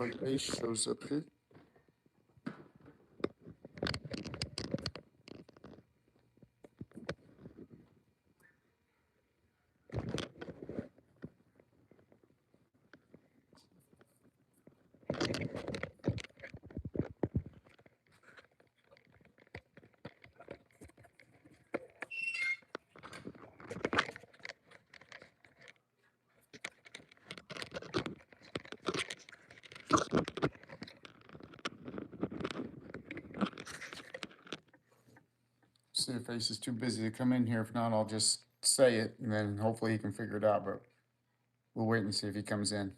like Ace shows up here. See if Ace is too busy to come in here. If not, I'll just say it and then hopefully he can figure it out. But we'll wait and see if he comes in.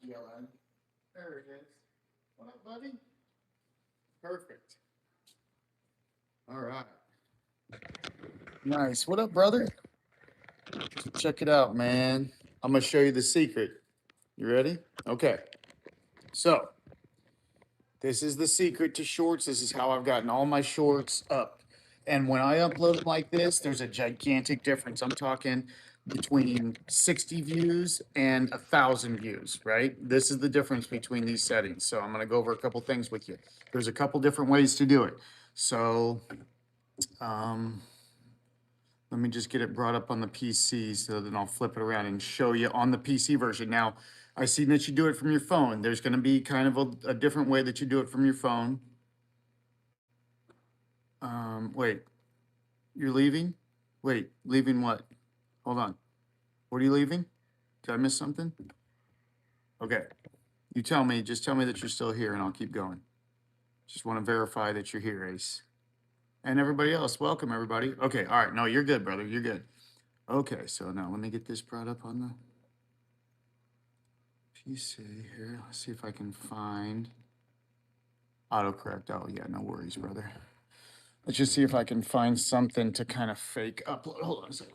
Yellow. There it is. What up, buddy? Perfect. All right. Nice. What up, brother? Check it out, man. I'm going to show you the secret. You ready? Okay. So, this is the secret to shorts. This is how I've gotten all my shorts up. And when I upload them like this, there's a gigantic difference. I'm talking between 60 views and 1,000 views, right? This is the difference between these settings. So I'm going to go over a couple things with you. There's a couple different ways to do it. So let me just get it brought up on the PC so then I'll flip it around and show you on the PC version. Now, I see that you do it from your phone. There's going to be kind of a different way that you do it from your phone. Wait, you're leaving? Wait, leaving what? Hold on. What are you leaving? Did I miss something? Okay. You tell me, just tell me that you're still here and I'll keep going. Just want to verify that you're here, Ace. And everybody else, welcome everybody. Okay, all right. No, you're good, brother. You're good. Okay, so now let me get this brought up on the PC here. Let's see if I can find autocorrect. Oh, yeah, no worries, brother. Let's just see if I can find something to kind of fake upload. Hold on a second.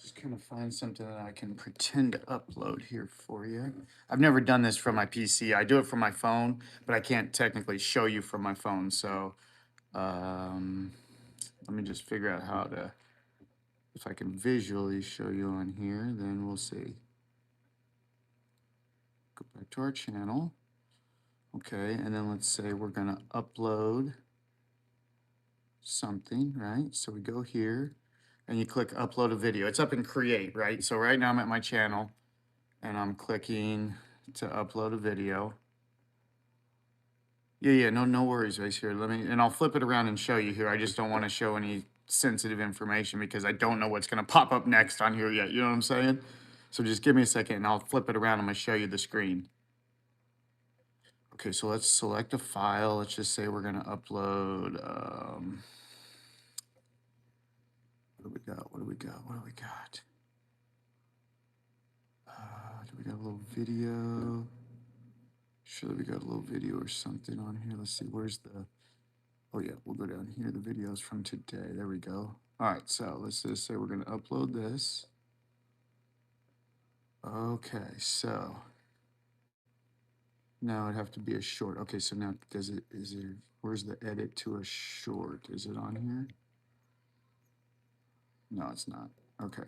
Just kind of find something that I can pretend to upload here for you. I've never done this from my PC. I do it from my phone, but I can't technically show you from my phone. So let me just figure out how to, if I can visually show you on here, then we'll see. Go back to our channel. Okay, and then let's say we're gonna upload something, right? So we go here and you click upload a video. It's up in create, right? So right now I'm at my channel and I'm clicking to upload a video. Yeah, no worries right here. And I'll flip it around and show you here. I just don't want to show any sensitive information because I don't know what's going to pop up next on here yet. You know what I'm saying? So just give me a second and I'll flip it around. I'm going to show you the screen. Okay, so let's select a file. Let's just say we're going to upload, what do we got? What do we got? What do we got? Do we got a little video? Sure, we got a little video or something on here. Let's see, where's the, oh yeah, we'll go down here. The videos from today. There we go. All right, so let's just say we're going to upload this. Okay, so now it'd have to be a short. Okay, so now is it, where's the edit to a short? Is it on here? No, it's not. Okay.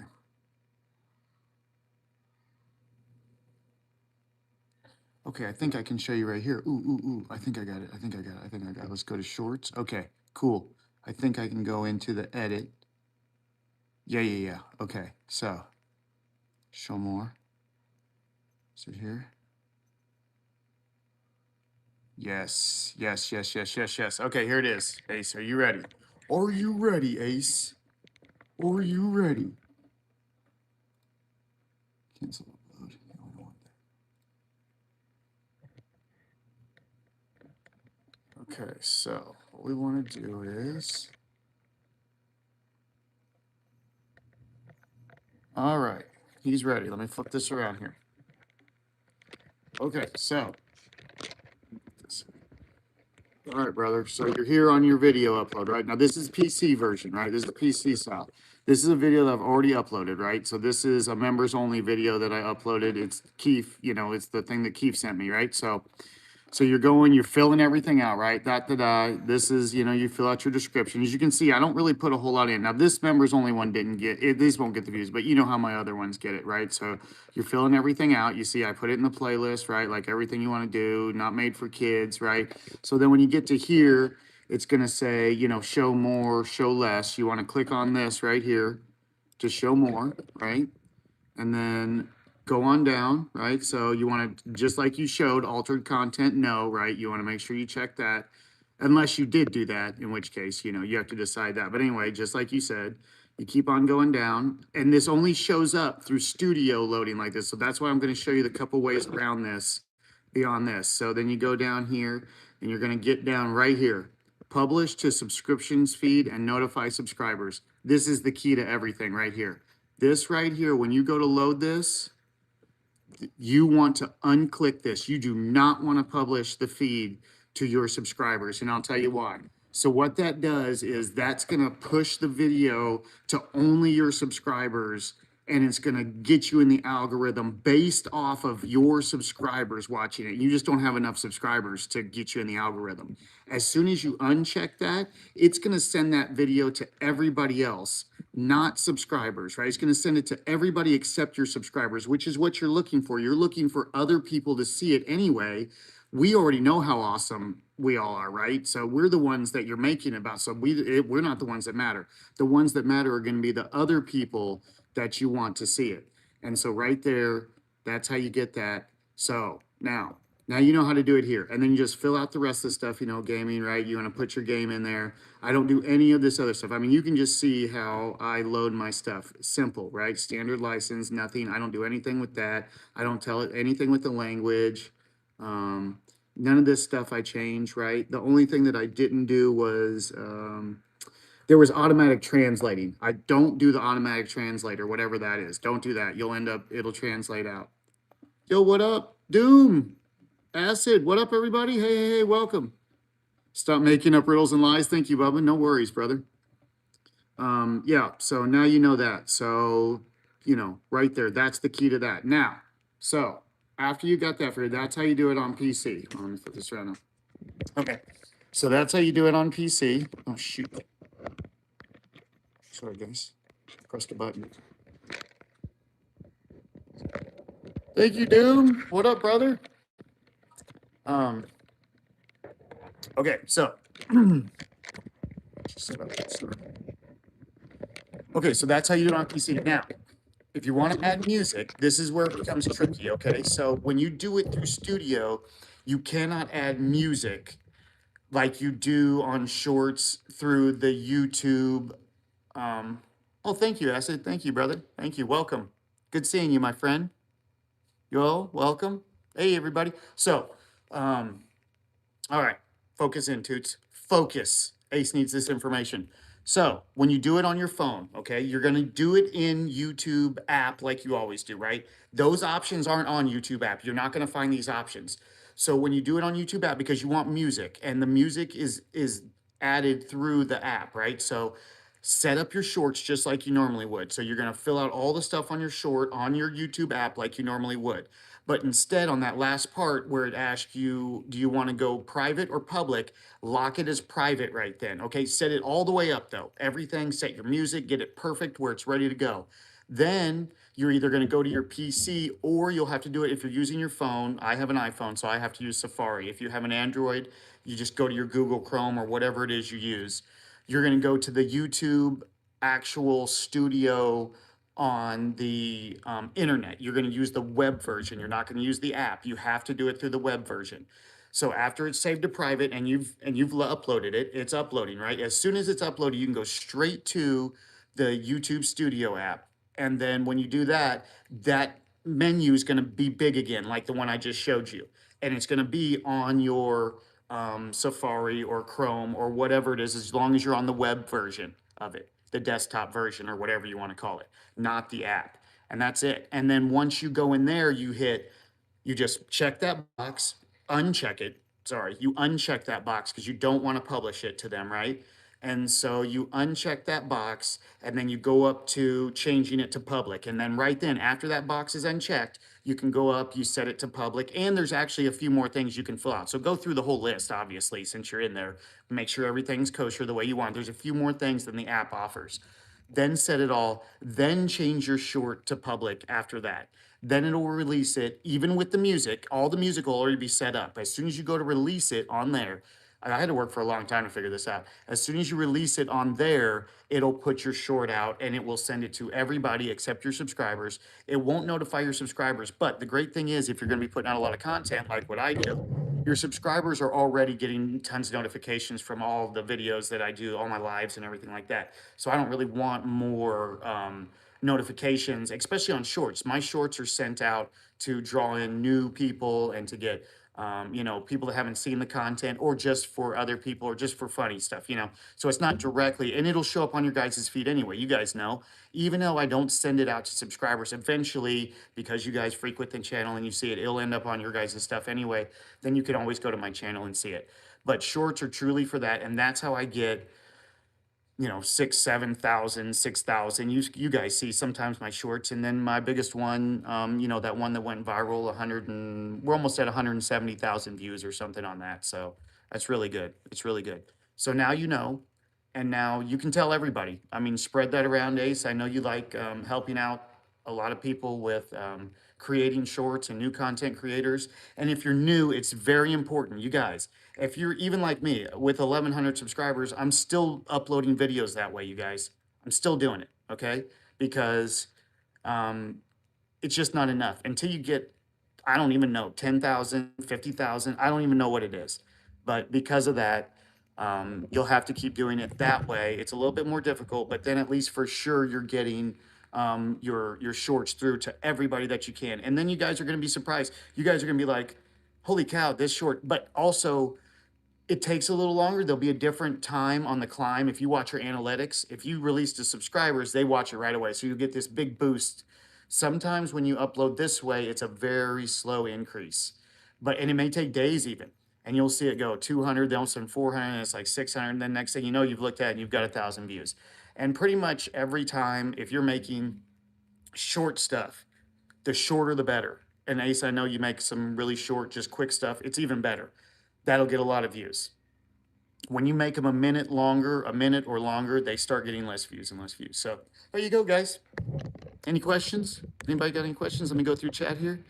Okay, I think I can show you right here. Ooh, I think I got it. I think I got it. Let's go to shorts. Okay, cool. I think I can go into the edit. Yeah. Okay, so show more. Is it here? Yes. Okay, here it is. Ace, are you ready? Are you ready, Ace? Are you ready? Cancel upload. No, I don't want that. Okay, so what we want to do is, all right, he's ready. Let me flip this around here. Okay, so, all right, brother. So you're here on your video upload, right? Now this is PC version, right? This is the PC style. This is a video that I've already uploaded, right? So this is a members only video that I uploaded. It's Keith, it's the thing that Keith sent me, right? So you're filling everything out, right? This is, you fill out your description. As you can see, I don't really put a whole lot in. Now, this members only one didn't get it. These won't get the views, but you know how my other ones get it, right? So you're filling everything out. You see, I put it in the playlist, right? Like everything you want to do, not made for kids, right? So then when you get to here, it's going to say, show more, show less. You want to click on this right here to show more, right? And then go on down, right? So you want to, just like you showed, altered content, no, right? You want to make sure you check that. Unless you did do that, in which case, you have to decide that. But anyway, just like you said, you keep on going down. And this only shows up through studio loading like this. So that's why I'm going to show you the couple ways around this, beyond this. So then you go down here and you're going to get down right here. Publish to subscriptions feed and notify subscribers. This is the key to everything right here. This right here, when you go to load this, you want to unclick this. You do not want to publish the feed to your subscribers, and I'll tell you why. So what that does is that's going to push the video to only your subscribers, and it's going to get you in the algorithm based off of your subscribers watching it. You just don't have enough subscribers to get you in the algorithm. As soon as you uncheck that, it's going to send that video to everybody else, not subscribers, right? It's going to send it to everybody except your subscribers, which is what you're looking for. You're looking for other people to see it anyway. We already know how awesome we all are, right? So we're the ones that you're making about. So we're not the ones that matter. The ones that matter are going to be the other people that you want to see it. And so right there, that's how you get that. So now you know how to do it here. And then you just fill out the rest of the stuff, gaming, right? You want to put your game in there. I don't do any of this other stuff. I mean, you can just see how I load my stuff. Simple, right? Standard license, nothing. I don't do anything with that. I don't tell it anything with the language. None of this stuff I change, right? The only thing that I didn't do was, there was automatic translating. I don't do the automatic translator, whatever that is. Don't do that. It'll translate out. Yo, what up? Doom. Acid. What up, everybody? Hey, welcome. Stop making up riddles and lies. Thank you, Bubba. No worries, brother. Yeah, so now you know that. So, right there, that's the key to that. Now, so after you got that figured, that's how you do it on PC. Let me put this around now. Okay, so that's how you do it on PC. Oh, shoot. Sorry, guys. Press the button. Thank you, Doom. What up, brother? Okay, so okay, so that's how you do it on PC. Now, if you want to add music, this is where it becomes tricky, okay? So when you do it through Studio, you cannot add music like you do on Shorts through the YouTube. Oh, thank you, Acid. Thank you, brother. Thank you. Welcome. Good seeing you, my friend. Yo, welcome. Hey, everybody. So, all right, focus in, Toots. Focus. Ace needs this information. So when you do it on your phone, okay, you're going to do it in YouTube app like you always do, right? Those options aren't on YouTube app. You're not going to find these options. So when you do it on YouTube app, because you want music, and the music is added through the app, right? So set up your shorts just like you normally would. So you're going to fill out all the stuff on your short on your YouTube app like you normally would. But instead, on that last part where it asks you, do you want to go private or public, lock it as private right then. Okay, set it all the way up though. Everything, set your music, get it perfect where it's ready to go. Then you're either going to go to your PC, or you'll have to do it if you're using your phone. I have an iPhone, so I have to use Safari. If you have an Android, you just go to your Google Chrome or whatever it is you use. You're going to go to the YouTube actual studio on the internet. You're going to use the web version. You're not going to use the app. You have to do it through the web version. So after it's saved to private and you've uploaded it, it's uploading, right? As soon as it's uploaded, you can go straight to the YouTube Studio app. And then when you do that, that menu is going to be big again, like the one I just showed you. And it's going to be on your Safari or Chrome or whatever it is, as long as you're on the web version of it, the desktop version or whatever you want to call it, not the app. And that's it. And then once you go in there, you just check that box, uncheck it. Sorry, you uncheck that box because you don't want to publish it to them, right? And so you uncheck that box and then you go up to changing it to public. And then right then, after that box is unchecked, you can go up, you set it to public, and there's actually a few more things you can fill out. So go through the whole list, obviously, since you're in there. Make sure everything's kosher the way you want. There's a few more things than the app offers. Then set it all, then change your short to public after that. Then it'll release it, even with the music. All the music will already be set up. As soon as you go to release it on there, I had to work for a long time to figure this out. As soon as you release it on there, it'll put your short out and it will send it to everybody except your subscribers. It won't notify your subscribers. But the great thing is, if you're going to be putting out a lot of content like what I do, your subscribers are already getting tons of notifications from all the videos that I do, all my lives and everything like that. So I don't really want more notifications, especially on shorts. My shorts are sent out to draw in new people and to get people that haven't seen the content, or just for other people, or just for funny stuff. So it's not directly, and it'll show up on your guys' feed anyway. You guys know, even though I don't send it out to subscribers, eventually, because you guys frequent the channel and you see it, it'll end up on your guys' stuff anyway. Then you can always go to my channel and see it. But shorts are truly for that, and that's how I get 6, 7,000, 6,000. You guys see sometimes my shorts, and then my biggest one, that one that went viral, we're almost at 170,000 views or something on that. So that's really good. It's really good. So now you know, and now you can tell everybody. I mean, spread that around, Ace. I know you like helping out a lot of people with creating shorts and new content creators. And if you're new, it's very important, you guys. If you're even like me with 1,100 subscribers, I'm still uploading videos that way, you guys. I'm still doing it, okay? Because it's just not enough until you get, I don't even know, 10,000, 50,000. I don't even know what it is. But because of that, you'll have to keep doing it that way. It's a little bit more difficult, but then at least for sure you're getting your shorts through to everybody that you can. And then you guys are going to be surprised. You guys are going to be like, holy cow, this short. But also, it takes a little longer. There'll be a different time on the climb. If you watch your analytics, if you release to subscribers, they watch it right away. So you get this big boost. Sometimes when you upload this way, it's a very slow increase, and it may take days even. And you'll see it go 200, then all of a sudden 400, and it's like 600. And then next thing you know, you've looked at it and you've got 1,000 views. And pretty much every time, if you're making short stuff, the shorter the better. And Ace, I know you make some really short, just quick stuff. It's even better. That'll get a lot of views. When you make them a minute or longer, they start getting less views and less views. So there you go, guys. Any questions? Anybody got any questions? Let me go through chat here.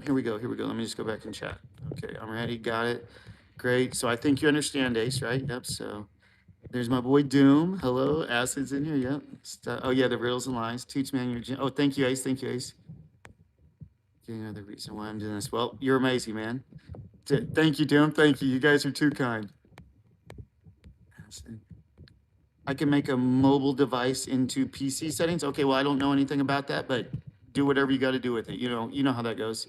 Here we go. Let me just go back and chat. Okay, I'm ready. Got it. Great. So I think you understand, Ace, right? Yep. So there's my boy Doom. Hello. Acid's in here. Yep. Oh, yeah, the riddles and lines. Teach man your... Oh, thank you, Ace. Thank you, Ace. Another reason why I'm doing this. Well, you're amazing, man. Thank you, Doom. Thank you. You guys are too kind. I can make a mobile device into PC settings. Okay, well, I don't know anything about that, but do whatever you got to do with it. You know how that goes.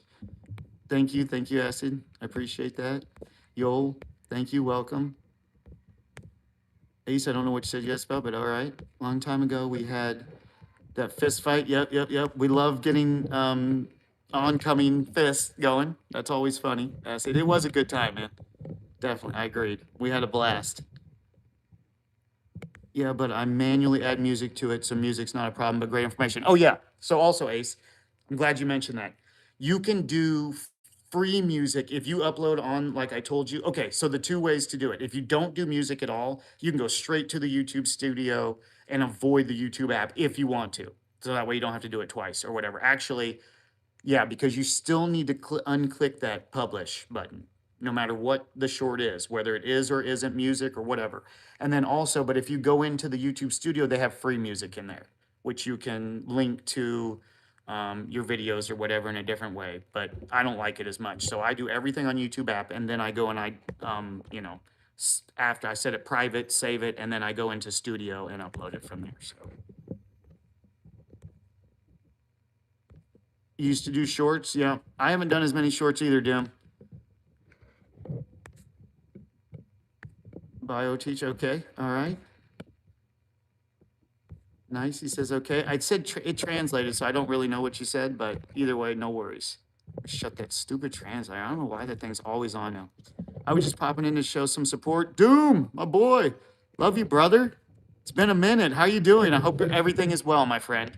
Thank you, Acid. I appreciate that. Yo, thank you. Welcome. Ace, I don't know what you said yes about, but all right. Long time ago, we had that fist fight. Yep. We love getting oncoming fists going. That's always funny. Acid, it was a good time, man. Definitely, I agreed. We had a blast. Yeah, but I manually add music to it, so music's not a problem, but great information. Oh, yeah. So also, Ace, I'm glad you mentioned that. You can do free music. If you upload on, like I told you, okay, so the two ways to do it. If you don't do music at all, you can go straight to the YouTube studio and avoid the YouTube app if you want to. So that way you don't have to do it twice or whatever. Actually, yeah, because you still need to unclick that publish button, no matter what the short is, whether it is or isn't music or whatever. And then also, but if you go into the YouTube studio, they have free music in there, which you can link to your videos or whatever in a different way. But I don't like it as much. So I do everything on YouTube app, and then I go and I, after I set it private, save it, and then I go into studio and upload it from there. So. You used to do shorts, yeah. I haven't done as many shorts either, Dim. Bio teach, okay, all right. Nice, he says okay. I said it translated, so I don't really know what you said, but either way, no worries. Shut that stupid translator. I don't know why that thing's always on now. I was just popping in to show some support. Doom, my boy. Love you, brother. It's been a minute. How you doing? I hope everything is well, my friend.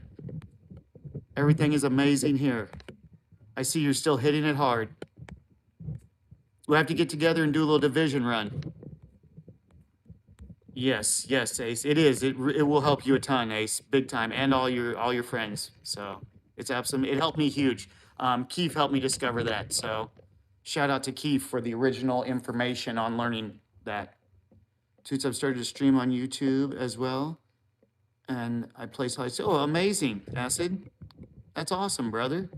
Everything is amazing here. I see you're still hitting it hard. We'll have to get together and do a little division run. Yes, yes, Ace. It is. It will help you a ton, Ace, big time, and all your friends. So it's absolutely. It helped me huge. Keith helped me discover that. So shout out to Keith for the original information on learning that. Toots, I've started to stream on YouTube as well, and I place highlights. Oh, amazing, Acid. That's awesome, brother.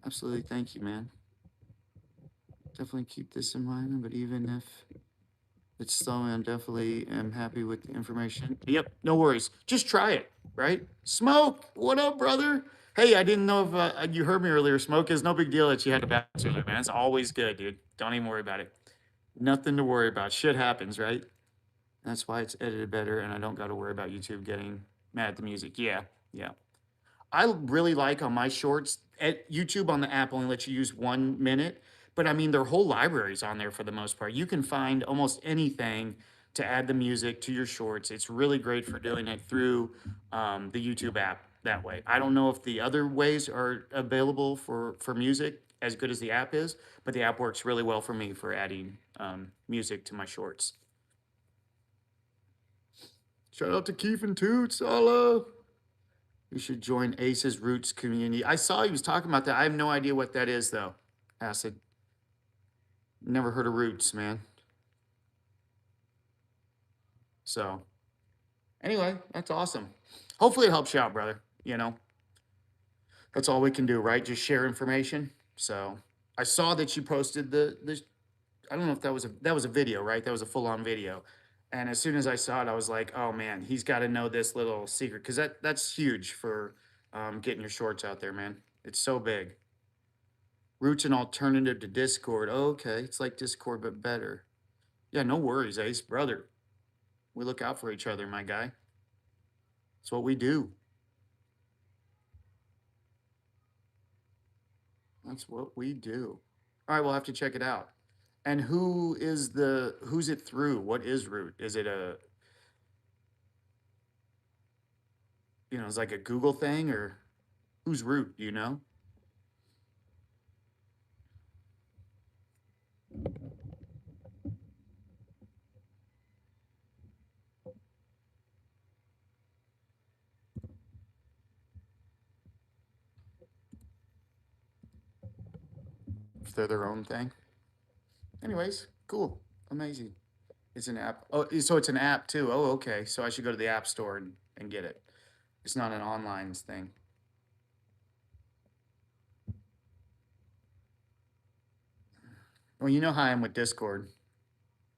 Absolutely, thank you, man. Definitely keep this in mind. But even if it's slow, I'm definitely am happy with the information. Yep, no worries. Just try it, right? Smoke, what up, brother? Hey, I didn't know if you heard me earlier. Smoke is no big deal that you had to bounce earlier, man. It's always good, dude. Don't even worry about it. Nothing to worry about. Shit happens, right? That's why it's edited better, and I don't got to worry about YouTube getting mad at the music. Yeah, yeah. I really like on my shorts, at YouTube on the app only lets you use 1 minute, but I mean, their whole library's on there for the most part. You can find almost anything to add the music to your shorts. It's really great for doing it through the YouTube app that way. I don't know if the other ways are available for music as good as the app is, but the app works really well for me for adding music to my shorts. Shout out to Keith and Toots, Allah. You should join Ace's Roots community. I saw he was talking about that. I have no idea what that is, though. Acid. Never heard of Roots, man. So, anyway, that's awesome. Hopefully, it helps you out, brother. You know, that's all we can do, right? Just share information. So, I saw that you posted the. I don't know if that was a video, right? That was a full on video. And as soon as I saw it, I was like, oh man, he's got to know this little secret because that's huge for getting your shorts out there, man. It's so big. Root's an alternative to Discord. Oh, okay, it's like Discord but better. Yeah, no worries, Ace, brother. We look out for each other, my guy. It's what we do. That's what we do. All right, we'll have to check it out. And who's it through? What is Root? Is it it's like a Google thing or who's Root, do you know? If they're their own thing. Anyways, cool. Amazing. It's an app. Oh, so it's an app too. Oh, okay. So I should go to the app store and get it. It's not an online thing. Well, you know how I am with Discord.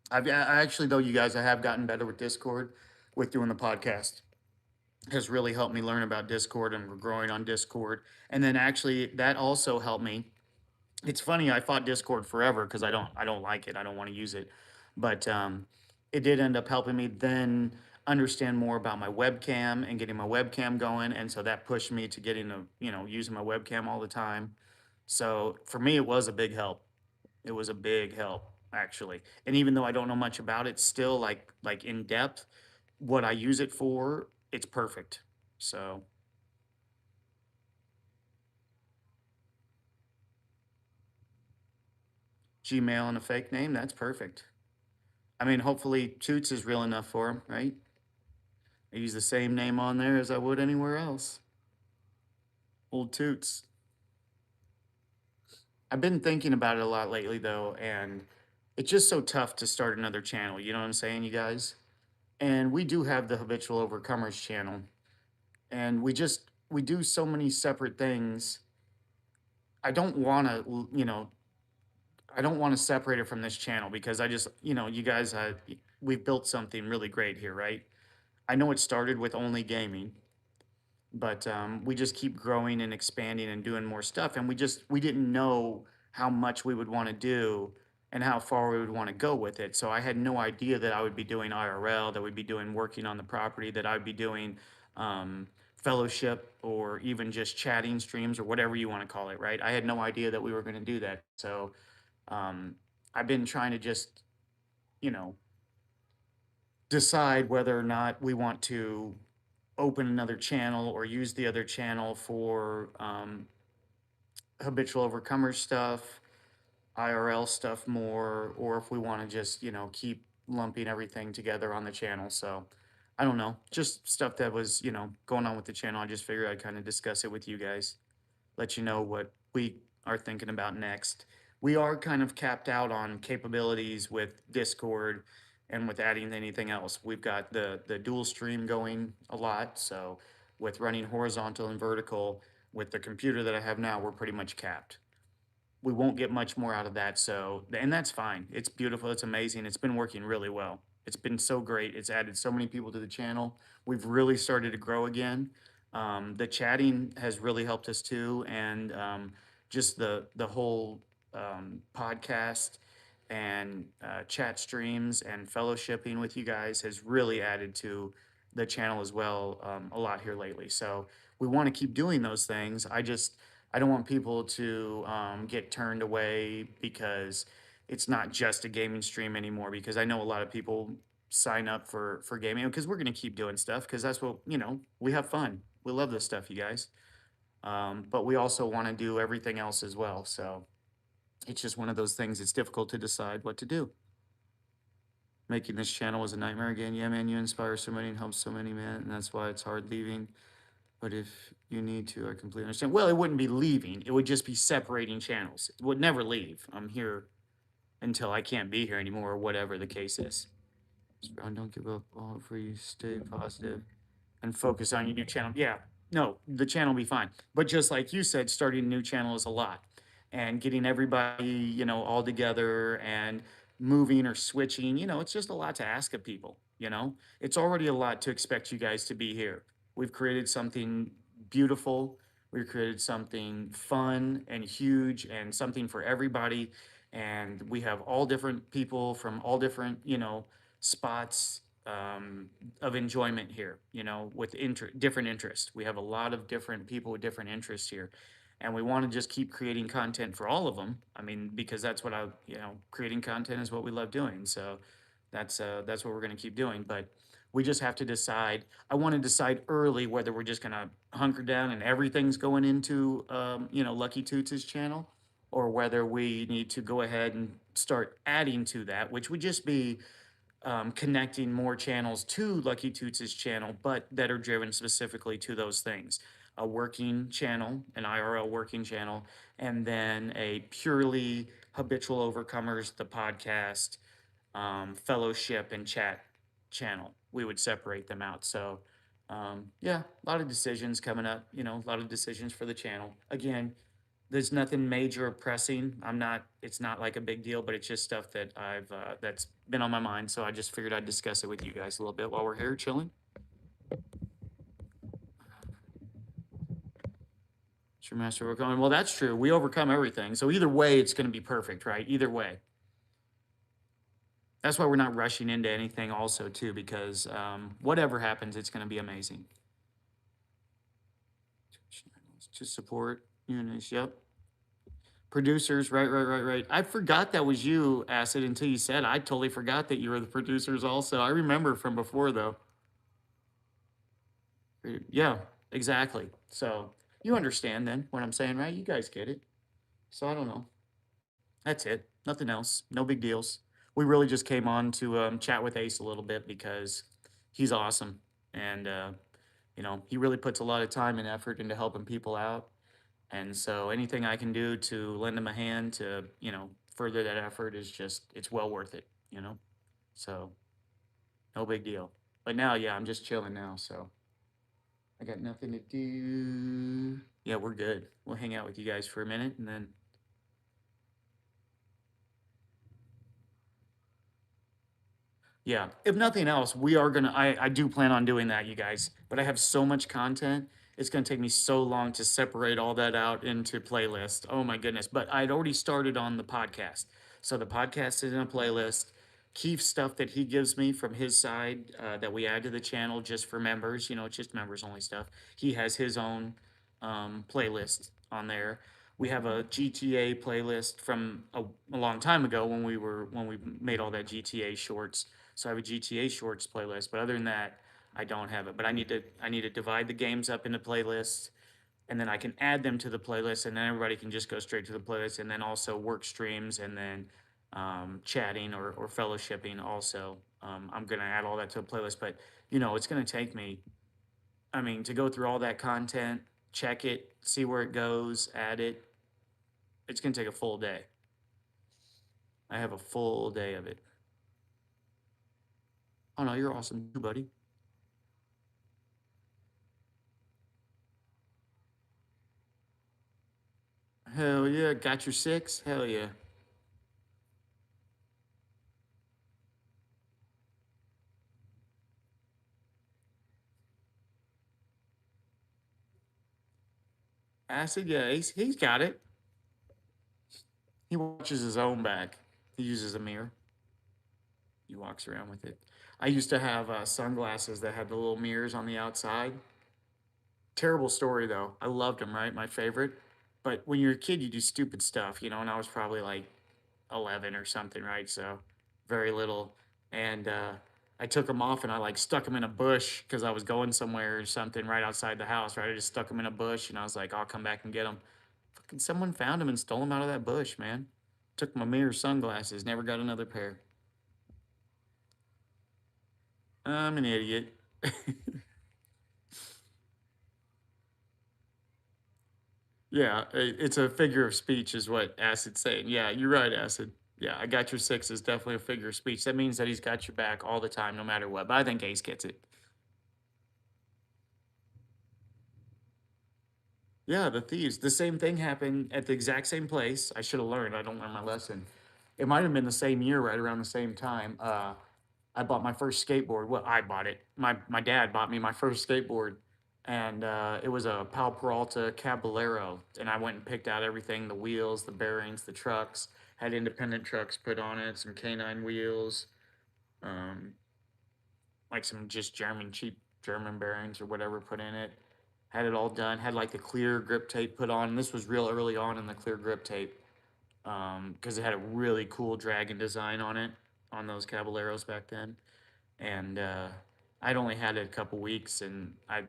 I actually, though, you guys, I have gotten better with Discord with doing the podcast. Has really helped me learn about Discord and we're growing on Discord. And then actually, that also helped me. It's funny, I fought Discord forever because I don't like it. I don't want to use it. But it did end up helping me then understand more about my webcam and getting my webcam going. And so that pushed me to getting using my webcam all the time. So for me, it was a big help. It was a big help, actually. And even though I don't know much about it, still like in depth, what I use it for, it's perfect. So Gmail and a fake name. That's perfect. I mean, hopefully Toots is real enough for him, right? I use the same name on there as I would anywhere else. Old Toots. I've been thinking about it a lot lately though, and it's just so tough to start another channel. You know what I'm saying, you guys? And we do have the Habitual Overcomers channel, and we do so many separate things. I don't want to, I don't want to separate it from this channel because I just, you guys, we've built something really great here, right? I know it started with only gaming, but we just keep growing and expanding and doing more stuff, and we didn't know how much we would want to do and how far we would want to go with it. So I had no idea that I would be doing IRL, that we'd be doing working on the property, that I'd be doing fellowship, or even just chatting streams, or whatever you want to call it, right? I had no idea that we were going to do that. So um, I've been trying to just, you know, decide whether or not we want to open another channel or use the other channel for habitual overcomer stuff, IRL stuff more, or if we want to just, keep lumping everything together on the channel. So I don't know, just stuff that was, going on with the channel. I just figured I'd kind of discuss it with you guys, let you know what we are thinking about next. We are kind of capped out on capabilities with Discord and with adding anything else. We've got the dual stream going a lot, so with running horizontal and vertical with the computer that I have now, we're pretty much capped. We won't get much more out of that. So, and that's fine. It's beautiful. It's amazing. It's been working really well. It's been so great. It's added so many people to the channel. We've really started to grow again. The chatting has really helped us too, and just the whole podcast and chat streams and fellowshipping with you guys has really added to the channel as well, a lot here lately. So we want to keep doing those things. I don't want people to get turned away because it's not just a gaming stream anymore. Because I know a lot of people sign up for gaming, because we're going to keep doing stuff because that's what, we have fun. We love this stuff, you guys. But we also want to do everything else as well. So it's just one of those things. It's difficult to decide what to do. Making this channel was a nightmare again. Yeah, man, you inspire so many and help so many, man, and that's why it's hard leaving. But if you need to, I completely understand. Well, it wouldn't be leaving. It would just be separating channels. It would never leave. I'm here until I can't be here anymore, or whatever the case is. Don't give up. All for you. Stay positive and focus on your new channel. Yeah, no, the channel will be fine. But just like you said, starting a new channel is a lot. And getting everybody, all together and moving or switching, it's just a lot to ask of people. It's already a lot to expect you guys to be here. We've created something beautiful. We've created something fun and huge and something for everybody. And we have all different people from all different, spots of enjoyment here, with different interests. We have a lot of different people with different interests here. And we want to just keep creating content for all of them. I mean, because that's what creating content is what we love doing. So that's what we're going to keep doing. But we just have to decide. I want to decide early whether we're just going to hunker down and everything's going into, Lucky Toots' channel, or whether we need to go ahead and start adding to that, which would just be connecting more channels to Lucky Toots' channel, but that are driven specifically to those things. A working channel, an IRL working channel, and then a purely habitual overcomers, the podcast, fellowship, and chat channel. We would separate them out. So, yeah, a lot of decisions coming up, a lot of decisions for the channel. Again, there's nothing major or pressing. It's not like a big deal, but it's just stuff that that's been on my mind. So I just figured I'd discuss it with you guys a little bit while we're here chilling. True master overcoming. Well, that's true. We overcome everything. So either way, it's going to be perfect, right? Either way. That's why we're not rushing into anything also too, because whatever happens, it's going to be amazing. To support units. Yep. Producers, right. I forgot that was you, Acid, until you said. I totally forgot that you were the producers also. I remember from before though. Yeah, exactly. So you understand then what I'm saying, right? You guys get it. So I don't know. That's it. Nothing else. No big deals. We really just came on to chat with Ace a little bit because he's awesome, and he really puts a lot of time and effort into helping people out. And so anything I can do to lend him a hand to further that effort is just it's well worth it. So no big deal. But now, yeah, I'm just chilling now, so I got nothing to do. Yeah, we're good. We'll hang out with you guys for a minute and then. Yeah, if nothing else, we are gonna. I do plan on doing that, you guys. But I have so much content. It's gonna take me so long to separate all that out into playlist. Oh my goodness! But I'd already started on the podcast, so the podcast is in a playlist. Keith's stuff that he gives me from his side that we add to the channel just for members. It's just members only stuff. He has his own playlist on there. We have a GTA playlist from a long time ago when we made all that GTA shorts, so I have a GTA Shorts playlist, but other than that, I don't have it. But I need to divide the games up into playlists, and then I can add them to the playlist, and then everybody can just go straight to the playlist, and then also work streams, and then chatting or fellowshipping. Also, I'm gonna add all that to a playlist, but it's gonna take me. I mean, to go through all that content, check it, see where it goes, add it. It's gonna take a full day. I have a full day of it. Oh no, you're awesome too, buddy. Hell yeah, got your six? Hell yeah. Acid, yeah, he's got it. He watches his own back. He uses a mirror. He walks around with it. I used to have sunglasses that had the little mirrors on the outside. Terrible story though. I loved them, right? My favorite. But when you're a kid, you do stupid stuff, and I was probably like 11 or something, right? So very little. And I took them off and I like stuck them in a bush because I was going somewhere or something right outside the house, right? I just stuck them in a bush and I was like, I'll come back and get them. Fucking someone found them and stole them out of that bush, man. Took my mirror sunglasses, never got another pair. I'm an idiot. Yeah, it's a figure of speech, is what Acid's saying. Yeah, you're right, Acid. Yeah, I got your six is definitely a figure of speech. That means that he's got your back all the time, no matter what. But I think Ace gets it. Yeah, the thieves. The same thing happened at the exact same place. I should have learned. I don't learn my lesson. It might have been the same year, right around the same time. I bought my first skateboard. Well, I bought it. My dad bought me my first skateboard, and it was a Pal Peralta Caballero. And I went and picked out everything: the wheels, the bearings, the trucks. Had independent trucks put on it, some canine wheels, um, like some just German cheap German bearings or whatever put in it. Had it all done. Had like the clear grip tape put on. This was real early on in the clear grip tape because it had a really cool dragon design on it on those Caballeros back then. And I'd only had it a couple weeks, and I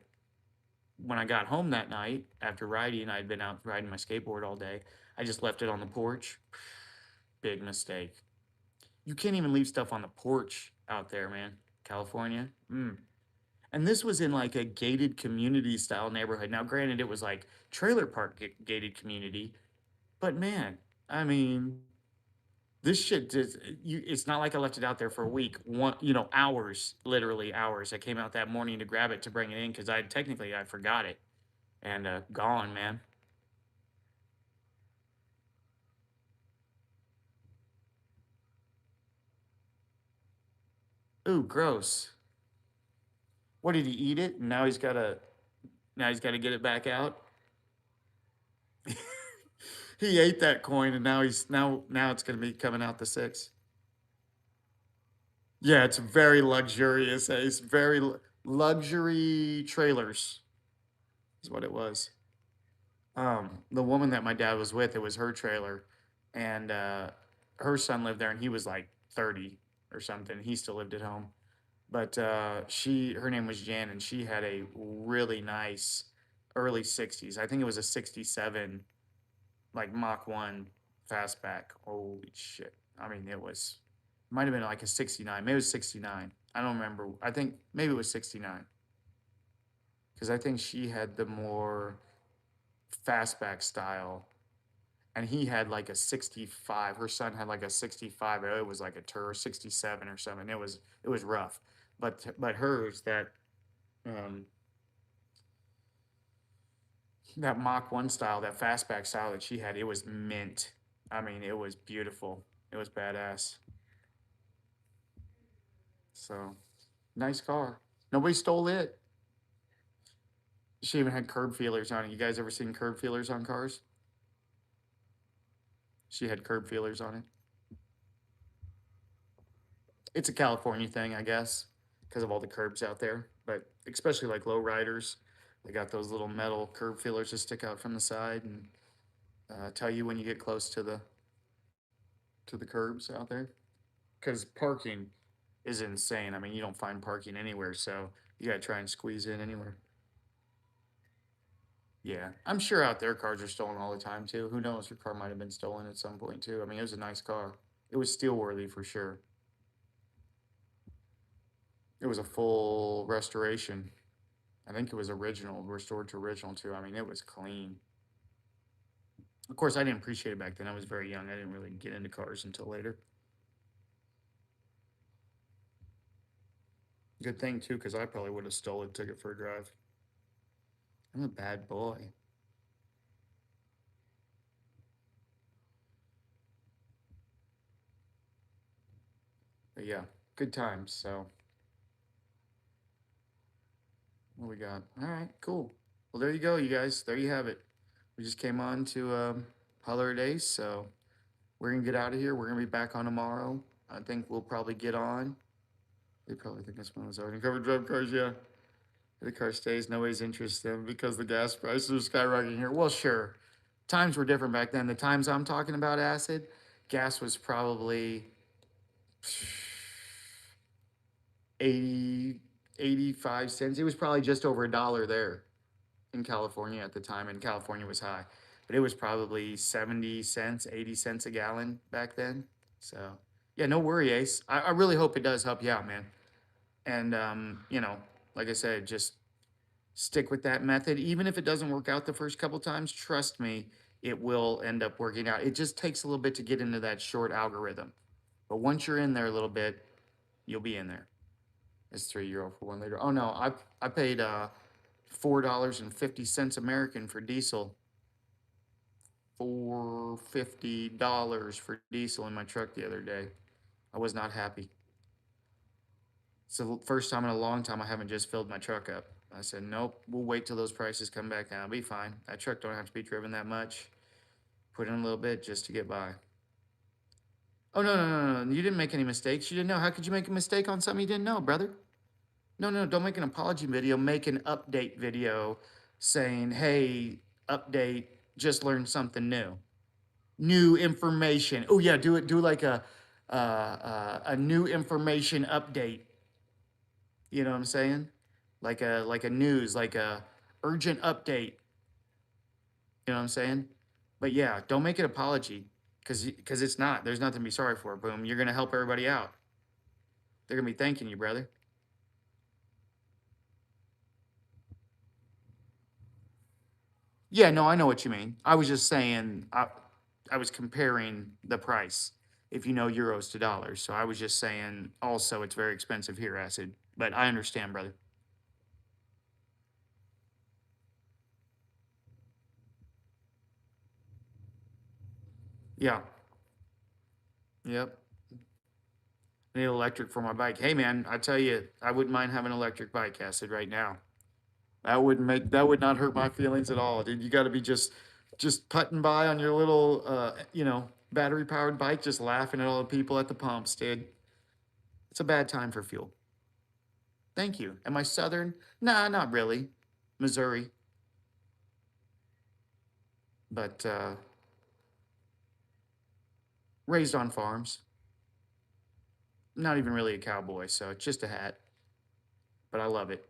when I got home that night after riding, I'd been out riding my skateboard all day. I just left it on the porch. Big mistake. You can't even leave stuff on the porch out there, man. California. And this was in like a gated community style neighborhood. Now, granted, it was like trailer park gated community, but man, I mean, this shit just it's not like I left it out there for a week. Hours, literally hours. I came out that morning to grab it to bring it in because I forgot it and gone, man. Ooh, gross. What did he eat it? And now he's got to get it back out. He ate that coin, and now it's gonna be coming out the six. Yeah, it's very luxurious. It's very luxury trailers is what it was. The woman that my dad was with, it was her trailer, and her son lived there, and he was like 30 or something. He still lived at home, but her name was Jan, and she had a really nice early '60s. I think it was a '67, like Mach 1 fastback. Holy shit. I mean, might have been like a 69. Maybe it was 69. I don't remember. I think maybe it was 69. Because I think she had the more fastback style. And he had like a 65. Her son had like a 65. It was like a Tur 67 or something. It was rough. But hers, um, that Mach 1 style, that fastback style that she had, it was mint. I mean, it was beautiful. It was badass. So, nice car. Nobody stole it. She even had curb feelers on it. You guys ever seen curb feelers on cars? She had curb feelers on it. It's a California thing, I guess, because of all the curbs out there. But especially like low riders, they got those little metal curb feelers that stick out from the side and tell you when you get close to the curbs out there. Because parking is insane. I mean, you don't find parking anywhere, so you gotta try and squeeze in anywhere. Yeah, I'm sure out there cars are stolen all the time too. Who knows? Your car might have been stolen at some point too. I mean, it was a nice car. It was steel worthy for sure. It was a full restoration. I think it was original, restored to original too. I mean, it was clean. Of course, I didn't appreciate it back then. I was very young. I didn't really get into cars until later. Good thing too, because I probably would have stole it, took it for a drive. I'm a bad boy. But yeah, good times. So what we got? All right, cool. Well, there you go, you guys. There you have it. We just came on to Holler Days, so we're gonna get out of here. We're gonna be back on tomorrow. I think we'll probably get on. They probably think this one was already covered drive cars, yeah. The car stays, nobody's interested in because the gas prices are skyrocketing here. Well, sure. Times were different back then. The times I'm talking about, acid, gas was probably 80, 85 cents. It was probably just over a dollar there in California at the time, and California was high. But it was probably 70 cents, 80 cents a gallon back then. So, yeah, no worry, Ace. I really hope it does help you out, man. And, like I said, just stick with that method. Even if it doesn't work out the first couple times, trust me, it will end up working out. It just takes a little bit to get into that short algorithm. But once you're in there a little bit, you'll be in there. It's 3 euro for 1 liter. Oh no, I paid $4.50 American for diesel. $450 for diesel in my truck the other day. I was not happy. It's the first time in a long time I haven't just filled my truck up. I said, nope, we'll wait till those prices come back down. It'll be fine. That truck don't have to be driven that much. Put in a little bit just to get by. Oh, no, no, no, no. You didn't make any mistakes. You didn't know. How could you make a mistake on something you didn't know, brother? No, no, don't make an apology video. Make an update video saying, hey, update, just learned something new. New information. Oh, yeah, do it. Do like a new information update. You know what I'm saying? Like a news, like a urgent update. You know what I'm saying? But yeah, don't make it apology because it's not. There's nothing to be sorry for. Boom, you're gonna help everybody out. They're gonna be thanking you, brother. Yeah, no, I know what you mean. I was just saying I was comparing the price if you know euros to dollars. So I was just saying also it's very expensive here, acid. But I understand, brother. Yeah. Yep. I need electric for my bike. Hey man, I tell you, I wouldn't mind having an electric bike, acid, right now. That would not hurt my feelings at all, dude. You got to be just putting by on your little battery powered bike, just laughing at all the people at the pumps, dude. It's a bad time for fuel. Thank you. Am I Southern? Nah, not really. Missouri, but raised on farms. Not even really a cowboy, so it's just a hat, but I love it.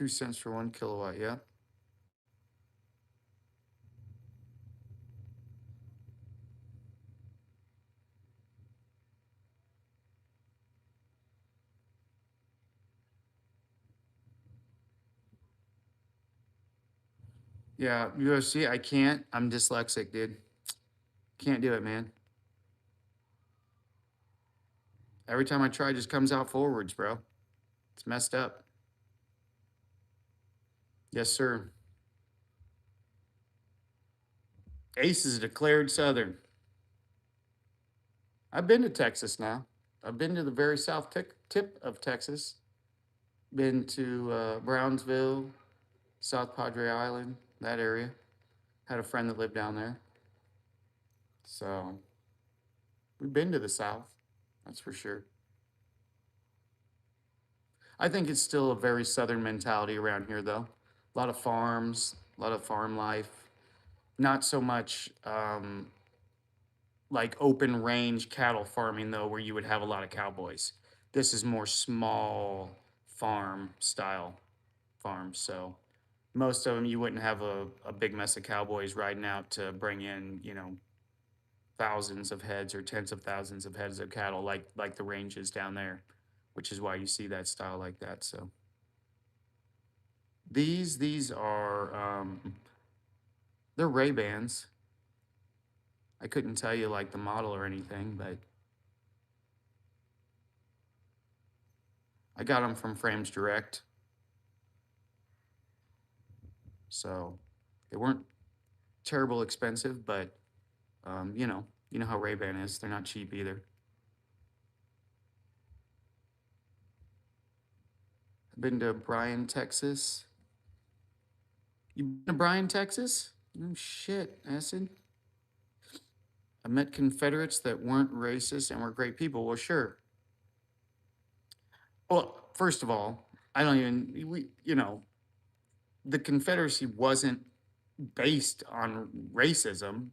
2 cents for 1 kilowatt. Yeah. Yeah. UFC, I can't. I'm dyslexic, dude. Can't do it, man. Every time I try, it just comes out forwards, bro. It's messed up. Yes, sir. Ace is declared Southern. I've been to Texas now. I've been to the very south tip of Texas. Been to Brownsville, South Padre Island, that area. Had a friend that lived down there. So we've been to the south, that's for sure. I think it's still a very southern mentality around here, though. A lot of farms, a lot of farm life. Not so much like open range cattle farming, though, where you would have a lot of cowboys. This is more small farm style farms. So most of them, you wouldn't have a big mess of cowboys riding out to bring in, thousands of heads or tens of thousands of heads of cattle like the ranges down there, which is why you see that style like that. So these are they're Ray Bans. I couldn't tell you like the model or anything, but I got them from Frames Direct. So they weren't terrible expensive, but you know how Ray Ban is. They're not cheap either. I've been to Bryan, Texas. You been to Bryan, Texas? Oh shit, Acid. I met Confederates that weren't racist and were great people. Well, sure. Well, first of all, I don't even the Confederacy wasn't based on racism,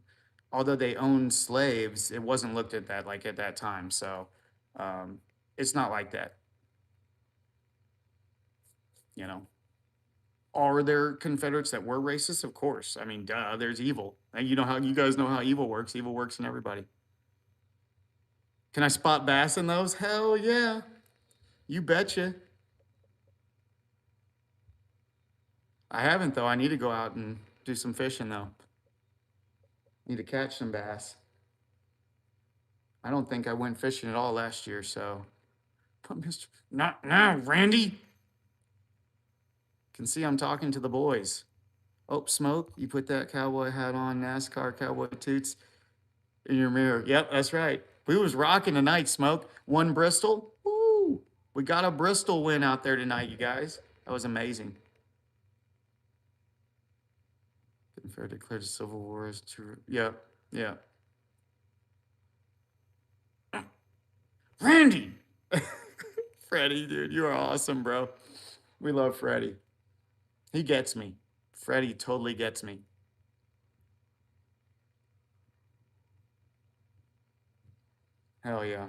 although they owned slaves. It wasn't looked at that like at that time. So um, it's not like that. You know, are there Confederates that were racist? Of course. I mean, duh. There's evil, and you know how you guys know how evil works. Evil works in everybody. Can I spot bass in those? Hell yeah. You betcha. I haven't though. I need to go out and do some fishing though. Need to catch some bass. I don't think I went fishing at all last year, so but Mr. Not now, Randy. Can see I'm talking to the boys. Oh, Smoke, you put that cowboy hat on, NASCAR cowboy toots in your mirror. Yep, that's right. We was rocking tonight, Smoke. One Bristol. Woo! We got a Bristol win out there tonight, you guys. That was amazing. Confederate declared the Civil War as true. Yeah, yeah. Randy! Freddie, dude, you are awesome, bro. We love Freddie. He gets me. Freddie totally gets me. Hell yeah.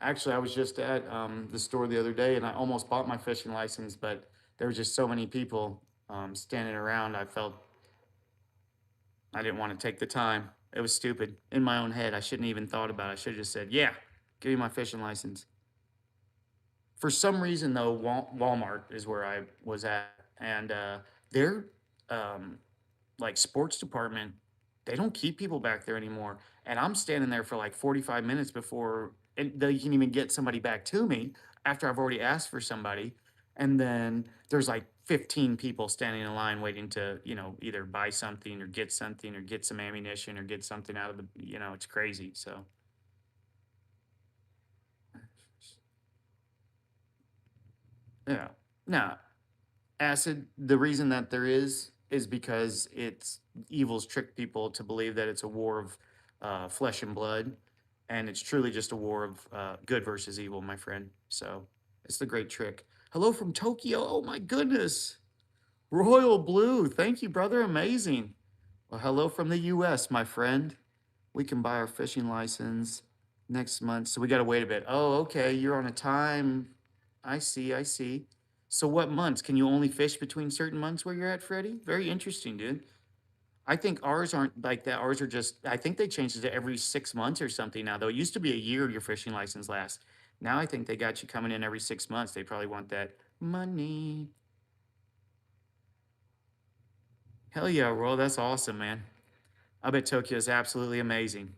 Actually, I was just at the store the other day and I almost bought my fishing license, but there were just so many people standing around. I felt I didn't want to take the time. It was stupid in my own head. I shouldn't even thought about it. I should have just said, yeah, give me my fishing license. For some reason, though, Walmart is where I was at, and their um, like sports department, they don't keep people back there anymore. And I'm standing there for like 45 minutes before they can even get somebody back to me after I've already asked for somebody. And then there's like 15 people standing in line waiting to, either buy something or get some ammunition or get something out of it's crazy. So, yeah. No, Acid, the reason that there is because it's evils trick people to believe that it's a war of flesh and blood, and it's truly just a war of good versus evil, my friend. So it's the great trick. Hello from Tokyo. Oh my goodness. Royal Blue. Thank you, brother. Amazing. Well, hello from the US, my friend. We can buy our fishing license next month. So we got to wait a bit. Oh, okay. You're on a time. I see, I see. So what months? Can you only fish between certain months where you're at, Freddie? Very interesting, dude. I think ours aren't like that. Ours are just, I think they changed it to every 6 months or something now, though. It used to be a year your fishing license lasts. Now I think they got you coming in every 6 months. They probably want that money. Hell yeah, Roll. That's awesome, man. I bet Tokyo is absolutely amazing.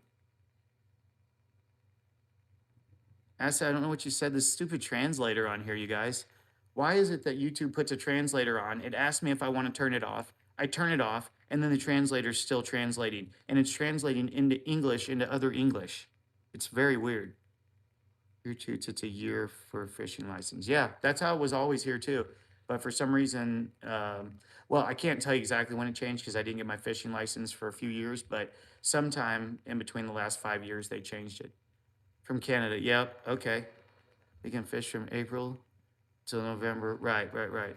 Actually, I don't know what you said. This stupid translator on here, you guys. Why is it that YouTube puts a translator on? It asks me if I want to turn it off. I turn it off, and then the translator's still translating, and it's translating into English into other English. It's very weird. Year two, it's a year for a fishing license. Yeah, that's how it was always here too. But for some reason, well, I can't tell you exactly when it changed because I didn't get my fishing license for a few years, but sometime in between the last 5 years, they changed it. From Canada. Yep. Okay. We can fish from April till November. Right, right, right.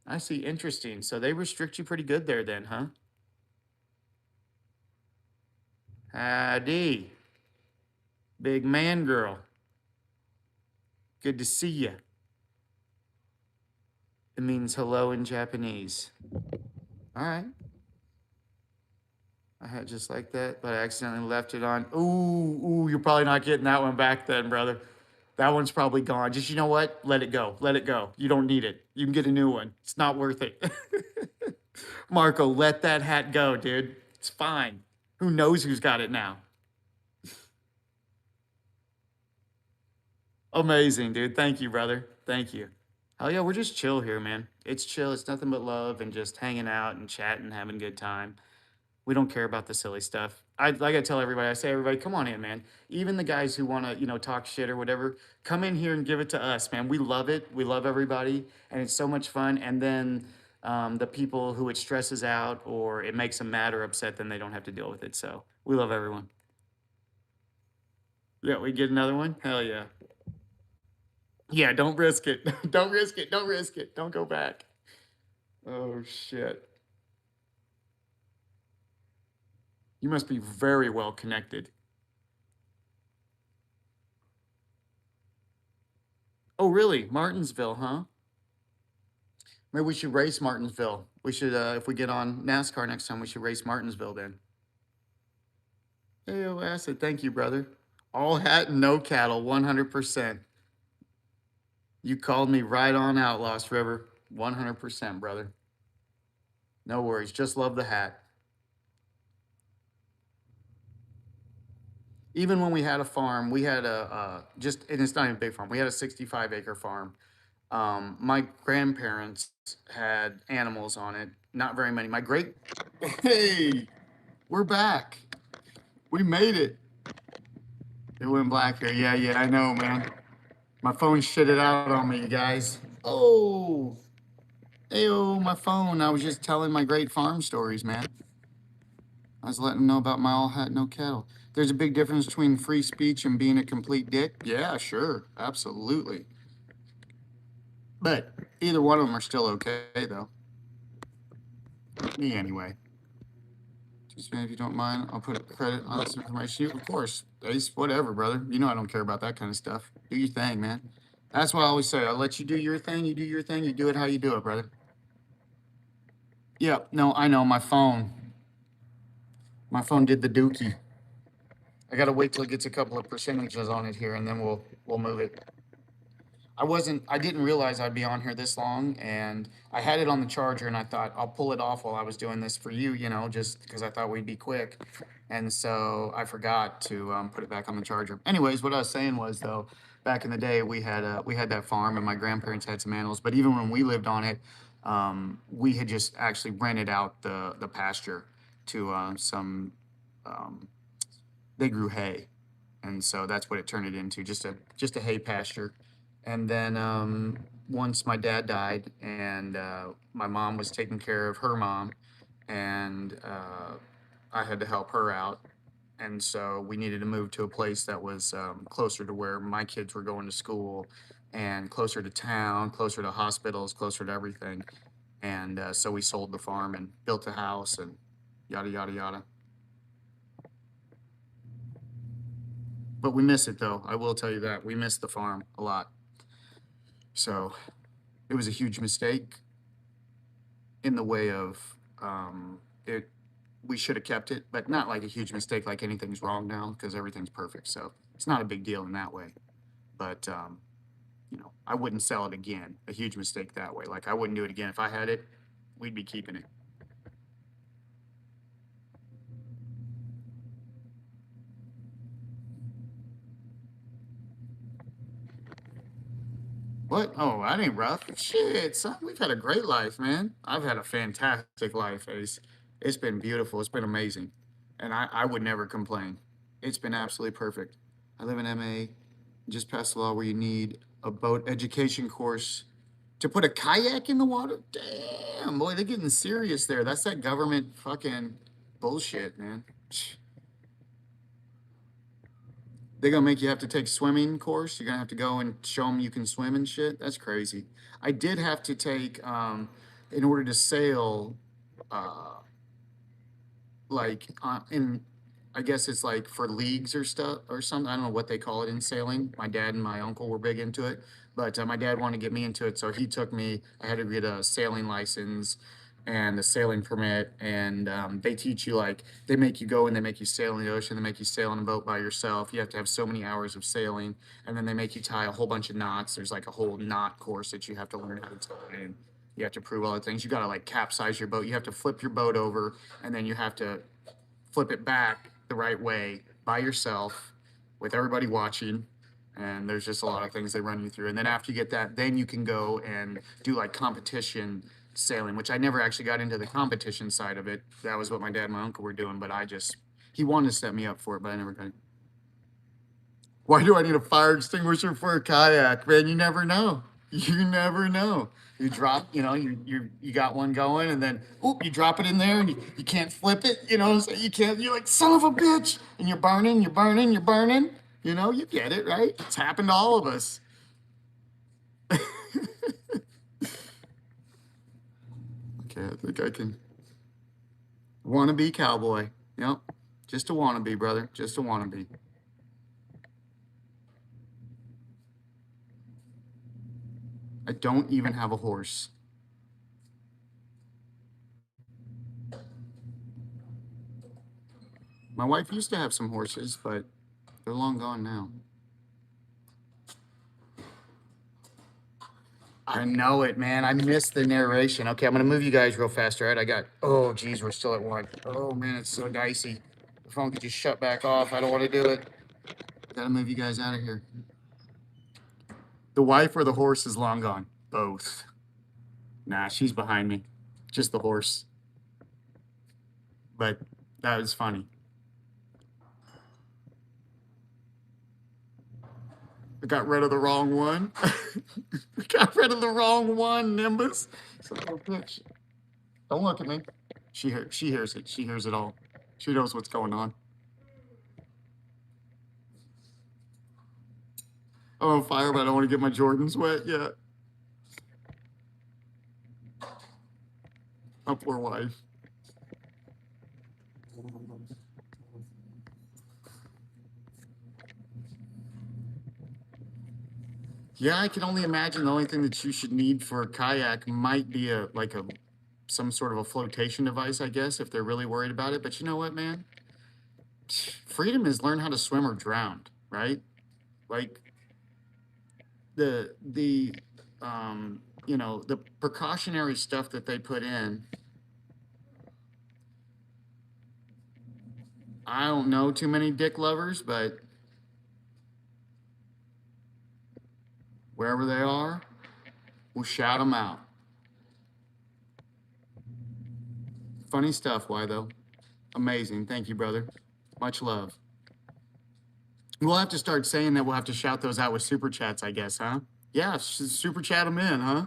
I see. Interesting. So they restrict you pretty good there then, huh? Howdy, big man girl. Good to see you. It means hello in Japanese. All right. I had just like that, but I accidentally left it on. Ooh, you're probably not getting that one back then, brother. That one's probably gone. Just, you know what? Let it go. Let it go. You don't need it. You can get a new one. It's not worth it. Marco, let that hat go, dude. It's fine. Who knows who's got it now? Amazing, dude. Thank you, brother. Thank you. Hell yeah, we're just chill here, man. It's chill. It's nothing but love and just hanging out and chatting, having a good time. We don't care about the silly stuff. I like I tell everybody, I say everybody, come on in, man. Even the guys who want to, talk shit or whatever, come in here and give it to us, man. We love it. We love everybody, and it's so much fun. And then the people who it stresses out or it makes them mad or upset, then they don't have to deal with it. So we love everyone. Yeah, we get another one. Hell yeah. Yeah, don't risk it. Don't risk it. Don't risk it. Don't go back. Oh shit. You must be very well connected. Oh, really? Martinsville, huh? Maybe we should race Martinsville. We should, if we get on NASCAR next time, we should race Martinsville then. Hey, Acid, thank you, brother. All hat and no cattle, 100%. You called me right on out, Lost River. 100%, brother. No worries. Just love the hat. Even when we had a farm, we had just, and it's not even a big farm, we had a 65-acre farm. My grandparents had animals on it, not very many. My great, hey, we're back. We made it. It went black here. Yeah, yeah, I know, man. My phone shitted out on me, you guys. Oh, ew, my phone. I was just telling my great farm stories, man. I was letting them know about my all hat, no cattle. There's a big difference between free speech and being a complete dick. Yeah, sure. Absolutely. But either one of them are still okay, though. Me, anyway. Just if you don't mind, I'll put a credit on some information. Of course, Ace, whatever, brother. You know I don't care about that kind of stuff. Do your thing, man. That's what I always say. I'll let you do your thing. You do your thing. You do it how you do it, brother. Yeah, no, I know. My phone. My phone did the dookie. I gotta wait till it gets a couple of percentages on it here, and then we'll move it. I didn't realize I'd be on here this long, and I had it on the charger, and I thought I'll pull it off while I was doing this for you, just because I thought we'd be quick. And so I forgot to put it back on the charger. Anyways, what I was saying was though, back in the day, we had that farm, and my grandparents had some animals. But even when we lived on it, we had just actually rented out the pasture to some. Um, they grew hay, and so that's what it turned it into, just a hay pasture. And then once my dad died, and my mom was taking care of her mom, and I had to help her out, and so we needed to move to a place that was closer to where my kids were going to school, and closer to town, closer to hospitals, closer to everything. And so we sold the farm and built a house and yada yada yada. But we miss it though. I will tell you that we miss the farm a lot. So it was a huge mistake in the way of it. We should have kept it, but not like a huge mistake, like anything's wrong now because everything's perfect. So it's not a big deal in that way. But I wouldn't sell it again. A huge mistake that way. Like I wouldn't do it again if I had it. We'd be keeping it. What? Oh, that ain't rough. Shit, son, we've had a great life, man. I've had a fantastic life, Ace. It's been beautiful. It's been amazing. And I would never complain. It's been absolutely perfect. I live in MA, just passed a law where you need a boat education course to put a kayak in the water. Damn, boy, they're getting serious there. That's that government fucking bullshit, man. They're gonna make you have to take swimming course. You're gonna have to go and show them you can swim and shit. That's crazy. I did have to take in order to sail, uh, like in I guess it's like for leagues or stuff or something. I don't know what they call it in sailing. My dad and my uncle were big into it, but my dad wanted to get me into it, so he took me. I had to get a sailing license and a sailing permit, and they teach you like they make you go and they make you sail in the ocean. They make you sail on a boat by yourself. You have to have so many hours of sailing, and then they make you tie a whole bunch of knots. There's like a whole knot course that you have to learn how to tie, and you have to prove all the things. You got to like capsize your boat. You have to flip your boat over, and then you have to flip it back the right way by yourself with everybody watching. And there's just a lot of things they run you through. And then after you get that, then you can go and do like competition sailing, which I never actually got into the competition side of it. That was what my dad and my uncle were doing, but he wanted to set me up for it, but I never got it. Why do I need a fire extinguisher for a kayak, man? You never know. You never know. You drop, you got one going, and then you drop it in there, and you can't flip it. So you can't. You're like son of a bitch, and you're burning, you're burning, you're burning. You get it, right? It's happened to all of us. Okay, I think I can. Wannabe cowboy. Yep, just a wannabe, brother. Just a wannabe. I don't even have a horse. My wife used to have some horses, but they're long gone now. I know it, man. I missed the narration. Okay, I'm gonna move you guys real fast, all right? Oh, geez, we're still at one. Oh, man, it's so dicey. The phone could just shut back off. I don't want to do it. Gotta move you guys out of here. The wife or the horse is long gone? Both. Nah, she's behind me. Just the horse. But that was funny. I got rid of the wrong one. We got rid of the wrong one, Nimbus. Son of a bitch. Don't look at me. She hears it. She hears it all. She knows what's going on. I'm on fire, but I don't want to get my Jordans wet yet. My poor wife. Yeah, I can only imagine the only thing that you should need for a kayak might be some sort of a flotation device, I guess, if they're really worried about it. But you know what, man? Freedom is learn how to swim or drown, right? Like the the precautionary stuff that they put in. I don't know too many dick lovers, but wherever they are, we'll shout them out. Funny stuff. Why though? Amazing. Thank you, brother. Much love. We'll have to start saying that. We'll have to shout those out with super chats, I guess, huh? Yeah, super chat them in, huh?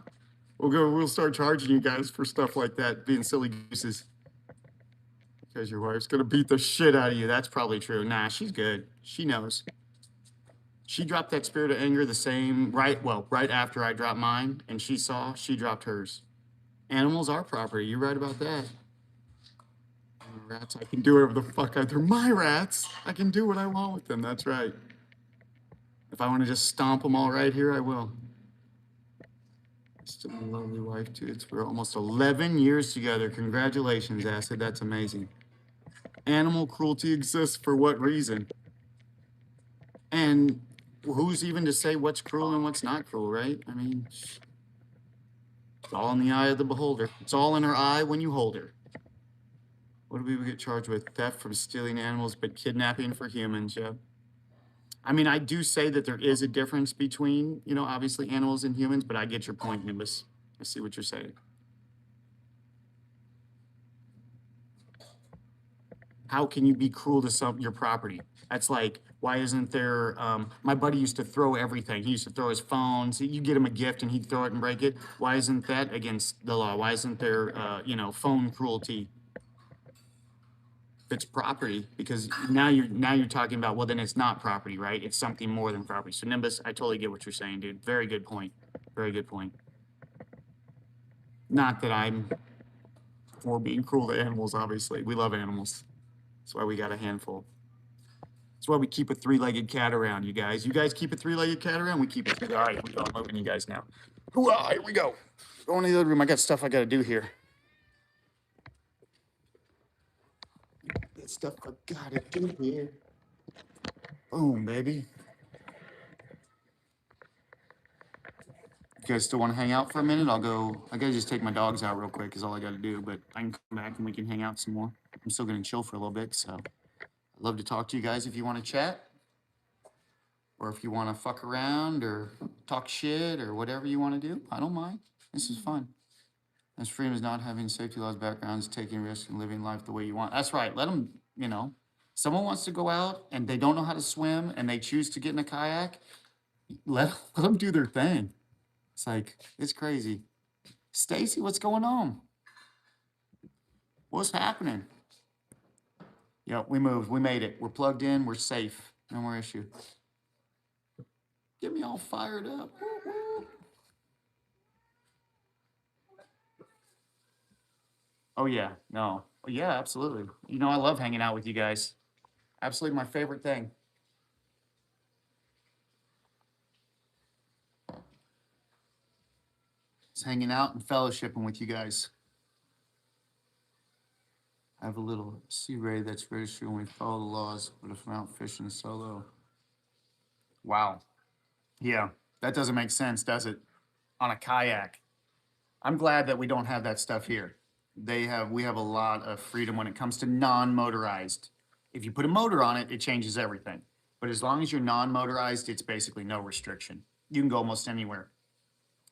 We'll start charging you guys for stuff like that, being silly gooses. Because your wife's gonna beat the shit out of you. That's probably true. Nah, she's good. She knows. She dropped that spirit of anger right after I dropped mine, and she dropped hers. Animals are property. You're right about that. Rats, I can do whatever the fuck they're my rats. I can do what I want with them. That's right. If I want to just stomp them all right here, I will. Still a lovely wife, too. We're almost 11 years together. Congratulations, Acid. That's amazing. Animal cruelty exists for what reason? And who's even to say what's cruel and what's not cruel, right? I mean, it's all in the eye of the beholder. It's all in her eye when you hold her. What do we get charged with? Theft from stealing animals, but kidnapping for humans, yeah. I mean, I do say that there is a difference between, you know, obviously animals and humans, but I get your point, Nimbus. I see what you're saying. How can you be cruel to your property? That's like, why isn't there, my buddy used to throw everything. He used to throw his phones. You get him a gift and he'd throw it and break it. Why isn't that against the law? Why isn't there, you know, phone cruelty? It's property, because now you're talking about, well, then it's not property, right? It's something more than property. So Nimbus, I totally get what you're saying, dude. Very good point. Very good point. Not that I'm for being cruel to animals, obviously. We love animals. That's why we got a handful. That's why we keep a three-legged cat around, you guys. You guys keep a three-legged cat around, we keep it. All right, we go. I'm moving you guys now. Hoo-ah, here we go. Going to the other room. I got stuff I got to do here. That stuff I got to do here. Boom, baby. You guys still want to hang out for a minute? I gotta just take my dogs out real quick is all I gotta do, but I can come back and we can hang out some more. I'm still gonna chill for a little bit, so I'd love to talk to you guys if you want to chat. Or if you want to fuck around or talk shit or whatever you want to do. I don't mind. This is fun. As freedom is not having safety laws, backgrounds, taking risks, and living life the way you want. That's right. Let them, you know, someone wants to go out and they don't know how to swim and they choose to get in a kayak, let them do their thing. It's like, it's crazy. Stacy, what's going on? What's happening? Yeah, we moved. We made it. We're plugged in. We're safe. No more issue. Get me all fired up. Oh, yeah. No. Yeah, absolutely. You know, I love hanging out with you guys. Absolutely my favorite thing. It's hanging out and fellowshipping with you guys. I have a little sea ray that's registered when we follow the laws, but if I'm out fishing solo. Wow. Yeah, that doesn't make sense, does it? On a kayak. I'm glad that we don't have that stuff here. We have a lot of freedom when it comes to non-motorized. If you put a motor on it, it changes everything. But as long as you're non-motorized, it's basically no restriction. You can go almost anywhere.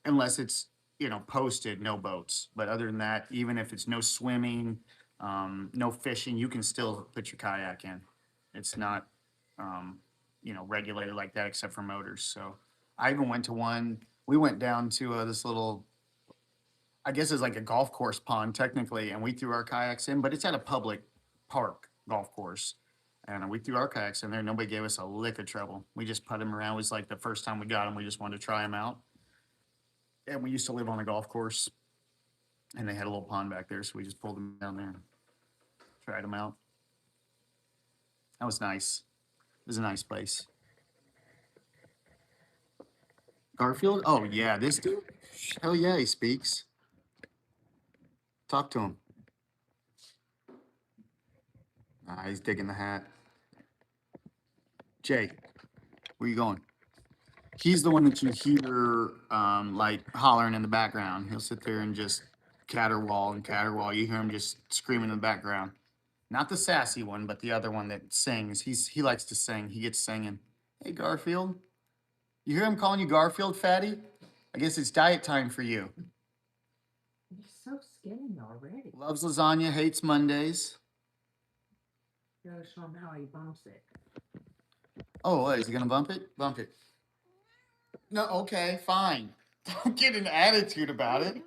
Unless it's, you know, posted, no boats. But other than that, even if it's no swimming, no fishing, you can still put your kayak in. It's not, you know, regulated like that except for motors. So I even went to one. We went down to this little, I guess it's like a golf course pond technically, and we threw our kayaks in, but it's at a public park golf course. And we threw our kayaks in there. Nobody gave us a lick of trouble. We just put them around. It was like the first time we got them. We just wanted to try them out. And we used to live on a golf course, and they had a little pond back there, so we just pulled them down there and tried them out. That was nice. It was a nice place. Garfield? Oh, yeah, this dude? Hell yeah, he speaks. Talk to him. He's digging the hat. Jay, where you going? He's the one that you hear like hollering in the background. He'll sit there and just caterwaul and caterwaul. You hear him just screaming in the background. Not the sassy one, but the other one that sings. He likes to sing. He gets singing. Hey, Garfield. You hear him calling you Garfield, fatty? I guess it's diet time for you. You're so skinny already. Loves lasagna, hates Mondays. You gotta show him how he bumps it. Oh, what, is he gonna bump it? Bump it. No, okay, fine. Don't get an attitude about it.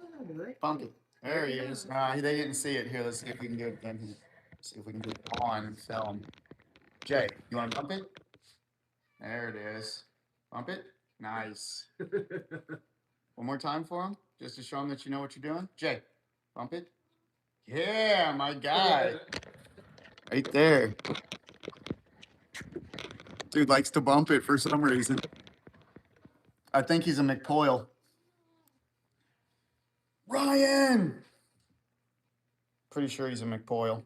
Bump it. There he is. They didn't see it. Here, let's see if we can do it again. See if we can do it on and film. Jay, you want to bump it? There it is. Bump it. Nice. One more time for him, just to show him that you know what you're doing. Jay, bump it. Yeah, my guy. Right there. Dude likes to bump it for some reason. I think he's a McPoyle. Ryan. Pretty sure he's a McPoyle.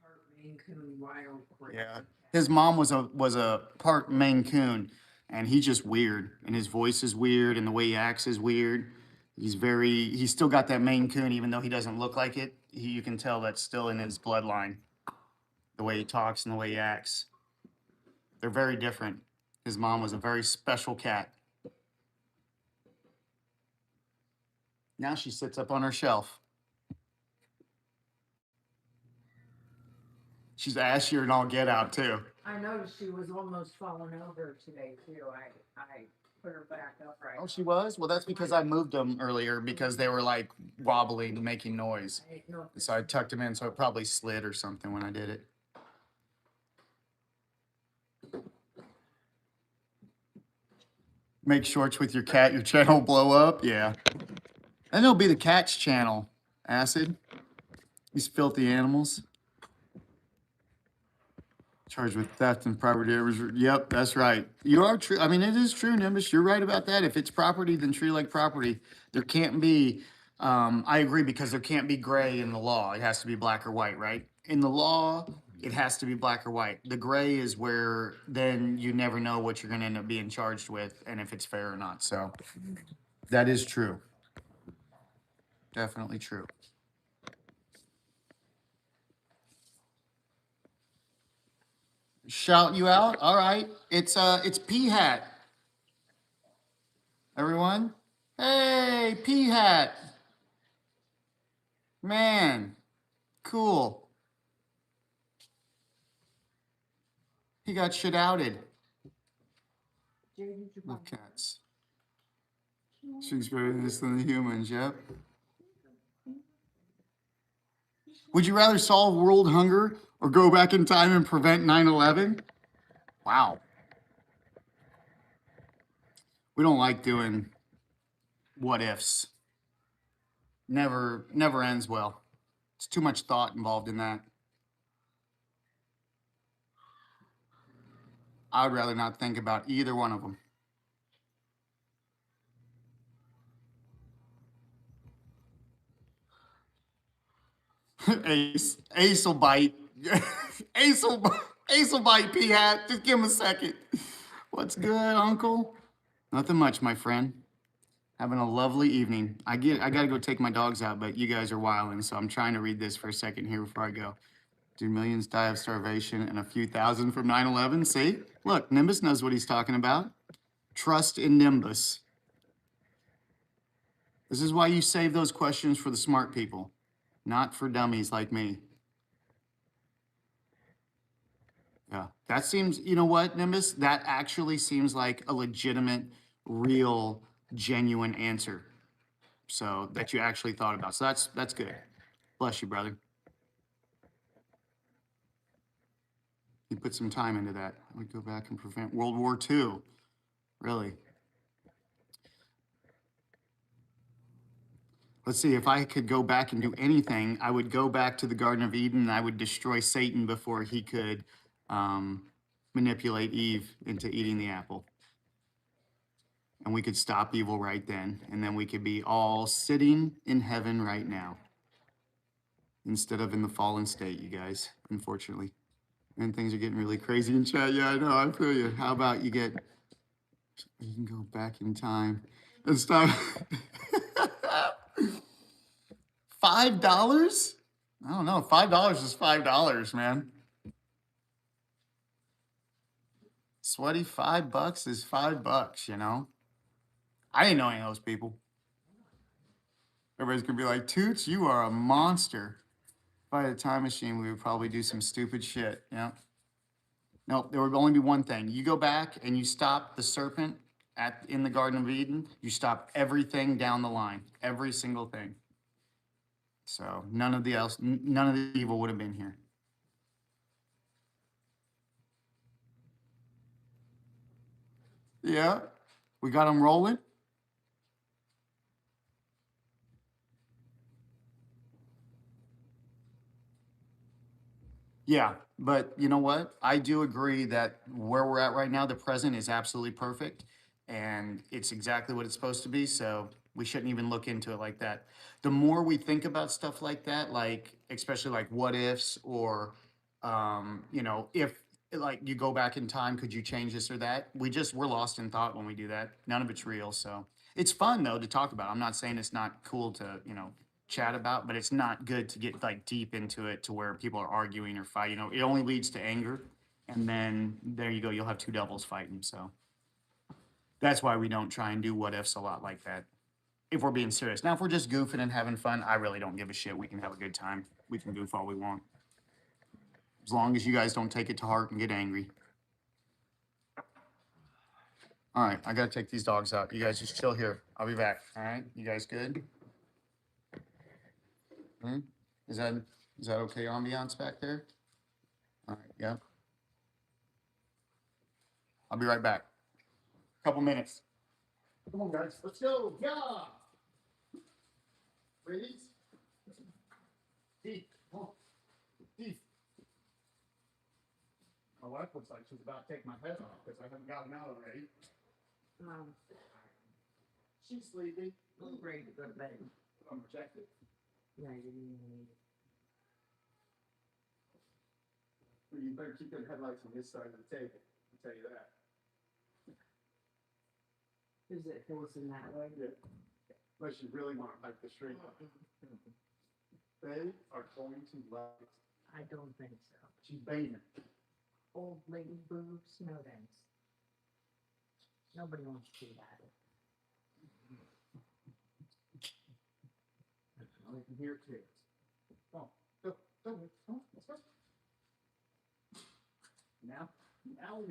Part Maine Coon wild. Yeah. His mom was a part Maine Coon, and he's just weird, and his voice is weird, and the way he acts is weird. He's still got that Maine Coon, even though he doesn't look like it. You can tell that's still in his bloodline, the way he talks and the way he acts. They're very different. His mom was a very special cat. Now she sits up on her shelf. She's ashier and all get out too. I noticed she was almost falling over today too. I put her back upright. Oh, she was? Well, that's because I moved them earlier because they were like wobbling, making noise. I didn't know if So I tucked them in, so it probably slid or something when I did it. Make shorts with your cat, your channel will blow up. Yeah. And it'll be the cat's channel, Acid. These filthy animals. Charged with theft and property damage. Yep, that's right. You are true. I mean, it is true, Nimbus. You're right about that. If it's property, then treat it like property. There can't be, I agree, because there can't be gray in the law. It has to be black or white, right? In the law, it has to be black or white. The gray is where then you never know what you're going to end up being charged with and if it's fair or not. So that is true. Definitely true. Shout you out. All right. It's P Hat. Everyone. Hey, P Hat. Man. Cool. He got shit outed. Love cats. She's better than this than the humans, yep. Would you rather solve world hunger or go back in time and prevent 9/11? Wow. We don't like doing what ifs. Never ends well. It's too much thought involved in that. I would rather not think about either one of them. Ace will bite. Ace will bite, P-Hat. Just give him a second. What's good, Uncle? Nothing much, my friend. Having a lovely evening. I gotta go take my dogs out, but you guys are wilding, so I'm trying to read this for a second here before I go. Do millions die of starvation and a few thousand from 9/11? See? Look, Nimbus knows what he's talking about. Trust in Nimbus. This is why you save those questions for the smart people, not for dummies like me. Yeah, that seems, you know what, Nimbus? That actually seems like a legitimate, real, genuine answer. So that you actually thought about. So that's good. Bless you, brother. You put some time into that. I would go back and prevent World War II. Really? Let's see, if I could go back and do anything, I would go back to the Garden of Eden and I would destroy Satan before he could manipulate Eve into eating the apple. And we could stop evil right then. And then we could be all sitting in heaven right now. Instead of in the fallen state, you guys, unfortunately. And things are getting really crazy in chat. Yeah, I know, I feel you. How about you can go back in time and stop. $5? I don't know. $5 is $5, man. Sweaty $5 is $5, you know? I didn't know any of those people. Everybody's gonna be like, Toots, you are a monster. If I had a time machine, we would probably do some stupid shit. Yeah. Nope, there would only be one thing. You go back and you stop the serpent in the Garden of Eden. You stop everything down the line, every single thing. So none of the evil would have been here. Yeah, we got them rolling. Yeah, but you know what? I do agree that where we're at right now, the present is absolutely perfect, and it's exactly what it's supposed to be. So We shouldn't even look into it like that. The more we think about stuff like that, like especially like what ifs or you know, if like you go back in time, could you change this or that? We're lost in thought when we do that. None of it's real. So it's fun though to talk about. I'm not saying it's not cool to, you know, chat about, but it's not good to get like deep into it to where people are arguing or fighting. You know, it only leads to anger. And then there you go, you'll have two devils fighting. So that's why we don't try and do what ifs a lot like that. If we're being serious. Now, if we're just goofing and having fun, I really don't give a shit. We can have a good time. We can goof all we want. As long as you guys don't take it to heart and get angry. All right, I gotta take these dogs out. You guys just chill here. I'll be back. All right, you guys good? Hmm? Is that is that okay ambiance back there? All right, yeah. I'll be right back. Couple minutes. Come on, guys. Let's go. Yeah. Freeze. Deep. Come on. Deep. My wife looks like she's about to take my head off because I haven't gotten out already. Um, She's sleeping. I'm ready to go to bed. I'm rejected. Yeah, you need You better keep them headlights on this side of the table. I'll tell you that. Is it facing that way? Yeah. Unless you really want to hike the street. They are going to love it. I don't think so. She's banging. Old lady boobs, no thanks. Nobody wants to do that. I can hear it too. Go, go, go, go, let's go. Now we know.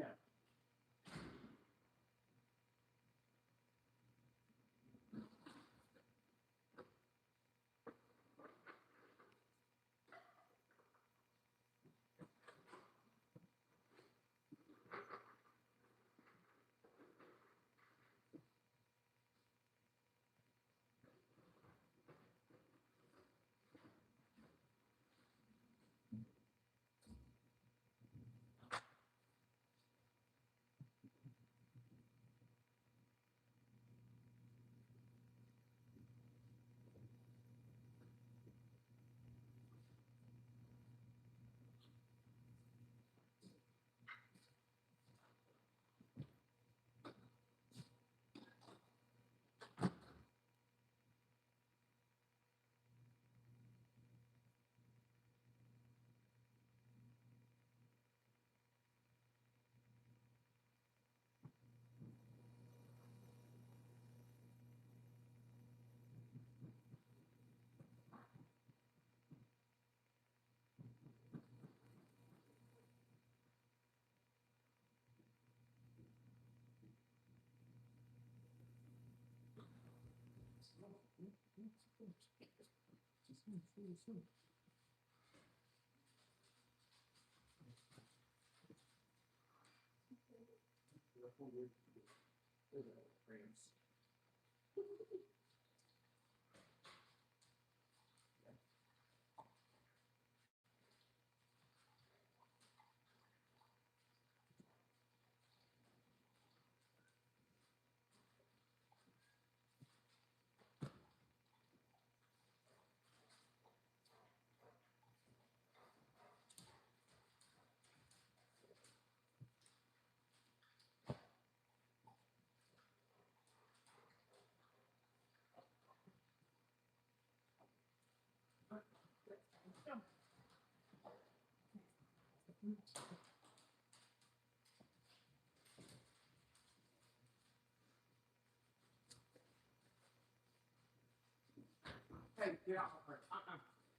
Hey, get off of her.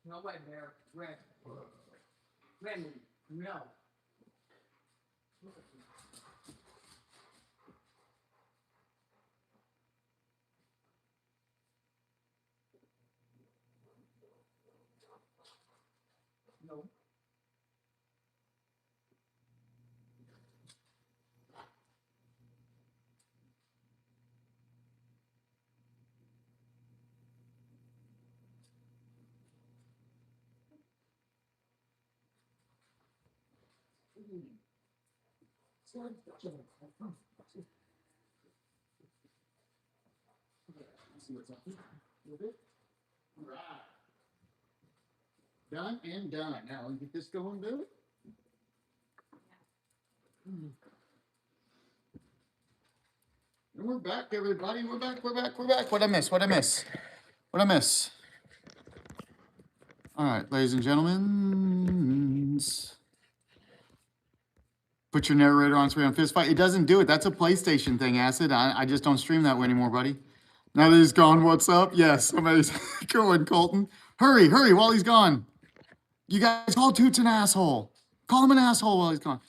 No way, Bear. Red. Remy, no. No. see what's up with it. All right. Done and done. Now let's get this going, Bill. And we're back, everybody. We're back. What'd I miss? What'd I miss? All right, ladies and gentlemen. Put your narrator on screen on Fist Fight. It doesn't do it. That's a PlayStation thing, Acid. I just don't stream that way anymore, buddy. Now that he's gone, what's up? Yes, amazing. Go in, Colton. Hurry while he's gone. You guys call Toots an asshole. Call him an asshole while he's gone.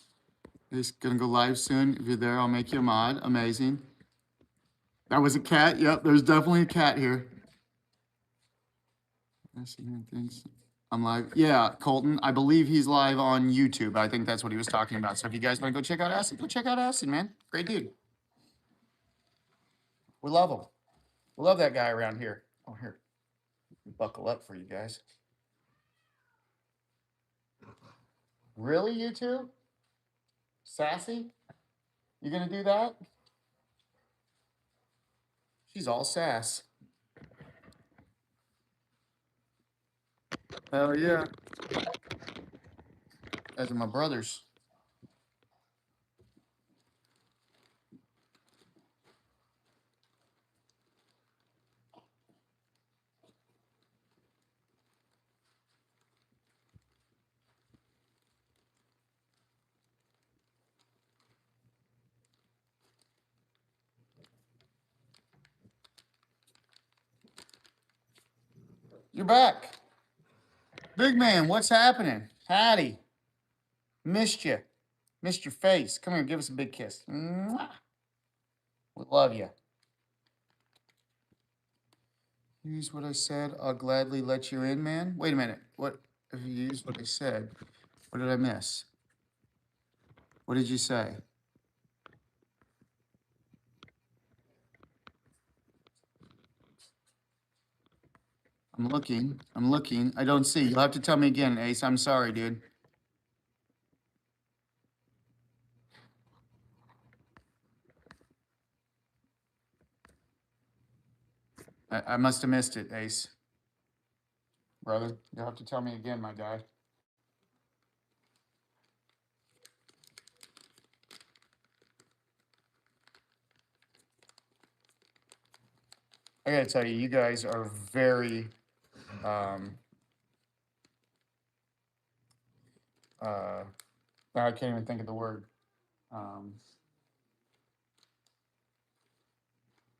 He's going to go live soon. If you're there, I'll make you a mod. Amazing. That was a cat. Yep, there's definitely a cat here. I see things. I'm live. Yeah, Colton. I believe he's live on YouTube. I think that's what he was talking about. So if you guys want to go check out Acid, go check out Acid, man. Great dude. We love him. We love that guy around here. Oh, here. Buckle up for you guys. Really, you two? Sassy? You gonna do that? She's all sass. Hell yeah. As are my brothers. You're back. Big man, what's happening? Hattie. Missed you. Missed your face. Come here, give us a big kiss. Mwah. We love you. Use what I said. I'll gladly let you in, man. Wait a minute. What if you used what I said? What did I miss? What did you say? I'm looking. I don't see. You'll have to tell me again, Ace. I'm sorry, dude. I must have missed it, Ace. Brother, you'll have to tell me again, my guy. I gotta tell you, you guys are very I can't even think of the word.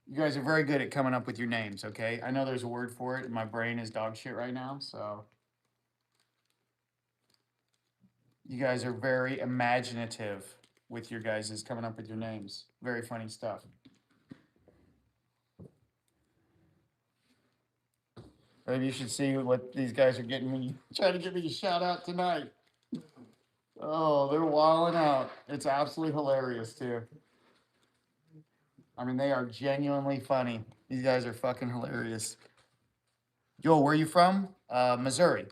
You guys are very good at coming up with your names, okay? I know there's a word for it, and my brain is dog shit right now, so. You guys are very imaginative with your guys' coming up with your names. Very funny stuff. Maybe you should see what these guys are getting when you try to give me a shout out tonight. Oh, they're wilding out. It's absolutely hilarious, too. I mean, they are genuinely funny. These guys are fucking hilarious. Yo, where are you from? Missouri.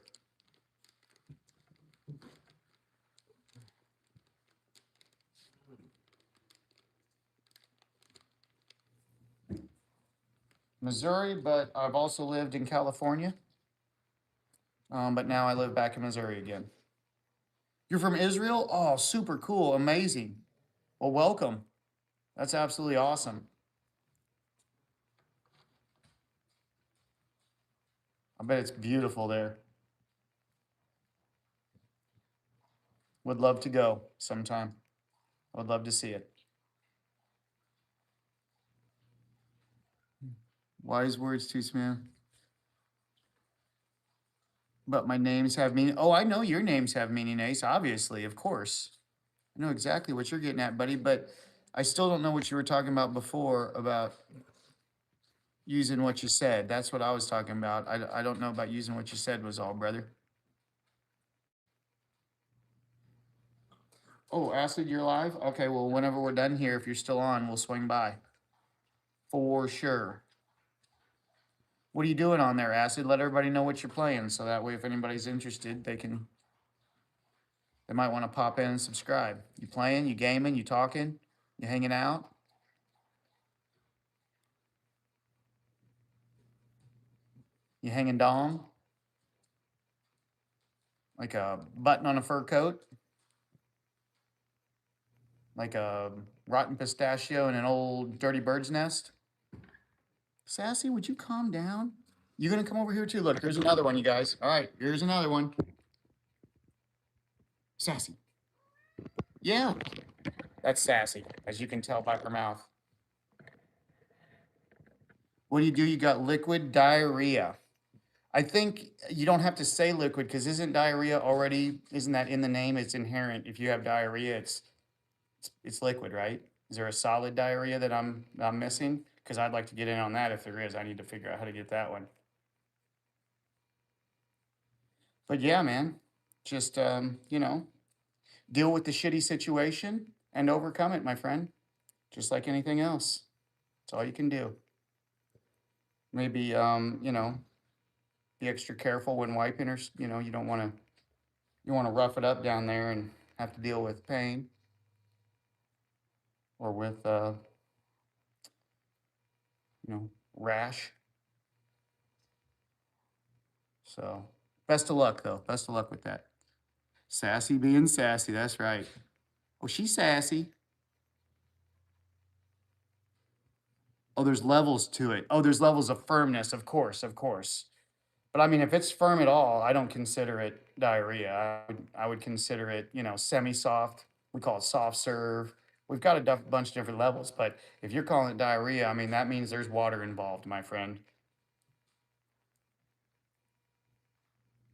Missouri, but I've also lived in California. But now I live back in Missouri again. You're from Israel? Oh, super cool. Amazing. Well, welcome. That's absolutely awesome. I bet it's beautiful there. Would love to go sometime. I would love to see it. Wise words, Toots, man. But my names have meaning. Oh, I know your names have meaning, Ace, obviously, of course. I know exactly what you're getting at, buddy, but I still don't know what you were talking about before about using what you said. That's what I was talking about. I don't know about using what you said was all, brother. Oh, Acid, you're live? Okay, well, whenever we're done here, if you're still on, we'll swing by. For sure. What are you doing on there, Acid? Let everybody know what you're playing, so that way if anybody's interested, they might want to pop in and subscribe. You playing, you gaming, you talking, you hanging out? You hanging dong? Like a button on a fur coat? Like a rotten pistachio in an old dirty bird's nest? Sassy, would you calm down? You gonna come over here too? Look, here's another one, you guys. All right, here's another one. Sassy. Yeah, that's Sassy, as you can tell by her mouth. What do? You got liquid diarrhea. I think you don't have to say liquid because isn't diarrhea already, isn't that in the name? It's inherent. If you have diarrhea, it's liquid, right? Is there a solid diarrhea that I'm missing? Because I'd like to get in on that if there is. I need to figure out how to get that one. But yeah, man, just deal with the shitty situation and overcome it, my friend. Just like anything else. That's all you can do. Maybe be extra careful when wiping, or you don't want to rough it up down there and have to deal with pain or with rash. So best of luck though. Best of luck with that. Sassy being sassy, that's right. Oh, she's sassy. Oh, there's levels to it. Oh, there's levels of firmness, of course, of course. But I mean, if it's firm at all, I don't consider it diarrhea. I would consider it, semi-soft. We call it soft serve. We've got a bunch of different levels, but if you're calling it diarrhea, I mean, that means there's water involved, my friend.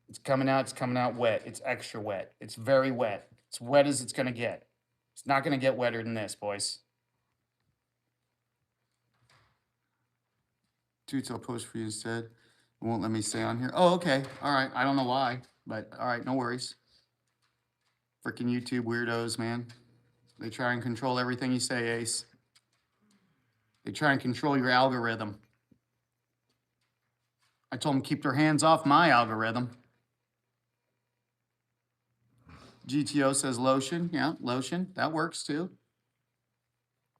It's coming out wet. It's extra wet. It's very wet. It's wet as it's going to get. It's not going to get wetter than this, boys. Toots, I'll post for you instead. It won't let me say on here. Oh, okay. All right. I don't know why, but all right. No worries. Freaking YouTube weirdos, man. They try and control everything you say, Ace. They try and control your algorithm. I told them keep their hands off my algorithm. GTO says lotion. Yeah, lotion. That works too.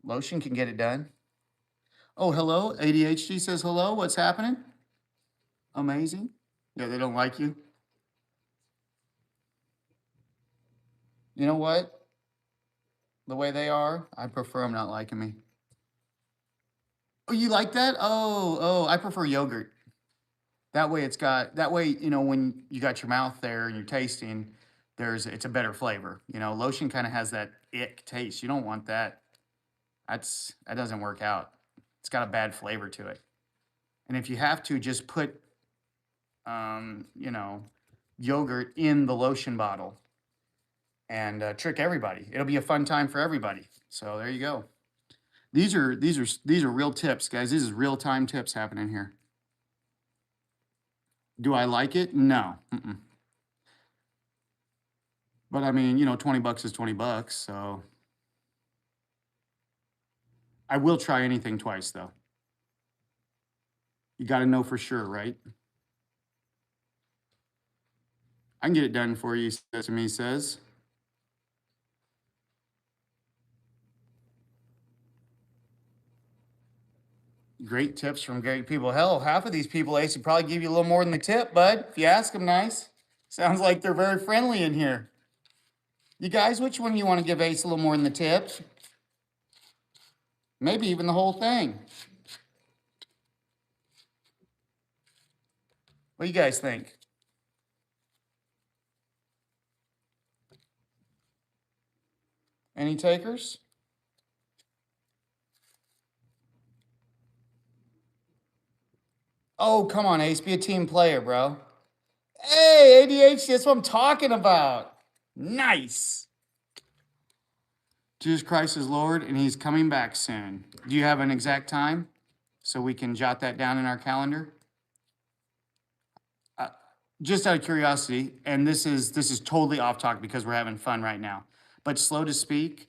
Lotion can get it done. Oh, hello. ADHD says hello. What's happening? Amazing. Yeah, they don't like you. You know what? The way they are, I prefer them not liking me. Oh, you like that? Oh, I prefer yogurt. That way when you got your mouth there and you're tasting, it's a better flavor. Lotion kind of has that ick taste. You don't want that. That doesn't work out. It's got a bad flavor to it. And if you have to, just put yogurt in the lotion bottle and trick everybody. It'll be a fun time for everybody. So there you go. These are real tips, guys. This is real time tips happening here. Do I like it? No. Mm-mm. But I mean, $20 is $20, so I will try anything twice though. You got to know for sure, right? I can get it done for you, Sesame says. Great tips from great people. Hell, half of these people, Ace, would probably give you a little more than the tip, bud, if you ask them nice. Sounds like they're very friendly in here. You guys, which one do you want to give Ace a little more than the tips? Maybe even the whole thing. What do you guys think? Any takers? Oh, come on, Ace. Be a team player, bro. Hey, ADHD, that's what I'm talking about. Nice. Jesus Christ is Lord, and he's coming back soon. Do you have an exact time so we can jot that down in our calendar? Just out of curiosity, and this is totally off topic because we're having fun right now, but slow to speak,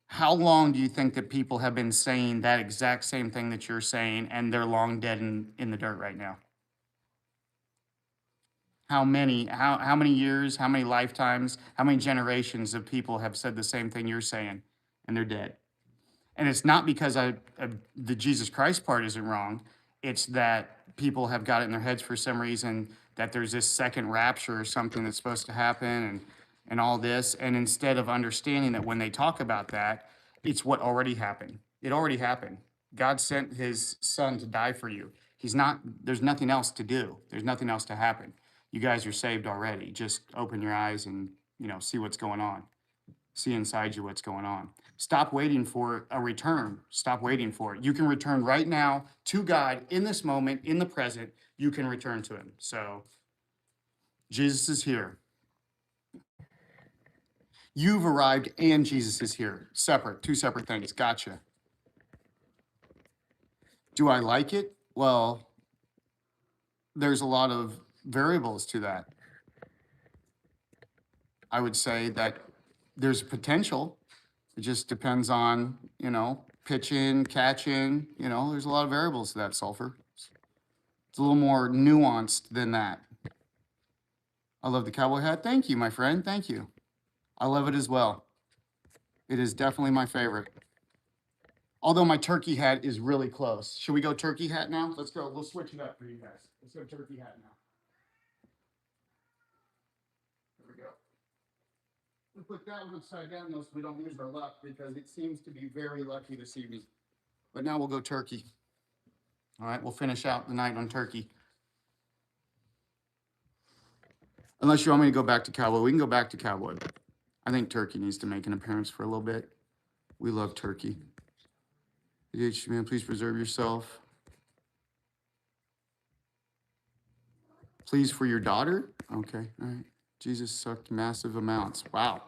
how long do you think that people have been saying that exact same thing that you're saying and they're long dead in the dirt right now? How many years, how many lifetimes, how many generations of people have said the same thing you're saying and they're dead? And it's not because the Jesus Christ part isn't wrong. It's that people have got it in their heads for some reason that there's this second rapture or something that's supposed to happen and all this. And instead of understanding that when they talk about that, it's what already happened. It already happened. God sent his son to die for you. There's nothing else to do. There's nothing else to happen. You guys are saved already. Just open your eyes and, see what's going on. See inside you what's going on. Stop waiting for a return. Stop waiting for it. You can return right now to God in this moment, in the present. You can return to him. So Jesus is here. You've arrived and Jesus is here. Separate, two separate things. Gotcha. Do I like it? Well, there's a lot of variables to that. I would say that there's potential. It just depends on, pitching, catching, there's a lot of variables to that, Sulfur. It's a little more nuanced than that. I love the cowboy hat. Thank you, my friend. Thank you. I love it as well. It is definitely my favorite. Although my turkey hat is really close. Should we go turkey hat now? Let's go. We'll switch it up for you guys. Let's go turkey hat now. There we go. We'll put that one upside down though so we don't lose our luck because it seems to be very lucky this evening. But now we'll go turkey. All right, we'll finish out the night on turkey. Unless you want me to go back to cowboy, we can go back to cowboy. I think turkey needs to make an appearance for a little bit. We love turkey. Man, please preserve yourself. Please for your daughter? Okay, all right. Jesus sucked massive amounts. Wow.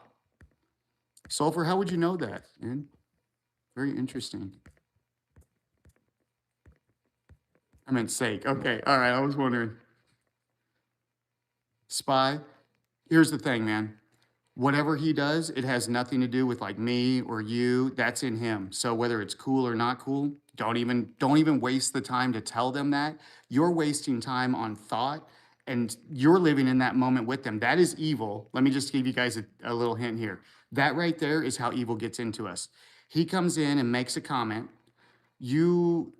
Sulfur, how would you know that, man? Very interesting. I meant sake. Okay, all right, I was wondering. Spy, here's the thing, man. Whatever he does, it has nothing to do with like me or you. That's in him. So whether it's cool or not cool, don't even waste the time to tell them that. You're wasting time on thought and you're living in that moment with them. That is evil. Let me just give you guys a little hint here. That right there is how evil gets into us. He comes in and makes a comment. You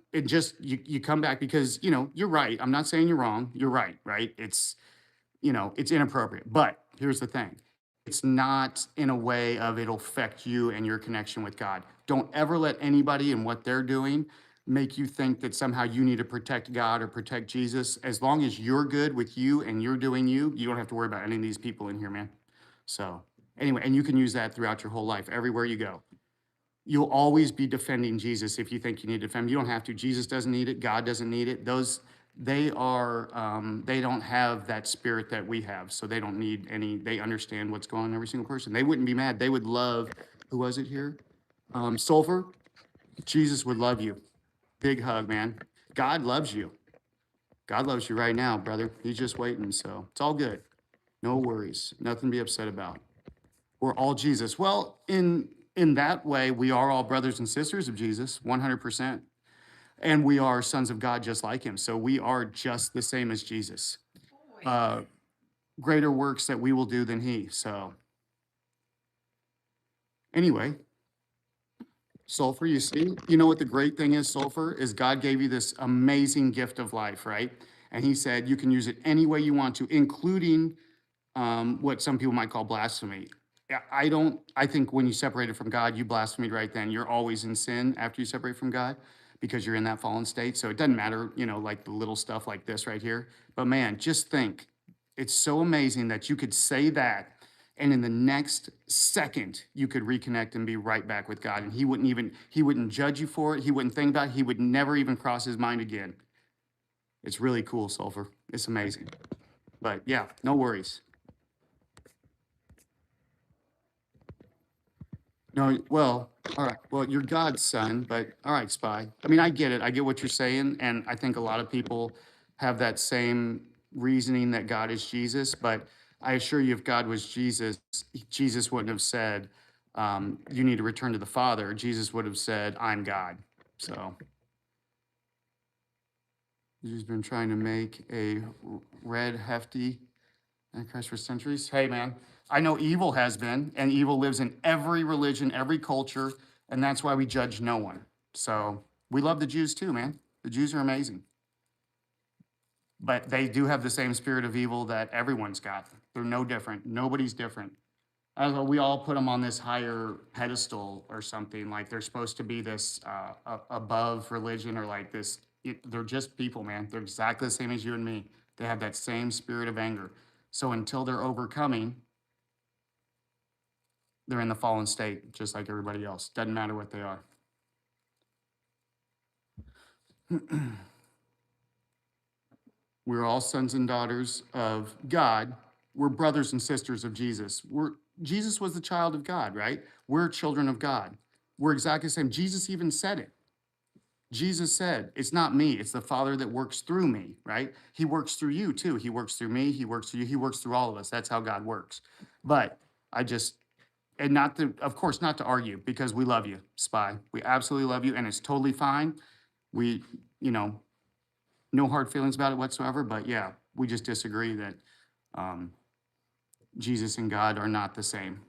come back because, you're right. I'm not saying you're wrong. You're right, right? It's inappropriate. But here's the thing. It's not in a way of it'll affect you and your connection with God. Don't ever let anybody and what they're doing make you think that somehow you need to protect God or protect Jesus. As long as you're good with you and you're doing you, you don't have to worry about any of these people in here, man. So anyway, and you can use that throughout your whole life, everywhere you go. You'll always be defending Jesus if you think you need to defend him. You don't have to. Jesus doesn't need it. God doesn't need it. They don't have that spirit that we have, so they don't need any. They understand what's going on in every single person. They wouldn't be mad. They would love. Who was it here? Sulfur. Jesus would love you. Big hug, man. God loves you. God loves you right now, brother. He's just waiting, so it's all good. No worries. Nothing to be upset about. We're all Jesus. Well, in that way, we are all brothers and sisters of Jesus, 100%. And we are sons of God just like him. So we are just the same as Jesus. Greater works that we will do than he. So anyway, Sulfur, you see, you know what the great thing is, Sulfur, is God gave you this amazing gift of life, right? And he said you can use it any way you want to, including what some people might call blasphemy. I think when you separated from God, you blasphemed right then. You're always in sin after you separate from God because you're in that fallen state. So it doesn't matter, like the little stuff like this right here. But man, just think, it's so amazing that you could say that and in the next second you could reconnect and be right back with God. And he wouldn't judge you for it. He wouldn't think about it. He would never even cross his mind again. It's really cool, Sulfur. It's amazing. But yeah, no worries. No, well, all right. Well, you're God's son, but all right, Spy. I mean, I get it. I get what you're saying. And I think a lot of people have that same reasoning that God is Jesus. But I assure you, if God was Jesus, Jesus wouldn't have said, you need to return to the Father. Jesus would have said, I'm God. So he's been trying to make a red, hefty Antichrist for centuries. Hey, man. I know evil has been, and evil lives in every religion, every culture, and that's why we judge no one. So we love the Jews too, man. The Jews are amazing. But they do have the same spirit of evil that everyone's got. They're no different. Nobody's different. We all put them on this higher pedestal or something, like they're supposed to be this above religion or like this. They're just people, man. They're exactly the same as you and me. They have that same spirit of anger. So until they're overcoming, they're in the fallen state, just like everybody else. Doesn't matter what they are. We're all sons and daughters of God. We're brothers and sisters of Jesus. Jesus was the child of God, right? We're children of God. We're exactly the same. Jesus even said it. Jesus said, it's not me, it's the Father that works through me, right? He works through you too. He works through me, he works through you, he works through all of us. That's how God works. But and not to, of course, not to argue, because we love you, Spy. We absolutely love you, and it's totally fine. We, no hard feelings about it whatsoever, but yeah, we just disagree that Jesus and God are not the same.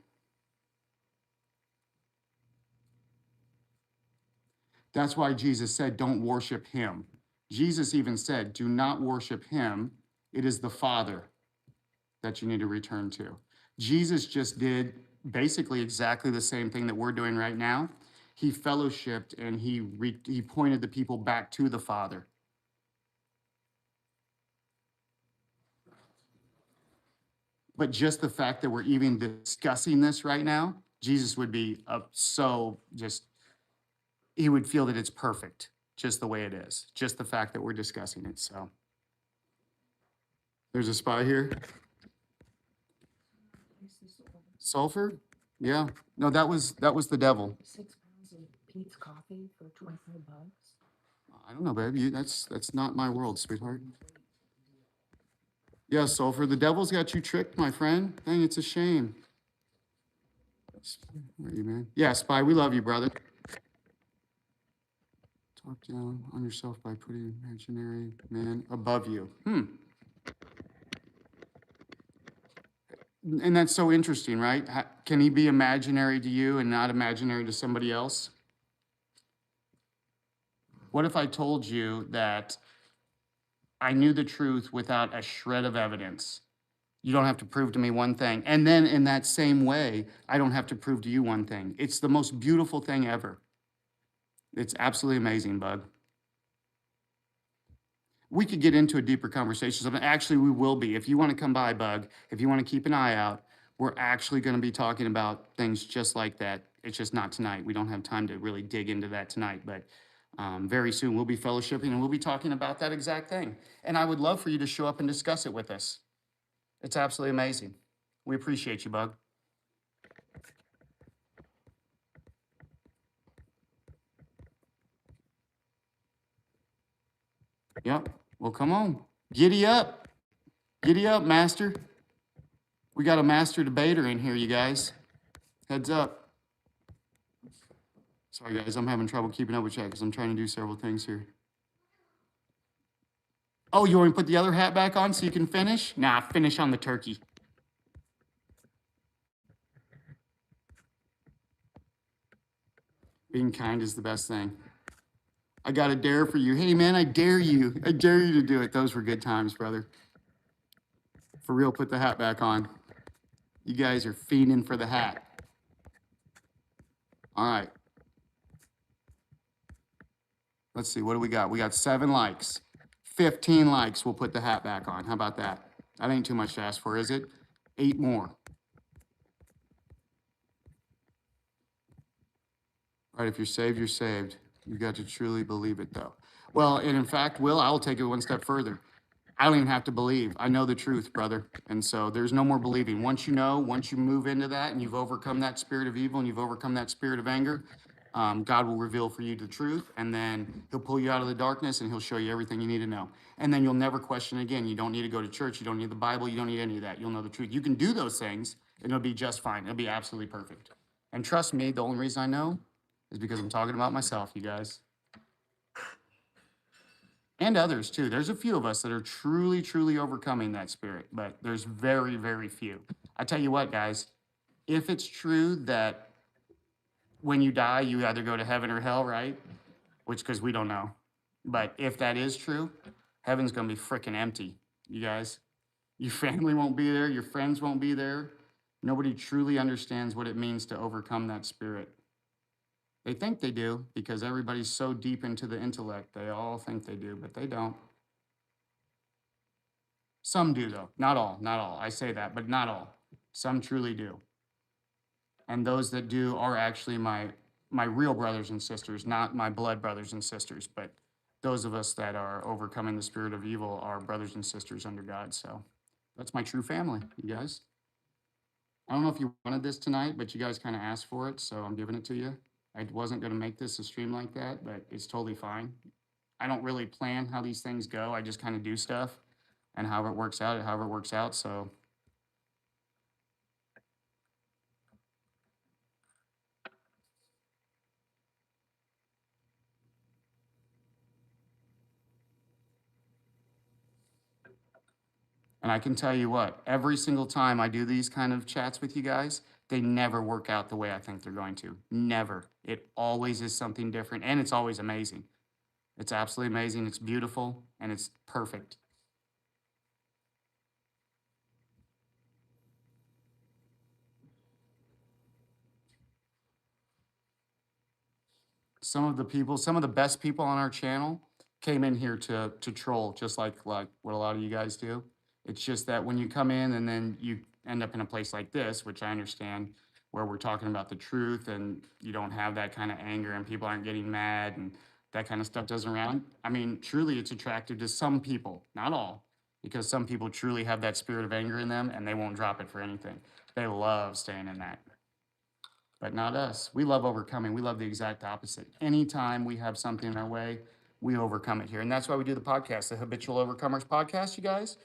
That's why Jesus said, don't worship him. Jesus even said, do not worship him. It is the Father that you need to return to. Jesus just did basically exactly the same thing that we're doing right now. He fellowshipped and he pointed the people back to the Father. But just the fact that we're even discussing this right now, Jesus would be he would feel that it's perfect, just the way it is, just the fact that we're discussing it. So there's a spy here. Sulfur? Yeah. No, that was the devil. 6 pounds of Pete's coffee for $25. I don't know, babe. That's not my world, sweetheart. Yeah, Sulfur, the devil's got you tricked, my friend. Dang, it's a shame. Where are you, man? Yeah, Spy, we love you, brother. Talk down on yourself by putting imaginary man above you. And that's so interesting, right? Can he be imaginary to you and not imaginary to somebody else? What if I told you that I knew the truth without a shred of evidence? You don't have to prove to me one thing. And then in that same way, I don't have to prove to you one thing. It's the most beautiful thing ever. It's absolutely amazing, bud. We could get into a deeper conversation. Actually, we will be. If you want to come by, Bug, if you want to keep an eye out, we're actually going to be talking about things just like that. It's just not tonight. We don't have time to really dig into that tonight, but very soon we'll be fellowshipping and we'll be talking about that exact thing. And I would love for you to show up and discuss it with us. It's absolutely amazing. We appreciate you, Bug. Yep. Well, come on. Giddy up. Giddy up, master. We got a master debater in here, you guys. Heads up. Sorry, guys. I'm having trouble keeping up with you because I'm trying to do several things here. Oh, you want me to put the other hat back on so you can finish? Nah, finish on the turkey. Being kind is the best thing. I got a dare for you. Hey, man, I dare you. I dare you to do it. Those were good times, brother. For real, put the hat back on. You guys are fiending for the hat. All right. Let's see, what do we got? We got 7 likes. 15 likes, we'll put the hat back on. How about that? That ain't too much to ask for, is it? 8 more. All right, if you're saved, you're saved. You've got to truly believe it, though. Well, and in fact, Will, I will take it one step further. I don't even have to believe. I know the truth, brother. And so there's no more believing. Once you know, once you move into that and you've overcome that spirit of evil and you've overcome that spirit of anger, God will reveal for you the truth, and then he'll pull you out of the darkness and he'll show you everything you need to know. And then you'll never question again. You don't need to go to church. You don't need the Bible. You don't need any of that. You'll know the truth. You can do those things and it'll be just fine. It'll be absolutely perfect. And trust me, the only reason I know is because I'm talking about myself, you guys. And others too. There's a few of us that are truly, truly overcoming that spirit, but there's very, very few. I tell you what, guys, if it's true that when you die, you either go to heaven or hell, right? Which, because we don't know. But if that is true, Heaven's gonna be freaking empty, you guys. Your family won't be there, your friends won't be there. Nobody truly understands what it means to overcome that spirit. They think they do because everybody's so deep into the intellect. They all think they do, but they don't. Some do, though. Not all, not all. I say that, but not all. Some truly do. And those that do are actually my real brothers and sisters, not my blood brothers and sisters, but those of us that are overcoming the spirit of evil are brothers and sisters under God. So that's my true family, you guys. I don't know if you wanted this tonight, but you guys kind of asked for it, so I'm giving it to you. I wasn't going to make this a stream like that, but it's totally fine. I don't really plan how these things go. I just kind of do stuff, and however it works out, however it works out. So and I can tell you what, every single time I do these kind of chats with you guys, they never work out the way I think they're going to. Never. It always is something different, and it's always amazing. It's absolutely amazing. It's beautiful, and it's perfect. Some of the best people on our channel came in here to troll, just like what a lot of you guys do. It's just that when you come in and then you end up in a place like this, which I understand, where we're talking about the truth and you don't have that kind of anger and people aren't getting mad and that kind of stuff doesn't around. I mean, truly it's attractive to some people, not all, because some people truly have that spirit of anger in them and they won't drop it for anything. They love staying in that. But not us. We love overcoming. We love the exact opposite. Anytime we have something in our way, we overcome it here. And that's why we do the podcast, the Habitual Overcomers podcast, you guys.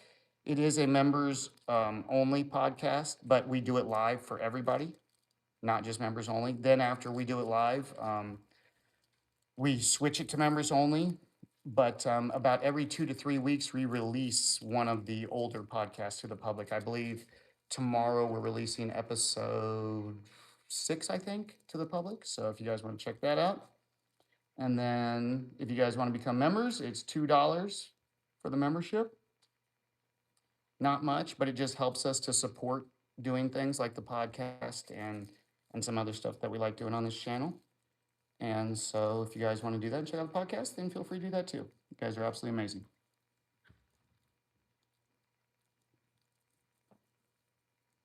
It is a members only podcast, but we do it live for everybody, not just members only. Then after we do it live, we switch it to members only. But about every 2 to 3 weeks, we release one of the older podcasts to the public. I believe tomorrow we're releasing episode 6, I think, to the public. So if you guys want to check that out. And then if you guys want to become members, it's $2 for the membership. Not much, but it just helps us to support doing things like the podcast and some other stuff that we like doing on this channel. And so if you guys want to do that and check out the podcast, then feel free to do that too. You guys are absolutely amazing.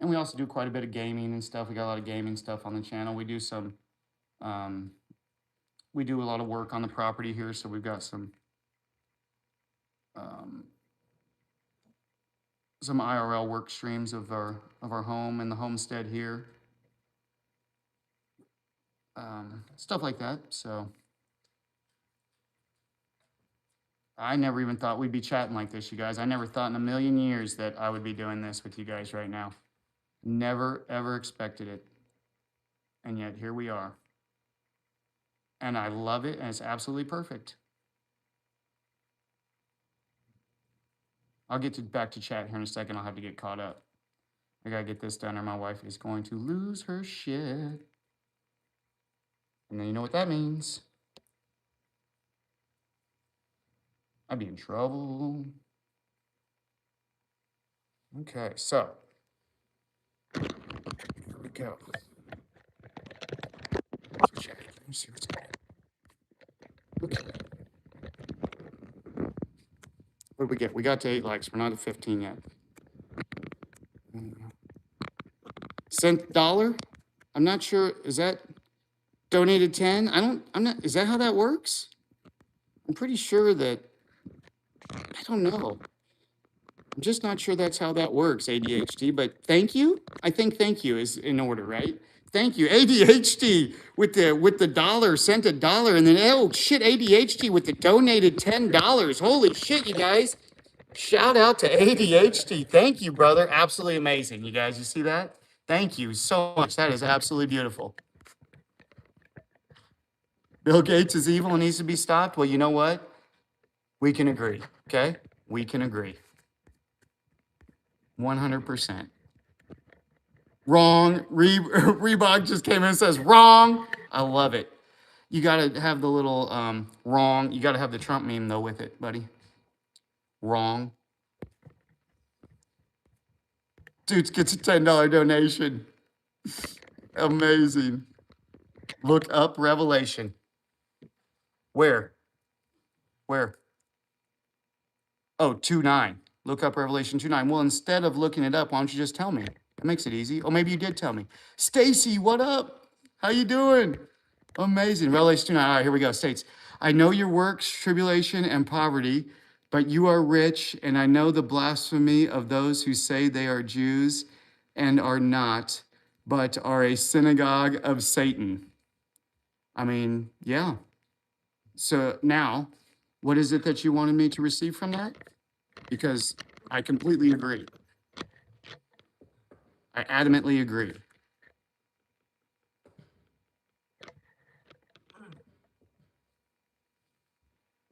And we also do quite a bit of gaming and stuff. We got a lot of gaming stuff on the channel. We do some, we do a lot of work on the property here. So we've got some IRL work streams of our home and the homestead here. Stuff like that. So I never even thought we'd be chatting like this, you guys. I never thought in a million years that I would be doing this with you guys right now. Never, ever expected it. And yet here we are. And I love it, and it's absolutely perfect. I'll get back to chat here in a second. I'll have to get caught up. I gotta get this done or my wife is going to lose her shit. And then you know what that means. I'd be in trouble. Okay, so here we go. Let's check it. Let me see what's in it. Okay. What did we get? We got to 8 likes. We're not at 15 yet. Cent dollar? I'm not sure. Is that donated 10? I'm not, is that how that works? I'm pretty sure that, I don't know. I'm just not sure that's how that works, ADHD, but thank you. I think thank you is in order, right? Thank you, ADHD with the dollar, sent $1, and then, oh shit, ADHD with the donated $10. Holy shit, you guys. Shout out to ADHD. Thank you, brother. Absolutely amazing, you guys. You see that? Thank you so much. That is absolutely beautiful. Bill Gates is evil and needs to be stopped. Well, you know what? We can agree, okay? We can agree. 100%. Wrong. Reebok just came in and says, wrong. I love it. You got to have the little wrong. You got to have the Trump meme, though, with it, buddy. Wrong. Dude gets a $10 donation. Amazing. Look up Revelation. Where? Where? Oh, 2:9. Look up Revelation 2:9. Well, instead of looking it up, why don't you just tell me? That makes it easy. Oh, maybe you did tell me. Stacy, what up? How you doing? Amazing. Revelation 2:9. All right, here we go. States, I know your works, tribulation, and poverty, but you are rich, and I know the blasphemy of those who say they are Jews and are not, but are a synagogue of Satan. I mean, yeah. So now, what is it that you wanted me to receive from that? Because I completely agree. I adamantly agree.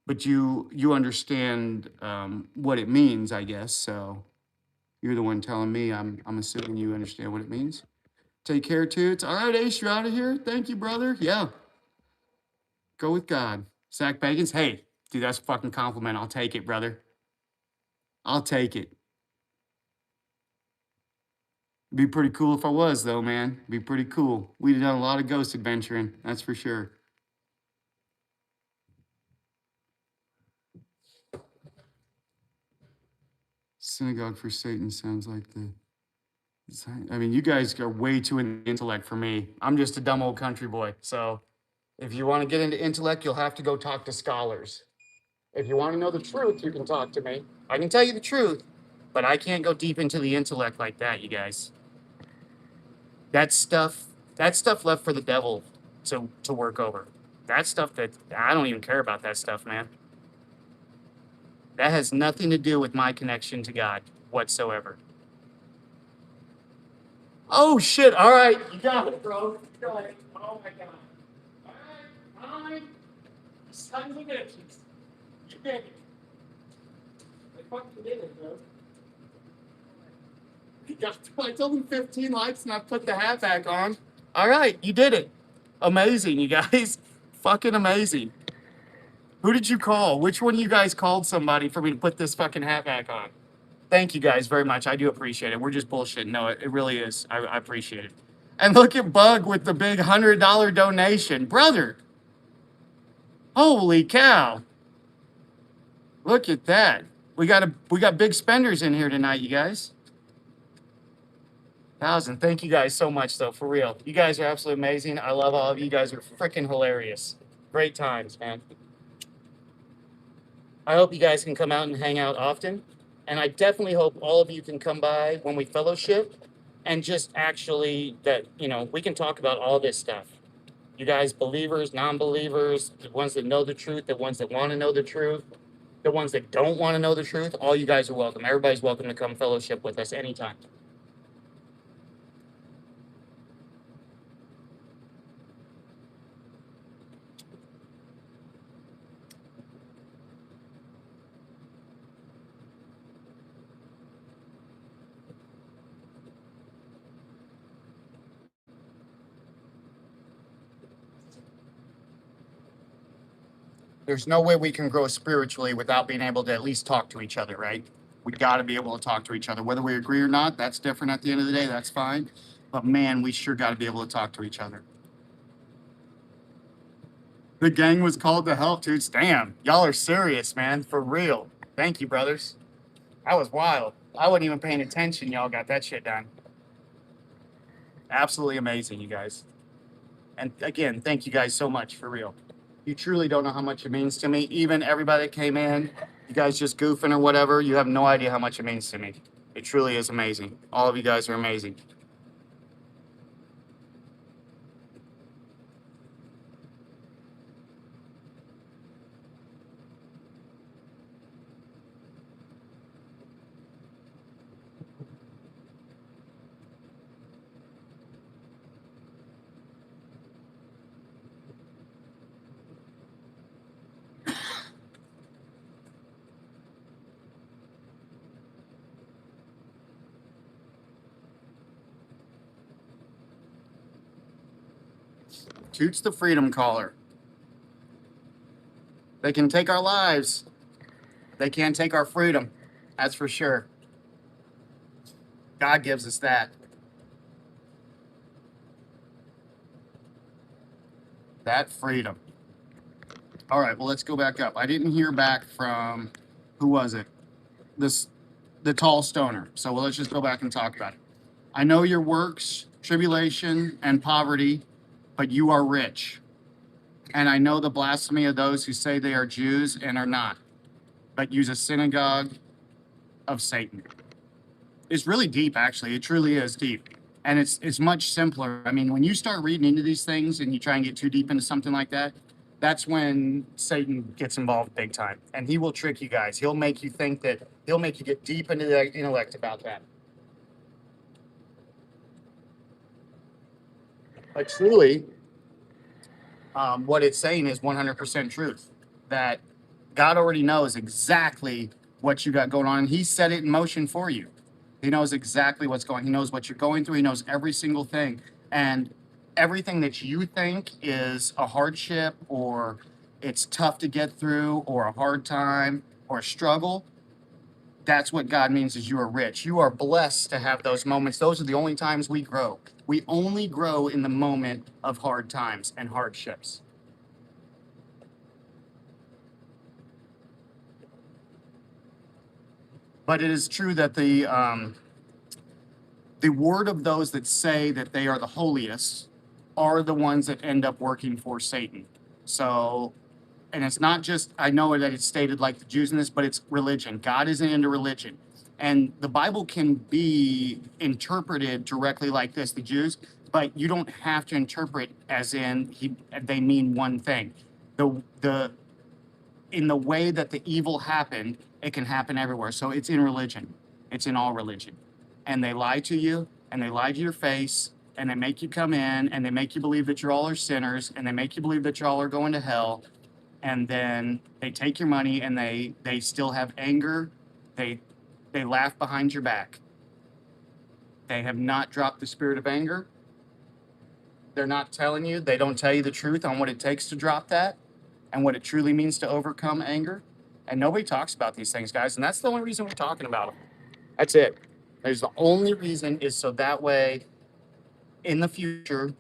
But you understand what it means, I guess. So you're the one telling me. I'm assuming you understand what it means. Take care, Toots. All right, Ace, you're out of here. Thank you, brother. Yeah. Go with God. Zach Bagans. Hey, dude, that's a fucking compliment. I'll take it, brother. I'll take it. Be pretty cool if I was, though, man. Be pretty cool. We'd have done a lot of ghost adventuring, that's for sure. Synagogue for Satan sounds like the. I mean, you guys are way too in the intellect for me. I'm just a dumb old country boy. So if you want to get into intellect, you'll have to go talk to scholars. If you want to know the truth, you can talk to me. I can tell you the truth, but I can't go deep into the intellect like that, you guys. That's stuff left for the devil to work over. That stuff that I don't even care about that stuff, man. That has nothing to do with my connection to God whatsoever. Oh shit! All right, you got it, bro. You got it. Oh my god. All right, fine. Sons of bitches. You did it. I fucking did it, bro. I told him 15 likes and I put the hat back on. All right, you did it. Amazing, you guys. Fucking amazing. Who did you call? Which one of you guys called somebody for me to put this fucking hat back on? Thank you guys very much. I do appreciate it. We're just bullshitting. No, it really is. I appreciate it. And look at Bug with the big $100 donation. Brother. Holy cow. Look at that. We got big spenders in here tonight, you guys. 1,000. Thank you guys so much, though, for real. You guys are absolutely amazing. I love all of you. You guys are freaking hilarious. Great times, man. I hope you guys can come out and hang out often. And I definitely hope all of you can come by when we fellowship and just actually that, we can talk about all this stuff. You guys, believers, non-believers, the ones that know the truth, the ones that want to know the truth, the ones that don't want to know the truth, all you guys are welcome. Everybody's welcome to come fellowship with us anytime. There's no way we can grow spiritually without being able to at least talk to each other, right? We got to be able to talk to each other. Whether we agree or not, that's different at the end of the day. That's fine. But man, we sure got to be able to talk to each other. The gang was called to help, dudes. Damn, y'all are serious, man. For real. Thank you, brothers. That was wild. I wasn't even paying attention. Y'all got that shit done. Absolutely amazing, you guys. And again, thank you guys so much, for real. You truly don't know how much it means to me. Even everybody that came in, you guys just goofing or whatever, you have no idea how much it means to me. It truly is amazing. All of you guys are amazing. Toots the freedom caller. They can take our lives. They can't take our freedom. That's for sure. God gives us that. That freedom. All right, well, let's go back up. I didn't hear back from, who was it? The tall stoner. So let's just go back and talk about it. I know your works, tribulation, and poverty, but you are rich. And I know the blasphemy of those who say they are Jews and are not, but use a synagogue of Satan. It's really deep, actually. It truly is deep. And it's much simpler. I mean, when you start reading into these things and you try and get too deep into something like that, that's when Satan gets involved big time. And he will trick you guys. He'll make you think that, he'll make you get deep into the intellect about that. But truly, what it's saying is 100% truth. That God already knows exactly what you got going on, and He set it in motion for you. He knows exactly what's going. He knows what you're going through. He knows every single thing, and everything that you think is a hardship or it's tough to get through or a hard time or a struggle. That's what God means is you are rich. You are blessed to have those moments. Those are the only times we grow. We only grow in the moment of hard times and hardships. But it is true that the word of those that say that they are the holiest are the ones that end up working for Satan. So, and it's not just, I know that it's stated like the Jews in this, but it's religion. God isn't into religion. And the Bible can be interpreted directly like this, the Jews, but you don't have to interpret as in they mean one thing. In the way that the evil happened, it can happen everywhere. So it's in religion. It's in all religion. And they lie to you, and they lie to your face, and they make you come in, and they make you believe that you all are sinners, and they make you believe that you all are going to hell. And then they take your money, and they still have anger. They laugh behind your back. They have not dropped the spirit of anger. They're not telling you, they don't tell you the truth on what it takes to drop that and what it truly means to overcome anger. And nobody talks about these things, guys. And that's the only reason we're talking about them. That's it. There's the only reason is so that way in the future,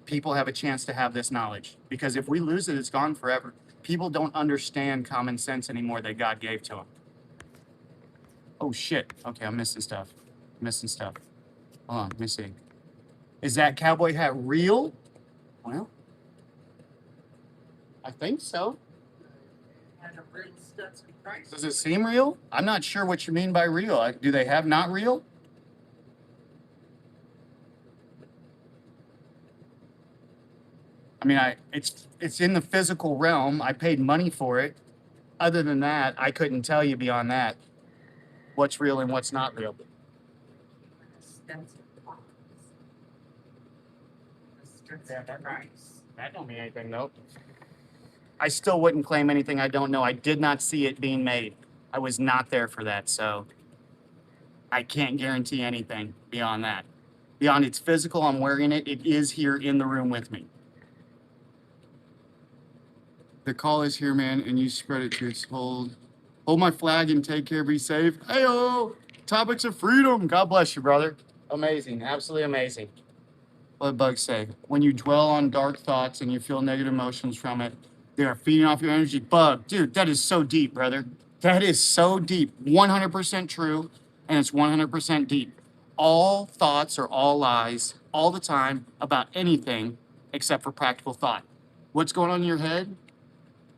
people have a chance to have this knowledge. Because if we lose it, it's gone forever. People don't understand common sense anymore that God gave to them. Oh, shit. Okay, I'm missing stuff. Hold on, let me see. Is that cowboy hat real? Well, I think so. And a real Stetson price. Does it seem real? I'm not sure what you mean by real. Do they have not real? I mean, it's in the physical realm. I paid money for it. Other than that, I couldn't tell you beyond that what's real and what's not real. Stetson price. Stetson price. That don't mean anything, though. I still wouldn't claim anything I don't know. I did not see it being made. I was not there for that, so I can't guarantee anything beyond that. Beyond its physical, I'm wearing it. It is here in the room with me. The call is here, man, and you spread it to its hold. Hold my flag and take care. Be safe. Hey-oh! Topics of freedom. God bless you, brother. Amazing. Absolutely amazing. What did Bug say? When you dwell on dark thoughts and you feel negative emotions from it, they are feeding off your energy. Bug, dude, that is so deep, brother. That is so deep. 100% true, and it's 100% deep. All thoughts are all lies all the time about anything except for practical thought. What's going on in your head?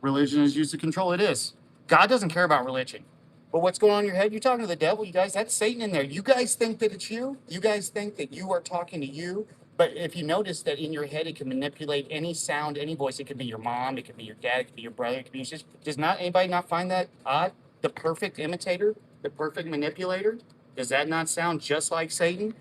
Religion is used to control. It is. God doesn't care about religion. But what's going on in your head? You're talking to the devil, you guys. That's Satan in there. You guys think that it's you. You guys think that you are talking to you. But if you notice that in your head, it can manipulate any sound, any voice. It could be your mom. It could be your dad. It could be your brother. It could be just. Does not anybody not find that odd? The perfect imitator, the perfect manipulator. Does that not sound just like Satan?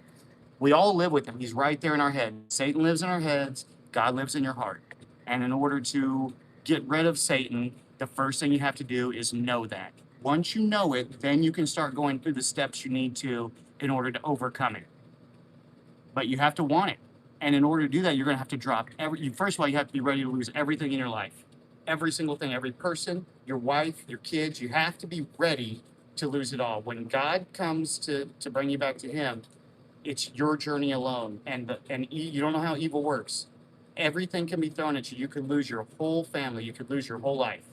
We all live with him. He's right there in our head. Satan lives in our heads. God lives in your heart. And in order to get rid of Satan, the first thing you have to do is know that. Once you know it, then you can start going through the steps you need to in order to overcome it. But you have to want it. And in order to do that, you're going to have to drop first of all, you have to be ready to lose everything in your life. every single thing, every person, your wife, your kids, you have to be ready to lose it all. When God comes to bring you back to him, it's your journey alone. You don't know how evil works. Everything can be thrown at you. You could lose your whole family. You could lose your whole life.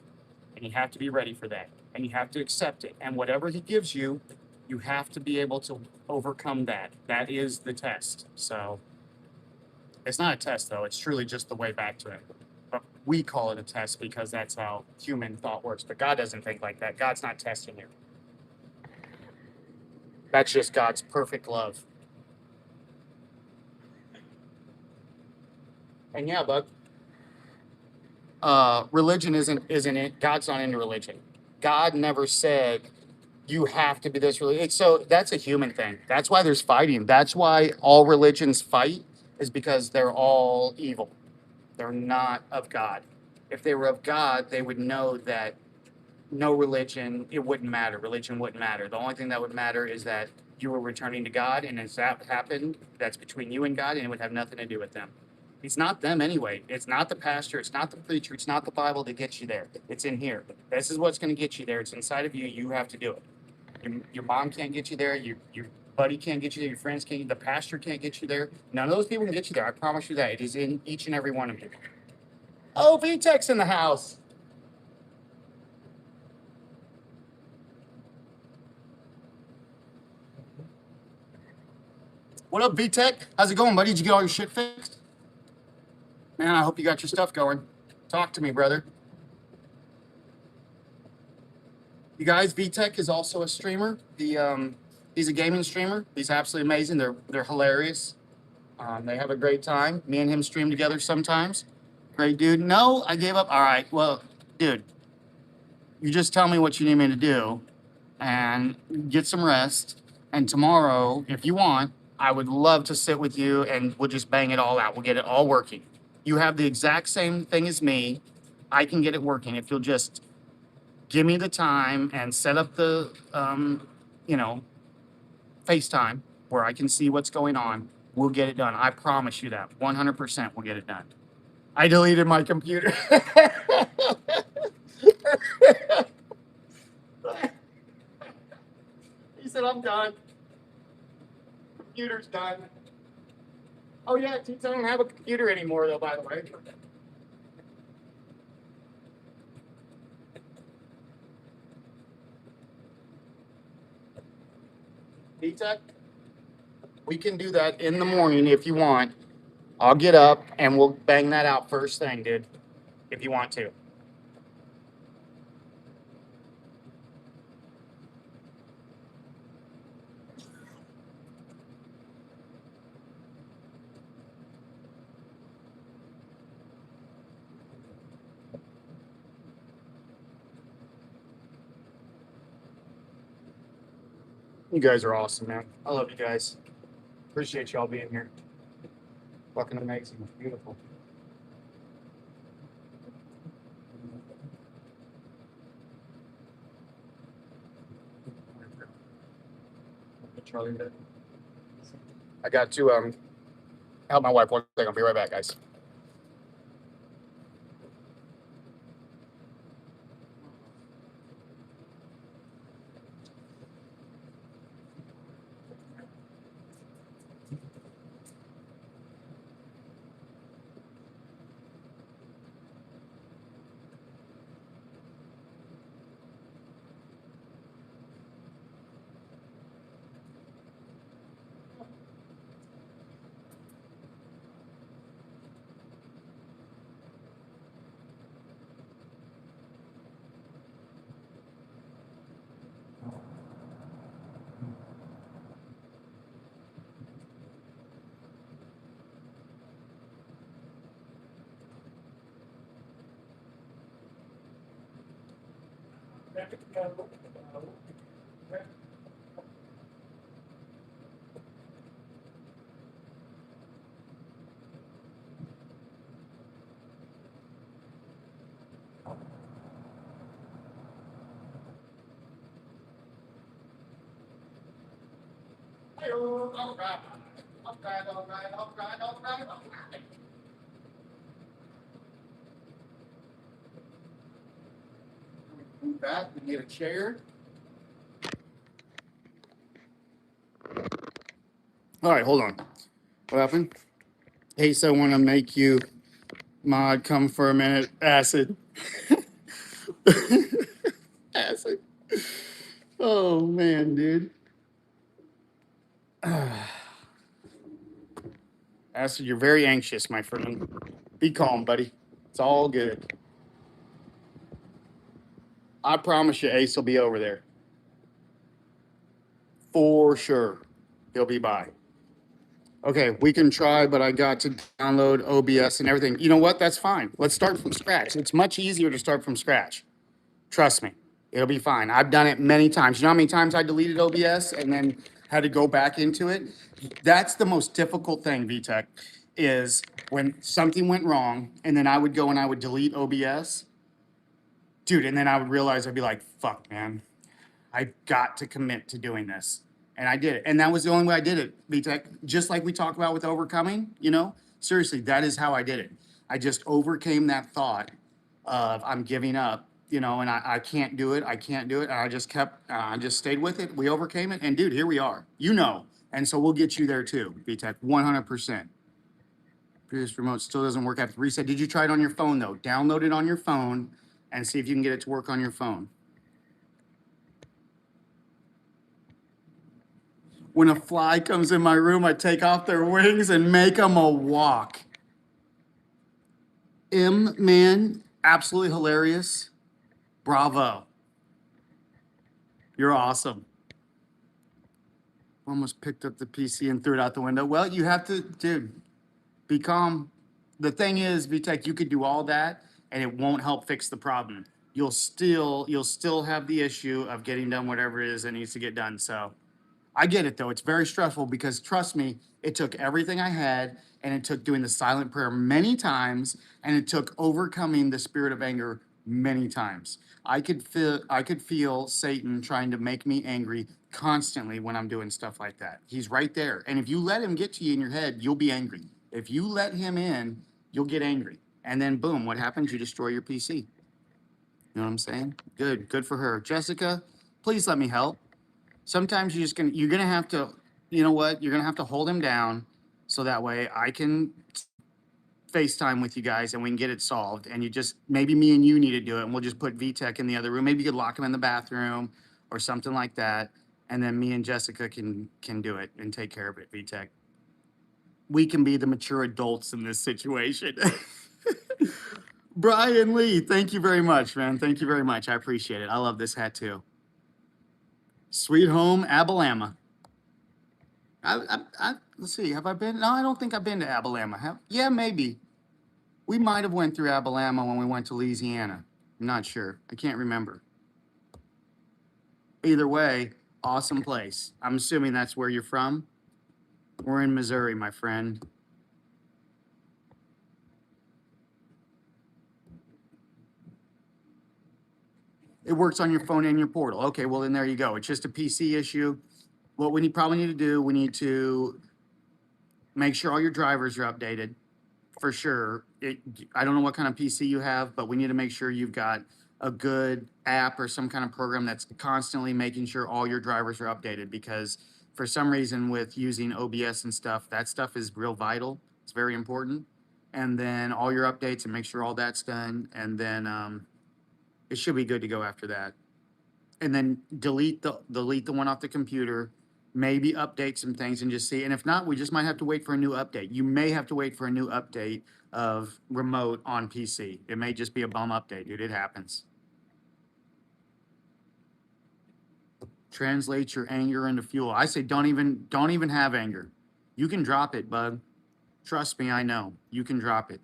And you have to be ready for that. And you have to accept it. And whatever he gives you, you have to be able to overcome that. That is the test. So it's not a test, though. It's truly just the way back to it. But we call it a test because that's how human thought works. But God doesn't think like that. God's not testing you. That's just God's perfect love. And yeah, bud. Religion isn't it? God's not into religion. God never said you have to be this religion. So that's a human thing. That's why there's fighting. That's why all religions fight, is because they're all evil. They're not of God. If they were of God, they would know that no religion, it wouldn't matter. Religion wouldn't matter. The only thing that would matter is that you were returning to God, and as that happened, that's between you and God, and it would have nothing to do with them. It's not them anyway. It's not the pastor. It's not the preacher. It's not the Bible that gets you there. It's in here. This is what's going to get you there. It's inside of you. You have to do it. Your mom can't get you there. Your buddy can't get you there. Your friends can't. The pastor can't get you there. None of those people can get you there. I promise you that. It is in each and every one of you. Oh, VTech's in the house. What up, VTech? How's it going, buddy? Did you get all your shit fixed? Man, I hope you got your stuff going. Talk to me, brother. You guys, VTech is also a streamer. He's a gaming streamer. He's absolutely amazing. They're hilarious. They have a great time. Me and him stream together sometimes. Great dude. No, I gave up. All right. Well, dude, you just tell me what you need me to do and get some rest. And tomorrow, if you want, I would love to sit with you and we'll just bang it all out. We'll get it all working. You have the exact same thing as me. I can get it working if you'll just give me the time and set up the, FaceTime where I can see what's going on. We'll get it done. I promise you that. 100% we'll get it done. I deleted my computer. He said, I'm done. Computer's done. Oh, yeah, I don't have a computer anymore, though, by the way. Pizza? We can do that in the morning if you want. I'll get up and we'll bang that out first thing, dude, if you want to. You guys are awesome, man. I love you guys. Appreciate y'all being here. Fucking amazing. Beautiful. Charlie, I got to help my wife one second. I'll be right back, guys. All right. back. We get a chair. All right, hold on. What happened? Ace, I want to make you mod. Come for a minute. Acid. Acid. Oh man, dude. Acid, you're very anxious, my friend. Be calm, buddy. It's all good. I promise you, Ace will be over there. For sure. He'll be by. Okay, we can try, but I got to download OBS and everything. You know what? That's fine. Let's start from scratch. It's much easier to start from scratch. Trust me, it'll be fine. I've done it many times. You know how many times I deleted OBS and then had to go back into it? That's the most difficult thing, VTech, is when something went wrong and then I would go and I would delete OBS. Dude, and then I would realize I'd be like, fuck, man, I got to commit to doing this. And I did it. And that was the only way I did it, VTech. Just like we talked about with overcoming, you know? Seriously, that is how I did it. I just overcame that thought of I'm giving up, you know, and I can't do it. I can't do it. And I just kept, I just stayed with it. We overcame it. And dude, here we are, you know. And so we'll get you there too, VTech, 100%. Previous remote still doesn't work after reset. Did you try it on your phone though? Download it on your phone and see if you can get it to work on your phone. When a fly comes in my room, I take off their wings and make them a walk. Man, absolutely hilarious. Bravo. You're awesome. Almost picked up the PC and threw it out the window. Well, you have to, dude, be calm. The thing is, VTech, you could do all that and it won't help fix the problem. You'll still have the issue of getting done whatever it is that needs to get done. So I get it though. It's very stressful because trust me, it took everything I had and it took doing the silent prayer many times and it took overcoming the spirit of anger many times. I could feel Satan trying to make me angry constantly when I'm doing stuff like that. He's right there. And if you let him get to you in your head, you'll be angry. If you let him in, you'll get angry. And then boom, what happens? You destroy your PC. You know what I'm saying? Good for her. Jessica, please let me help. Sometimes you're gonna have to, you know what? You're gonna have to hold him down so that way I can FaceTime with you guys and we can get it solved. And maybe me and you need to do it and we'll just put VTech in the other room. Maybe you could lock him in the bathroom or something like that. And then me and Jessica can do it and take care of it, VTech. We can be the mature adults in this situation. Brian Lee, thank you very much, man. Thank you very much. I appreciate it. I love this hat too. Sweet home, Abilama. Let's see, have I been? No, I don't think I've been to Abilama. Yeah, maybe. We might have went through Abilama when we went to Louisiana. I'm not sure. I can't remember. Either way, awesome place. I'm assuming that's where you're from. We're in Missouri, my friend. It works on your phone and your portal. Okay, well then there you go. It's just a PC issue. What we probably need to do, we need to make sure all your drivers are updated for sure. I don't know what kind of PC you have, but we need to make sure you've got a good app or some kind of program that's constantly making sure all your drivers are updated, because for some reason with using OBS and stuff, that stuff is real vital. It's very important. And then all your updates and make sure all that's done. And then it should be good to go after that. And then delete the one off the computer, maybe update some things and just see. And if not, we just might have to wait for a new update. You may have to wait for a new update of remote on PC. It may just be a bum update, dude. It happens. Translate your anger into fuel. I say don't even have anger. You can drop it, bud. Trust me, I know. You can drop it.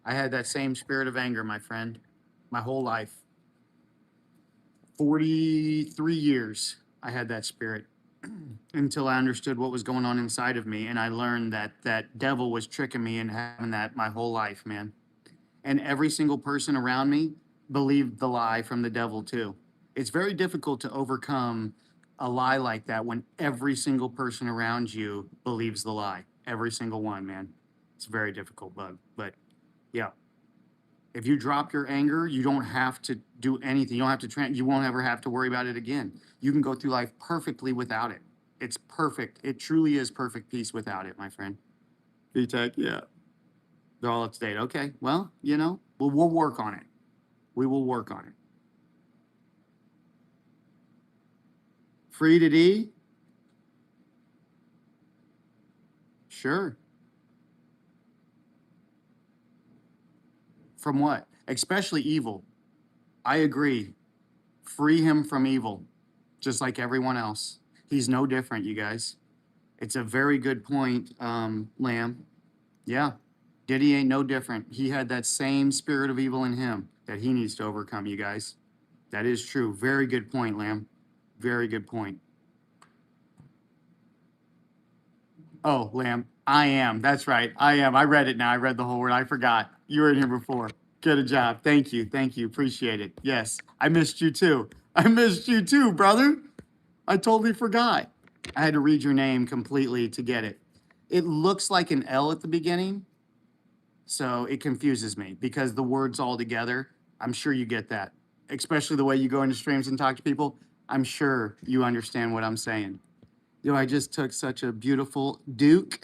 I had that same spirit of anger, my friend, my whole life. 43 years I had that spirit until I understood what was going on inside of me. And I learned that that devil was tricking me and having that my whole life, man. And every single person around me believed the lie from the devil too. It's very difficult to overcome a lie like that when every single person around you believes the lie. Every single one, man. It's very difficult, bud. But yeah. If you drop your anger, you don't have to do anything. You don't have to you won't ever have to worry about it again. You can go through life perfectly without it. It's perfect. It truly is perfect peace without it, my friend. VTech, yeah. They're all up to date. Okay. Well, we'll work on it. We will work on it. Free to D? Sure. From what? Especially evil. I agree. Free him from evil, just like everyone else. He's no different, you guys. It's a very good point, Lamb. Yeah. Diddy ain't no different. He had that same spirit of evil in him that he needs to overcome, you guys. That is true. Very good point, Lamb. Very good point. Oh, Lamb, I am. That's right. I am. I read it now. I read the whole word. I forgot. You were in here before. Good job. Thank you. Thank you. Appreciate it. Yes. I missed you too. I missed you too, brother. I totally forgot. I had to read your name completely to get it. It looks like an L at the beginning, so it confuses me because the words all together, I'm sure you get that. Especially the way you go into streams and talk to people. I'm sure you understand what I'm saying. I just took such a beautiful Duke.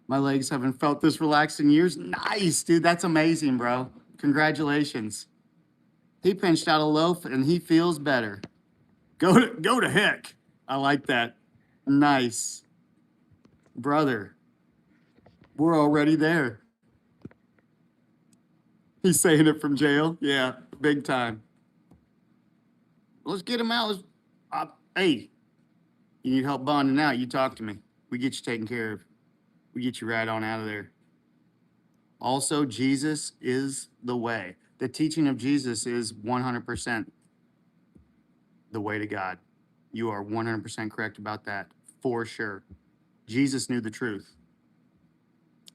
My legs haven't felt this relaxed in years. Nice, dude. That's amazing, bro. Congratulations. He pinched out a loaf and he feels better. Go to heck. I like that. Nice. Brother, we're already there. He's saying it from jail. Yeah, big time. Let's get him out. Hey, you need help bonding out, you talk to me. We get you taken care of. We get you right on out of there. Also, Jesus is the way. The teaching of Jesus is 100% the way to God. You are 100% correct about that, for sure. Jesus knew the truth.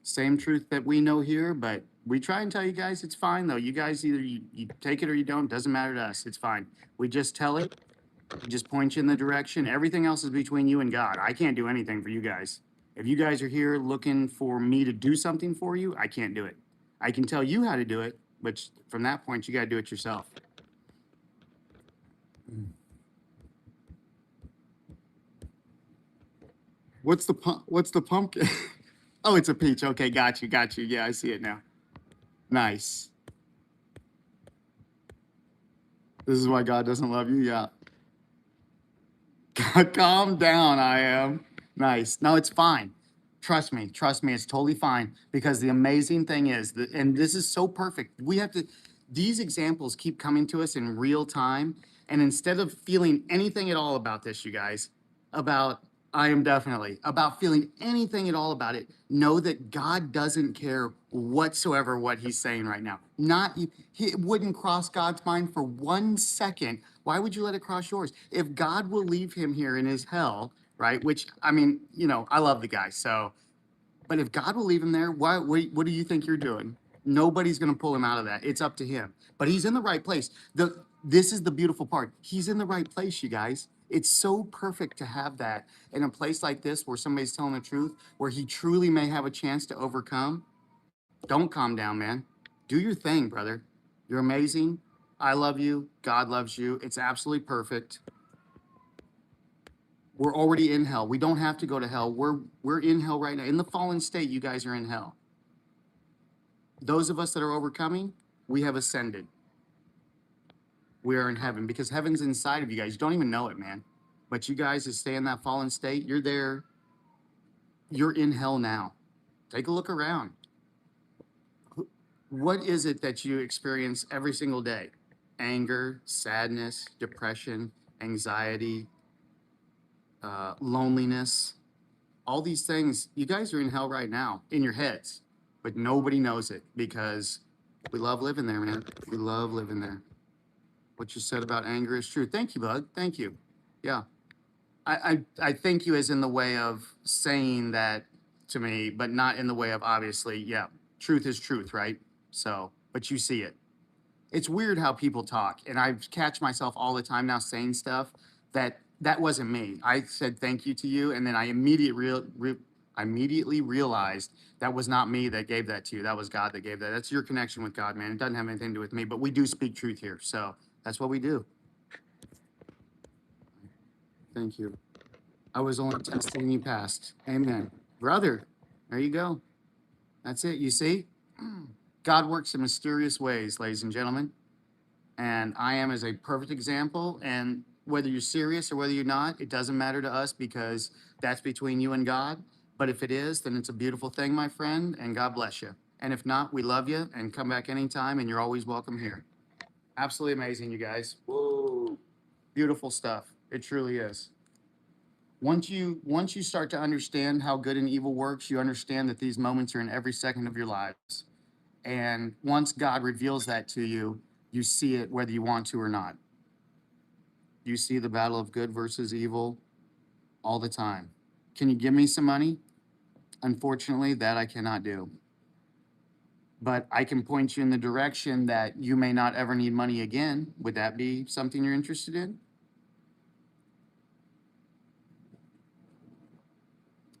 Same truth that we know here, but we try and tell you guys it's fine, though. You guys either you take it or you don't. Doesn't matter to us. It's fine. We just tell it. We just point you in the direction. Everything else is between you and God. I can't do anything for you guys. If you guys are here looking for me to do something for you, I can't do it. I can tell you how to do it, but from that point, you got to do it yourself. What's the pumpkin? Oh, it's a peach. Okay, got you. Yeah, I see it now. Nice. This is why God doesn't love you? Yeah. Calm down, I am. Nice. No, it's fine. Trust me, it's totally fine. Because the amazing thing is, and this is so perfect, these examples keep coming to us in real time. And instead of feeling anything at all about this, you guys, about feeling anything at all about it, know that God doesn't care whatsoever what he's saying right now. It wouldn't cross God's mind for 1 second. Why would you let it cross yours? If God will leave him here in his hell, right? Which, I mean, I love the guy, so. But if God will leave him there, what do you think you're doing? Nobody's going to pull him out of that. It's up to him. But he's in the right place. This is the beautiful part. He's in the right place, you guys. It's so perfect to have that in a place like this where somebody's telling the truth, where he truly may have a chance to overcome. Don't calm down, man. Do your thing, brother. You're amazing. I love you. God loves you. It's absolutely perfect. We're already in hell. We don't have to go to hell. We're in hell right now. In the fallen state, you guys are in hell. Those of us that are overcoming, we have ascended. We are in heaven because heaven's inside of you guys. You don't even know it, man. But you guys that stay in that fallen state, you're there. You're in hell now. Take a look around. What is it that you experience every single day? Anger, sadness, depression, anxiety, loneliness, all these things. You guys are in hell right now in your heads, but nobody knows it because we love living there, man. We love living there. What you said about anger is true. Thank you, bud. Thank you. Yeah. I thank you as in the way of saying that to me, but not in the way of obviously, yeah, truth is truth, right? So, but you see it. It's weird how people talk, and I catch myself all the time now saying stuff that wasn't me. I said thank you to you, and then I immediately I immediately realized that was not me that gave that to you. That was God that gave that. That's your connection with God, man. It doesn't have anything to do with me, but we do speak truth here. So that's what we do. Thank you. I was only testing you past. Amen. Brother, there you go. That's it. You see? God works in mysterious ways, ladies and gentlemen. And I am as a perfect example. And whether you're serious or whether you're not, it doesn't matter to us because that's between you and God. But if it is, then it's a beautiful thing, my friend, and God bless you. And if not, we love you and come back anytime, and you're always welcome here. Absolutely amazing, you guys. Woo. Beautiful stuff. It truly is. Once you start to understand how good and evil works, you understand that these moments are in every second of your lives. And once God reveals that to you, you see it whether you want to or not. You see the battle of good versus evil all the time. Can you give me some money? Unfortunately, that I cannot do. But I can point you in the direction that you may not ever need money again. Would that be something you're interested in?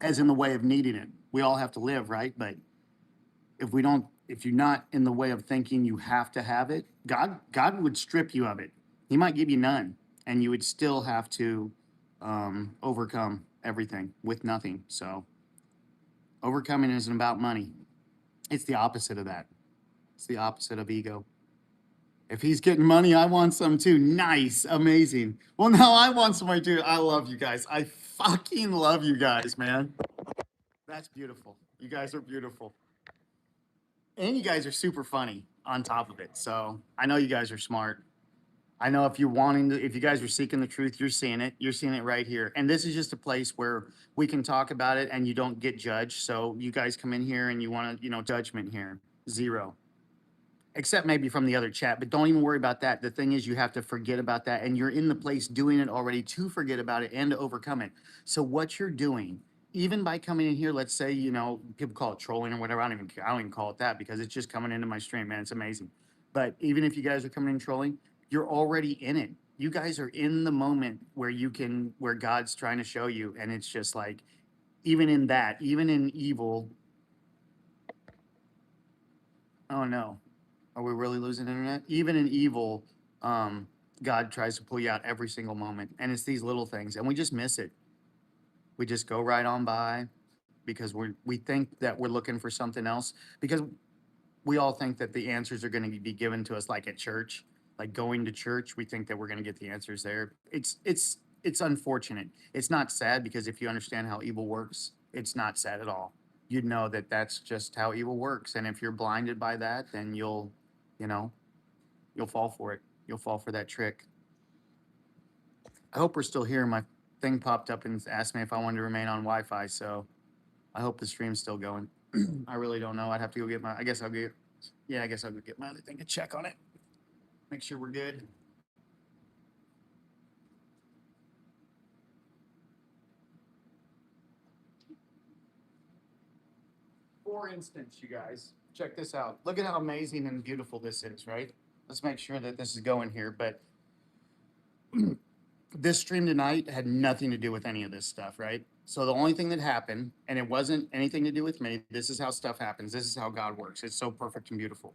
As in the way of needing it. We all have to live, right? But if you're not in the way of thinking you have to have it, God would strip you of it. He might give you none, and you would still have to overcome everything with nothing. So overcoming isn't about money. It's the opposite of that. It's the opposite of ego. If he's getting money, I want some too. Nice, amazing. Well, now I want some money too. I love you guys. I fucking love you guys, man. That's beautiful. You guys are beautiful. And you guys are super funny on top of it. So I know you guys are smart. I know if if you guys are seeking the truth, you're seeing it. You're seeing it right here. And this is just a place where we can talk about it and you don't get judged. So you guys come in here and you want to, judgment here. Zero. Except maybe from the other chat, but don't even worry about that. The thing is, you have to forget about that, and you're in the place doing it already to forget about it and to overcome it. So what you're doing, even by coming in here, let's say, people call it trolling or whatever. I don't even call it that because it's just coming into my stream, man. It's amazing. But even if you guys are coming in trolling, you're already in it. You guys are in the moment where God's trying to show you, and it's just like, even in that, even in evil. Oh no. Are we really losing internet? Even in evil, God tries to pull you out every single moment. And it's these little things. And we just miss it. We just go right on by because we think that we're looking for something else. Because we all think that the answers are going to be given to us like at church. Like going to church, we think that we're going to get the answers there. It's unfortunate. It's not sad because if you understand how evil works, it's not sad at all. You'd know that that's just how evil works. And if you're blinded by that, then you'll fall for it. You'll fall for that trick. I hope we're still here. My thing popped up and asked me if I wanted to remain on Wi-Fi, so I hope the stream's still going. I really don't know. I'd have to go get I guess I'll go get my other thing to check on it. Make sure we're good. For instance, you guys, check this out. Look at how amazing and beautiful this is, right? Let's make sure that this is going here, but this stream tonight had nothing to do with any of this stuff, right? So the only thing that happened, and it wasn't anything to do with me, this is how stuff happens. This is how God works. It's so perfect and beautiful.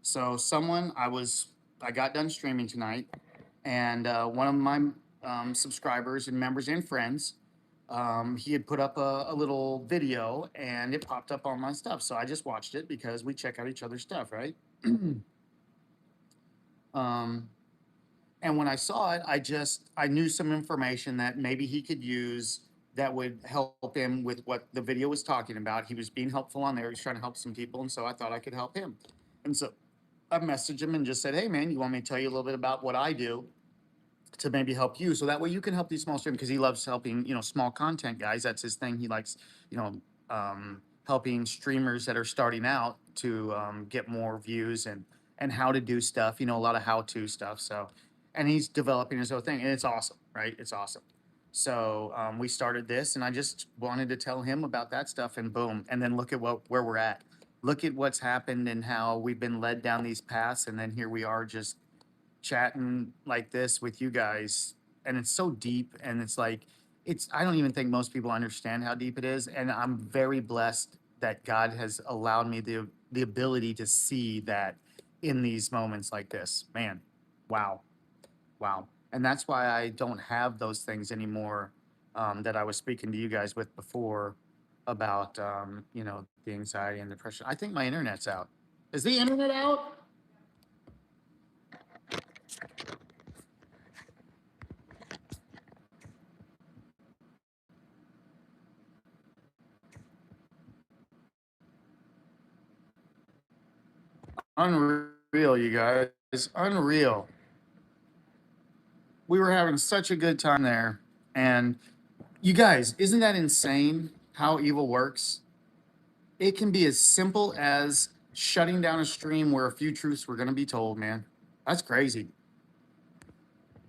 So I got done streaming tonight, and one of my subscribers and members and friends, he had put up a little video, and it popped up on my stuff. So I just watched it because we check out each other's stuff, right? And when I saw it, I knew some information that maybe he could use that would help him with what the video was talking about. He was being helpful on there. He was trying to help some people. And so I thought I could help him. And so I messaged him and just said, hey, man, you want me to tell you a little bit about what I do to maybe help you? So that way you can help these small streamers because he loves helping, small content guys. That's his thing. He likes, helping streamers that are starting out to get more views and how to do stuff, a lot of how-to stuff. So, and he's developing his own thing, and it's awesome, right? It's awesome. So we started this, and I just wanted to tell him about that stuff, and boom. And then look at where we're at. Look at what's happened and how we've been led down these paths, and then here we are just chatting like this with you guys. And it's so deep, and it's like, I don't even think most people understand how deep it is. And I'm very blessed that God has allowed me the ability to see that in these moments like this. Man, wow. Wow. And that's why I don't have those things anymore that I was speaking to you guys with before about, the anxiety and depression. I think my internet's out. Is the internet out? Unreal, you guys. Unreal. We were having such a good time there. And you guys, isn't that insane how evil works? It can be as simple as shutting down a stream where a few truths were going to be told, man. That's crazy.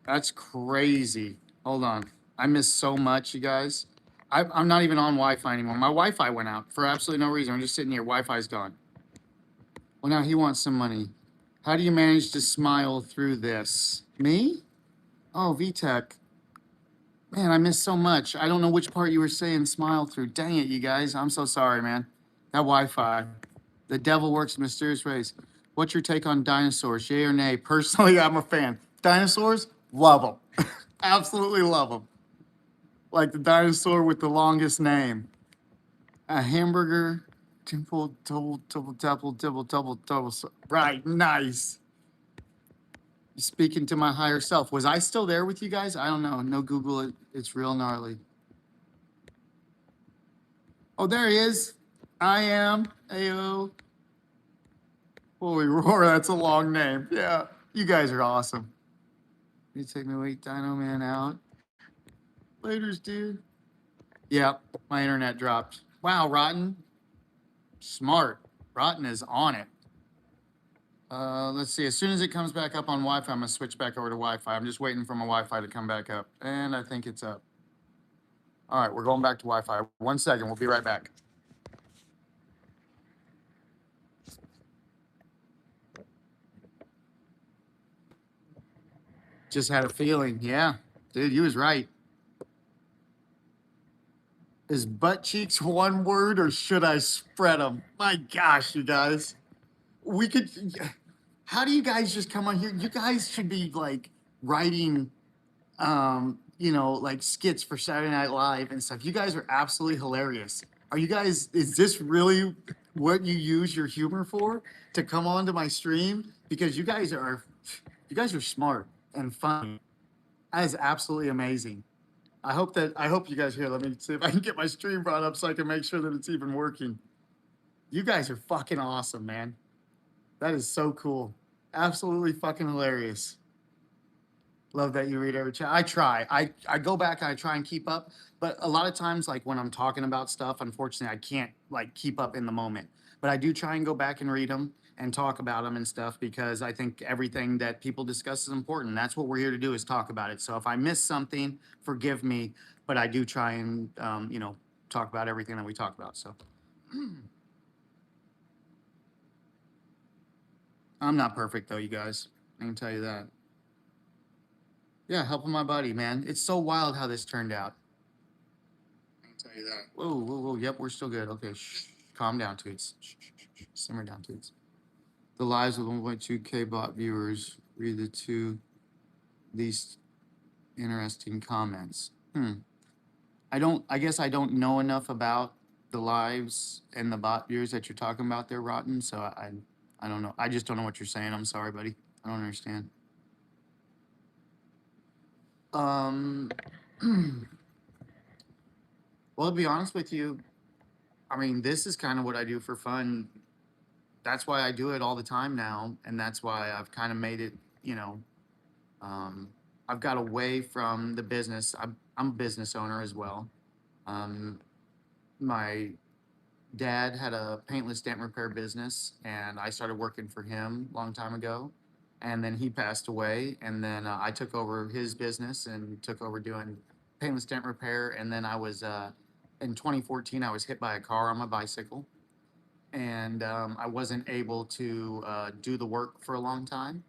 That's crazy. Hold on. I missed so much, you guys. I'm not even on Wi-Fi anymore. My Wi-Fi went out for absolutely no reason. I'm just sitting here. Wi-Fi's gone. Well, now he wants some money. How do you manage to smile through this? Me? Oh, VTech. Man, I missed so much. I don't know which part you were saying smile through. Dang it, you guys. I'm so sorry, man. That Wi-Fi. The devil works in mysterious ways. What's your take on dinosaurs? Yay or nay? Personally, I'm a fan. Dinosaurs? Love them. Absolutely love them. Like the dinosaur with the longest name. A hamburger. Double. Right, nice. Speaking to my higher self. Was I still there with you guys? I don't know. No Google it. It's real gnarly. Oh, there he is. I am. Ayo. Holy roar, that's a long name. Yeah, you guys are awesome. You take me wait, Dino Man out. Laters, dude. Yeah, my internet dropped. Wow, Rotten. Smart. Rotten is on it. Let's see. As soon as it comes back up on Wi-Fi, I'm gonna switch back over to Wi-Fi. I'm just waiting for my Wi-Fi to come back up, and I think it's up. All right, we're going back to Wi-Fi. 1 second. We'll be right back. Just had a feeling. Yeah, dude, you was right. Is butt cheeks one word or should I spread them? My gosh, you guys. We could. How do you guys just come on here? You guys should be like writing, like skits for Saturday Night Live and stuff. You guys are absolutely hilarious. Are you guys, is this really what you use your humor for? To come onto my stream? Because you guys are smart and funny. That is absolutely amazing. I hope you guys hear. Let me see if I can get my stream brought up so I can make sure that it's even working. You guys are fucking awesome, man. That is so cool. Absolutely fucking hilarious. Love that you read every chat. I try. I go back and I try and keep up, but a lot of times, like when I'm talking about stuff, unfortunately, I can't like keep up in the moment. But I do try and go back and read them and talk about them and stuff because I think everything that people discuss is important. That's what we're here to do is talk about it. So if I miss something, forgive me, but I do try and talk about everything that we talk about. So I'm not perfect though, you guys. I can tell you that. Yeah, helping my buddy, man. It's so wild how this turned out. I can tell you that. Whoa, whoa, whoa. Yep, we're still good. Okay, shh. Calm down, Toots. Shh. Simmer down, Toots. The lives of 1.2K bot viewers. Read the two least interesting comments. I guess I don't know enough about the lives and the bot viewers that you're talking about there, Rotten. So I don't know. I just don't know what you're saying. I'm sorry, buddy. I don't understand. Um, well, to be honest with you, I mean, this is kind of what I do for fun. That's why I do it all the time now, and that's why I've kind of made it. Um, I've got away from the business. I'm a business owner as well. Um, my dad had a paintless dent repair business, and I started working for him a long time ago. And then he passed away, and then I took over his business and took over doing paintless dent repair. And then I was in 2014, I was hit by a car on my bicycle, and I wasn't able to do the work for a long time.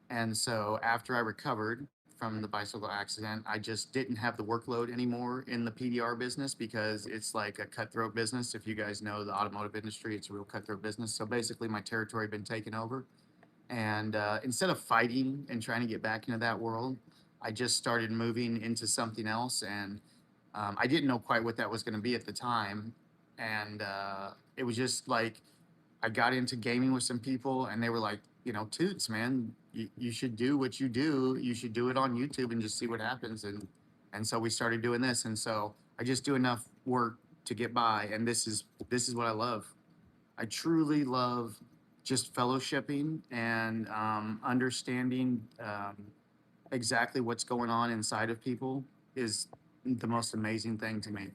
And so after I recovered from the bicycle accident. I just didn't have the workload anymore in the PDR business because it's like a cutthroat business. If you guys know the automotive industry, it's a real cutthroat business. So basically, my territory had been taken over. And instead of fighting and trying to get back into that world, I just started moving into something else. And I didn't know quite what that was going to be at the time. And it was just like I got into gaming with some people, and they were like, you know, Toots, man, you should do what you do. You should do it on YouTube and just see what happens. And so we started doing this. And so I just do enough work to get by. And this is what I love. I truly love just fellowshipping and understanding exactly what's going on inside of people is the most amazing thing to me.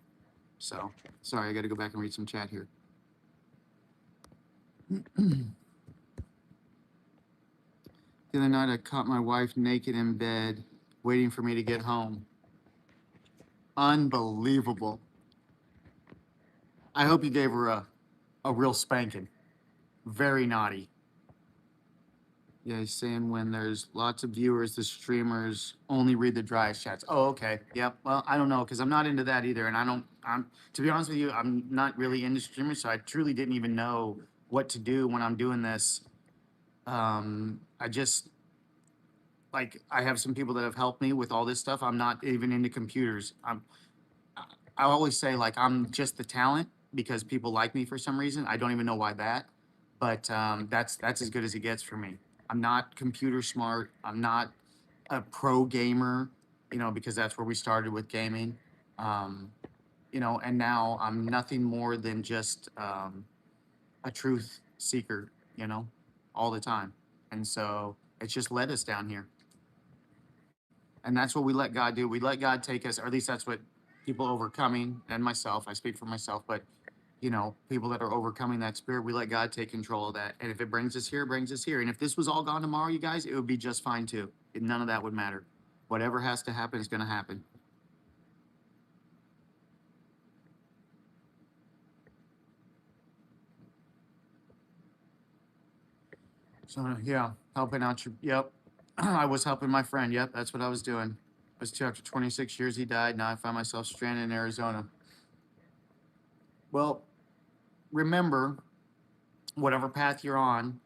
So, sorry, I got to go back and read some chat here. The other night, I caught my wife naked in bed, waiting for me to get home. Unbelievable. I hope you gave her a real spanking. Very naughty. Yeah, he's saying when there's lots of viewers, the streamers only read the driest chats. Oh, okay. Yep. Well, I don't know, because I'm not into that either. And I'm, to be honest with you, I'm not really into streamers, so I truly didn't even know what to do when I'm doing this. I just, like, I have some people that have helped me with all this stuff. I'm not even into computers. I always say, like, I'm just the talent because people like me for some reason. I don't even know why that, but that's as good as it gets for me. I'm not computer smart. I'm not a pro gamer, you know, because that's where we started with gaming. You know, and now I'm nothing more than just a truth seeker, you know, all the time. And so it's just led us down here. And that's what we let God do. We let God take us, or at least that's what people overcoming, and myself, I speak for myself, but you know, people that are overcoming that spirit, we let God take control of that. And if it brings us here, it brings us here. And if this was all gone tomorrow, you guys, it would be just fine too. None of that would matter. Whatever has to happen is going to happen. So yeah, helping out your, yep. I was helping my friend. Yep, that's what I was doing. It was after 26 years he died. Now I find myself stranded in Arizona. Well, remember, whatever path you're on,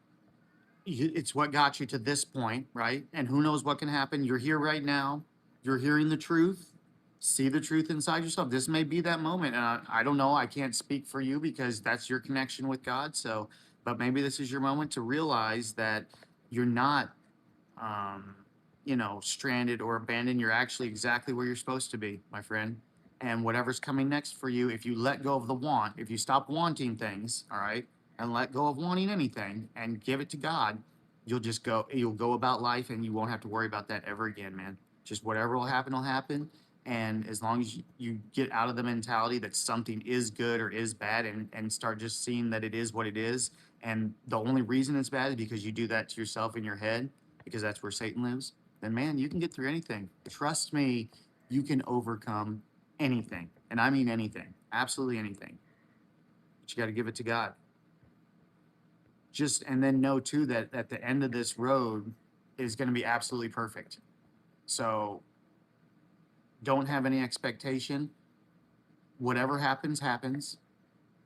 it's what got you to this point, right? And who knows what can happen. You're here right now. You're hearing the truth. See the truth inside yourself. This may be that moment. And I don't know. I can't speak for you because that's your connection with God. So, but maybe this is your moment to realize that you're not, you know, stranded or abandoned. You're actually exactly where you're supposed to be, my friend. And whatever's coming next for you, if you let go of the want, if you stop wanting things, all right, and let go of wanting anything and give it to God, you'll go about life and you won't have to worry about that ever again, man. Just whatever will happen will happen. And as long as you get out of the mentality that something is good or is bad and start just seeing that it is what it is. And the only reason it's bad is because you do that to yourself in your head, because that's where Satan lives, then man, you can get through anything. Trust me, you can overcome anything. And I mean anything, absolutely anything. But you got to give it to God. And then know too that at the end of this road is going to be absolutely perfect. So don't have any expectation. Whatever happens, happens.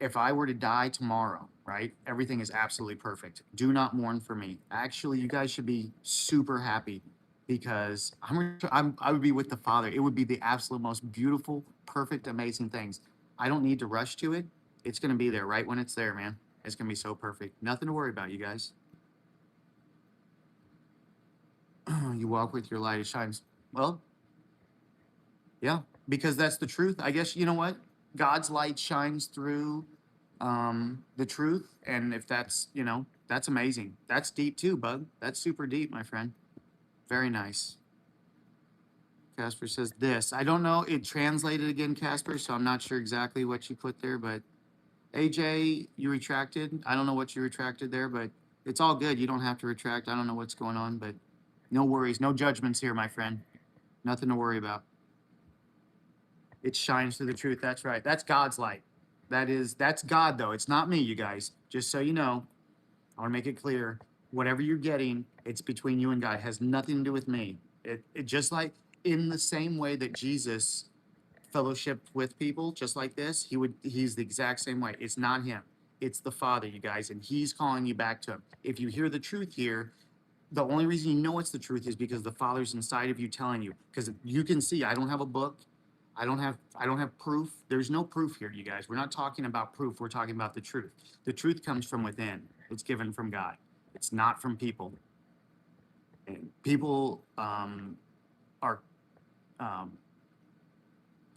If I were to die tomorrow, right, everything is absolutely perfect. Do not mourn for me. Actually, you guys should be super happy because I would be with the Father. It would be the absolute most beautiful, perfect, amazing things. I don't need to rush to it. It's going to be there right when it's there, man. It's going to be so perfect. Nothing to worry about, you guys. You walk with your light, it shines. Well, yeah, because that's the truth. I guess, you know what? God's light shines through the truth. And if that's, you know, that's amazing. That's deep too, bud. That's super deep, my friend. Very nice. Casper says this. I don't know. It translated again, Casper, so I'm not sure exactly what you put there, but AJ, you retracted. I don't know what you retracted there, but it's all good. You don't have to retract. I don't know what's going on, but no worries. No judgments here, my friend. Nothing to worry about. It shines through the truth. That's right. That's God's light. That's God, though. It's not me, you guys. Just so you know, I want to make it clear. Whatever you're getting, it's between you and God. It has nothing to do with me. It just like in the same way that Jesus fellowshiped with people just like this, he's the exact same way. It's not him. It's the Father, you guys, and he's calling you back to him. If you hear the truth here, the only reason you know it's the truth is because the Father's inside of you telling you. Because you can see, I don't have a book. I don't have proof. There's no proof here, you guys. We're not talking about proof. We're talking about the truth. The truth comes from within. It's given from God. It's not from people. And people are um,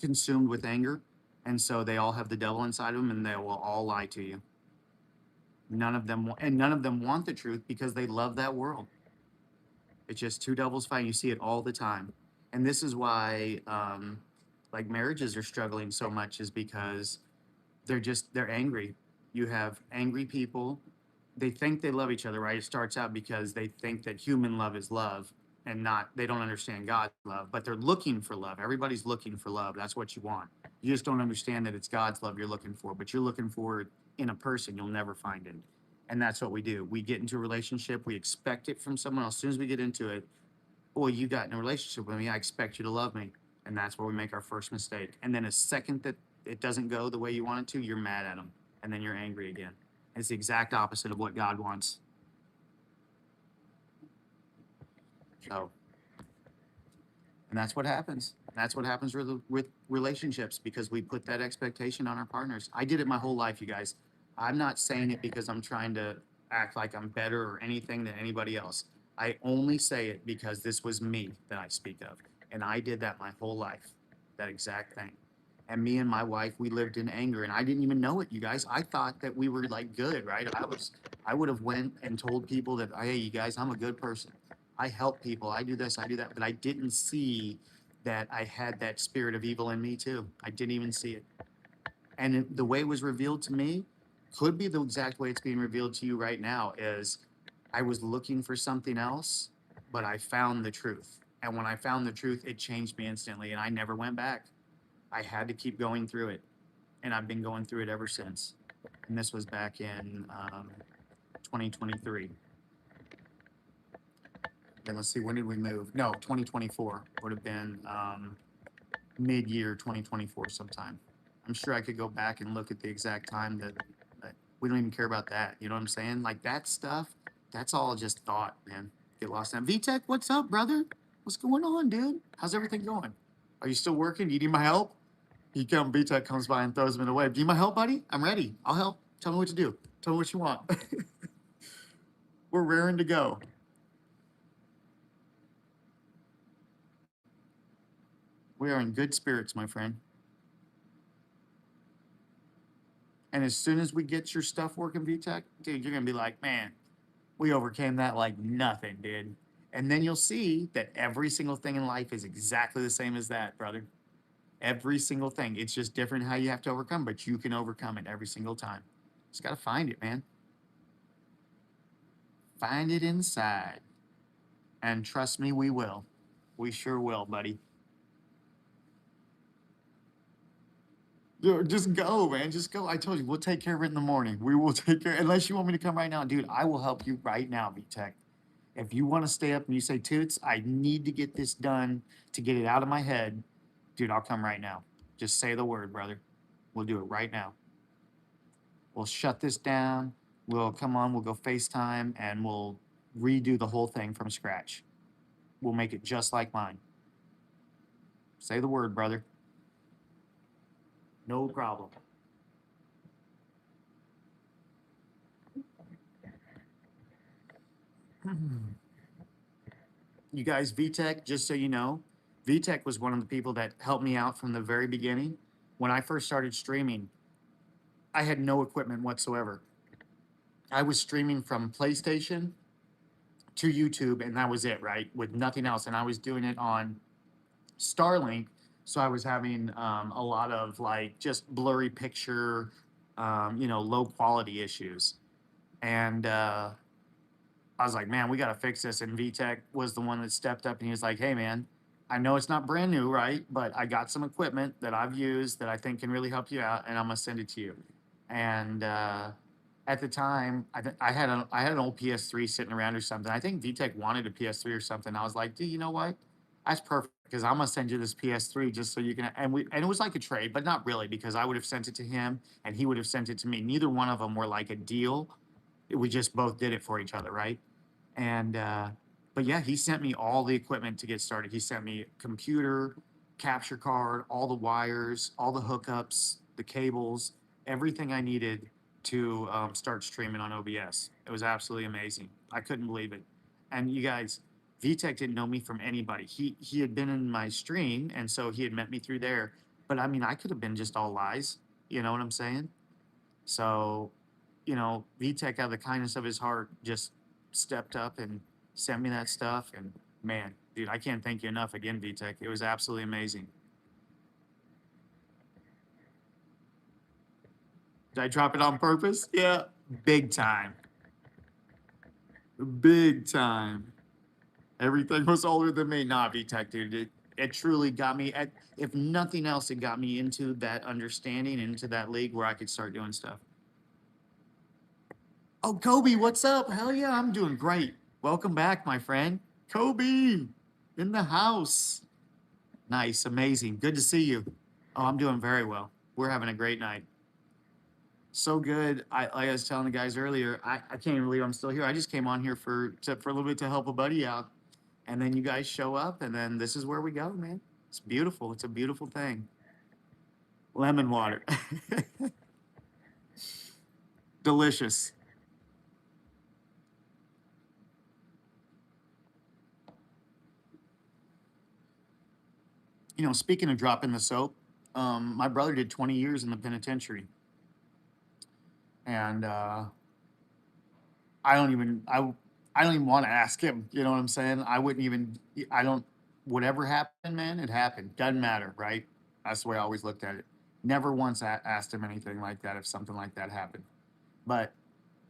consumed with anger, and so they all have the devil inside of them, and they will all lie to you. None of them, and none of them want the truth because they love that world. It's just two devils fighting. You see it all the time, and this is why, like marriages are struggling so much, is because they're angry. You have angry people. They think they love each other, right? It starts out because they think that human love is love, and not they don't understand God's love, but they're looking for love. Everybody's looking for love. That's what you want. You just don't understand that it's God's love you're looking for, but you're looking for it in a person. You'll never find it. And that's what we do. We get into a relationship. We expect it from someone else. As soon as we get into it, well, you got in a relationship with me. I expect you to love me. And that's where we make our first mistake. And then a second that it doesn't go the way you want it to, you're mad at them. And then you're angry again. It's the exact opposite of what God wants. So, and that's what happens. That's what happens with relationships because we put that expectation on our partners. I did it my whole life, you guys. I'm not saying it because I'm trying to act like I'm better or anything than anybody else. I only say it because this was me that I speak of. And I did that my whole life, that exact thing. And me and my wife, we lived in anger, and I didn't even know it, you guys. I thought that we were like good, right? I would have went and told people that, hey, you guys, I'm a good person. I help people. I do this, I do that. But I didn't see that I had that spirit of evil in me too. I didn't even see it. And the way it was revealed to me could be the exact way it's being revealed to you right now is I was looking for something else, but I found the truth. And when I found the truth, it changed me instantly, and I never went back. I had to keep going through it, and I've been going through it ever since. And this was back in 2023. Then let's see, when did we move? No, 2024 would have been mid-year 2024 sometime. I'm sure I could go back and look at the exact time that we don't even care about that. You know what I'm saying? Like that stuff, that's all just thought, man. Get lost in VTech, what's up, brother? What's going on, dude? How's everything going? Are you still working? Do you need my help? VTech comes by and throws him in a wave. Do you need my help, buddy? I'm ready. I'll help. Tell me what to do. Tell me what you want. We're raring to go. We are in good spirits, my friend. And as soon as we get your stuff working, VTech, dude, you're going to be like, man, we overcame that like nothing, dude. And then you'll see that every single thing in life is exactly the same as that, brother. Every single thing. It's just different how you have to overcome, but you can overcome it every single time. Just got to find it, man. Find it inside. And trust me, we will. We sure will, buddy. Dude, just go, man. Just go. I told you, we'll take care of it in the morning. We will take care. Unless you want me to come right now, dude, I will help you right now, VTech. If you want to stay up and you say, Toots, I need to get this done to get it out of my head, dude, I'll come right now. Just say the word, brother. We'll do it right now. We'll shut this down. We'll come on, we'll go FaceTime, and we'll redo the whole thing from scratch. We'll make it just like mine. Say the word, brother. No problem. You guys, VTech, just so you know, VTech was one of the people that helped me out from the very beginning. When I first started streaming, I had no equipment whatsoever. I was streaming from PlayStation to YouTube, and that was it, right? With nothing else. And I was doing it on Starlink. So I was having a lot of like just blurry picture, low quality issues. And I was like, man, we got to fix this. And VTech was the one that stepped up and he was like, hey, man, I know it's not brand new, right? But I got some equipment that I've used that I think can really help you out, and I'm going to send it to you. And at the time, I had an old PS3 sitting around or something. I think VTech wanted a PS3 or something. I was like, dude, you know what? That's perfect because I'm gonna send you this PS3 just so you can. And it was like a trade, but not really because I would have sent it to him and he would have sent it to me. Neither one of them were like a deal. We just both did it for each other, right? And but yeah, he sent me all the equipment to get started. He sent me computer, capture card, all the wires, all the hookups, the cables, everything I needed to start streaming on OBS. It was absolutely amazing. I couldn't believe it. And you guys, VTech didn't know me from anybody. He had been in my stream, and so he had met me through there. But I mean, I could have been just all lies. You know what I'm saying? So, VTech out of the kindness of his heart just stepped up and sent me that stuff. And man, dude, I can't thank you enough again, VTech. It was absolutely amazing. Did I drop it on purpose? Yeah, big time. Big time. Everything was older than me. Nah, VTech, dude. It truly got me. If nothing else, it got me into that understanding, into that league where I could start doing stuff. Oh, Kobe, what's up? Hell yeah, I'm doing great. Welcome back, my friend. Kobe, in the house. Nice, amazing. Good to see you. Oh, I'm doing very well. We're having a great night. So good. Like I was telling the guys earlier, I can't even believe I'm still here. I just came on here for a little bit to help a buddy out. And then you guys show up, and then this is where we go, man. It's beautiful. It's a beautiful thing. Lemon water. Delicious. Speaking of dropping the soap, my brother did 20 years in the penitentiary. And I don't even want to ask him. You know what I'm saying? I wouldn't even. I don't. Whatever happened, man, it happened. Doesn't matter, right? That's the way I always looked at it. Never once asked him anything like that if something like that happened. But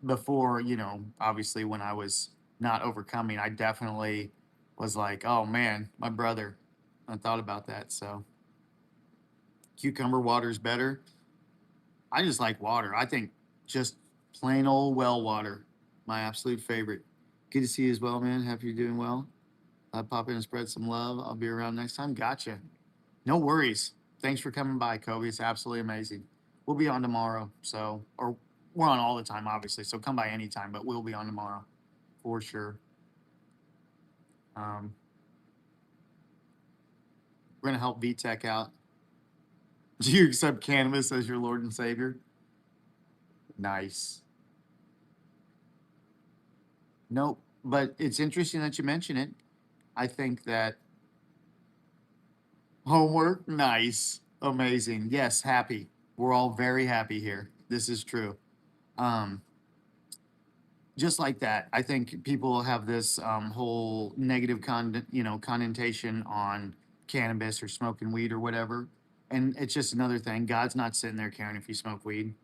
before, obviously when I was not overcoming, I definitely was like, oh man, my brother. I thought about that. So cucumber water is better. I just like water. I think just plain old well water, my absolute favorite. Good to see you as well, man. Happy you're doing well. Pop in and spread some love. I'll be around next time. Gotcha. No worries. Thanks for coming by, Kobe. It's absolutely amazing. We'll be on tomorrow. Or we're on all the time, obviously. So come by anytime, but we'll be on tomorrow for sure. We're going to help VTech out. Do you accept cannabis as your Lord and Savior? Nice. Nope. But it's interesting that you mention it. I think that homework, nice, amazing. Yes, happy. We're all very happy here. This is true. Um, just like that, I think people have this whole negative connotation on cannabis or smoking weed or whatever. And it's just another thing. God's not sitting there caring if you smoke weed.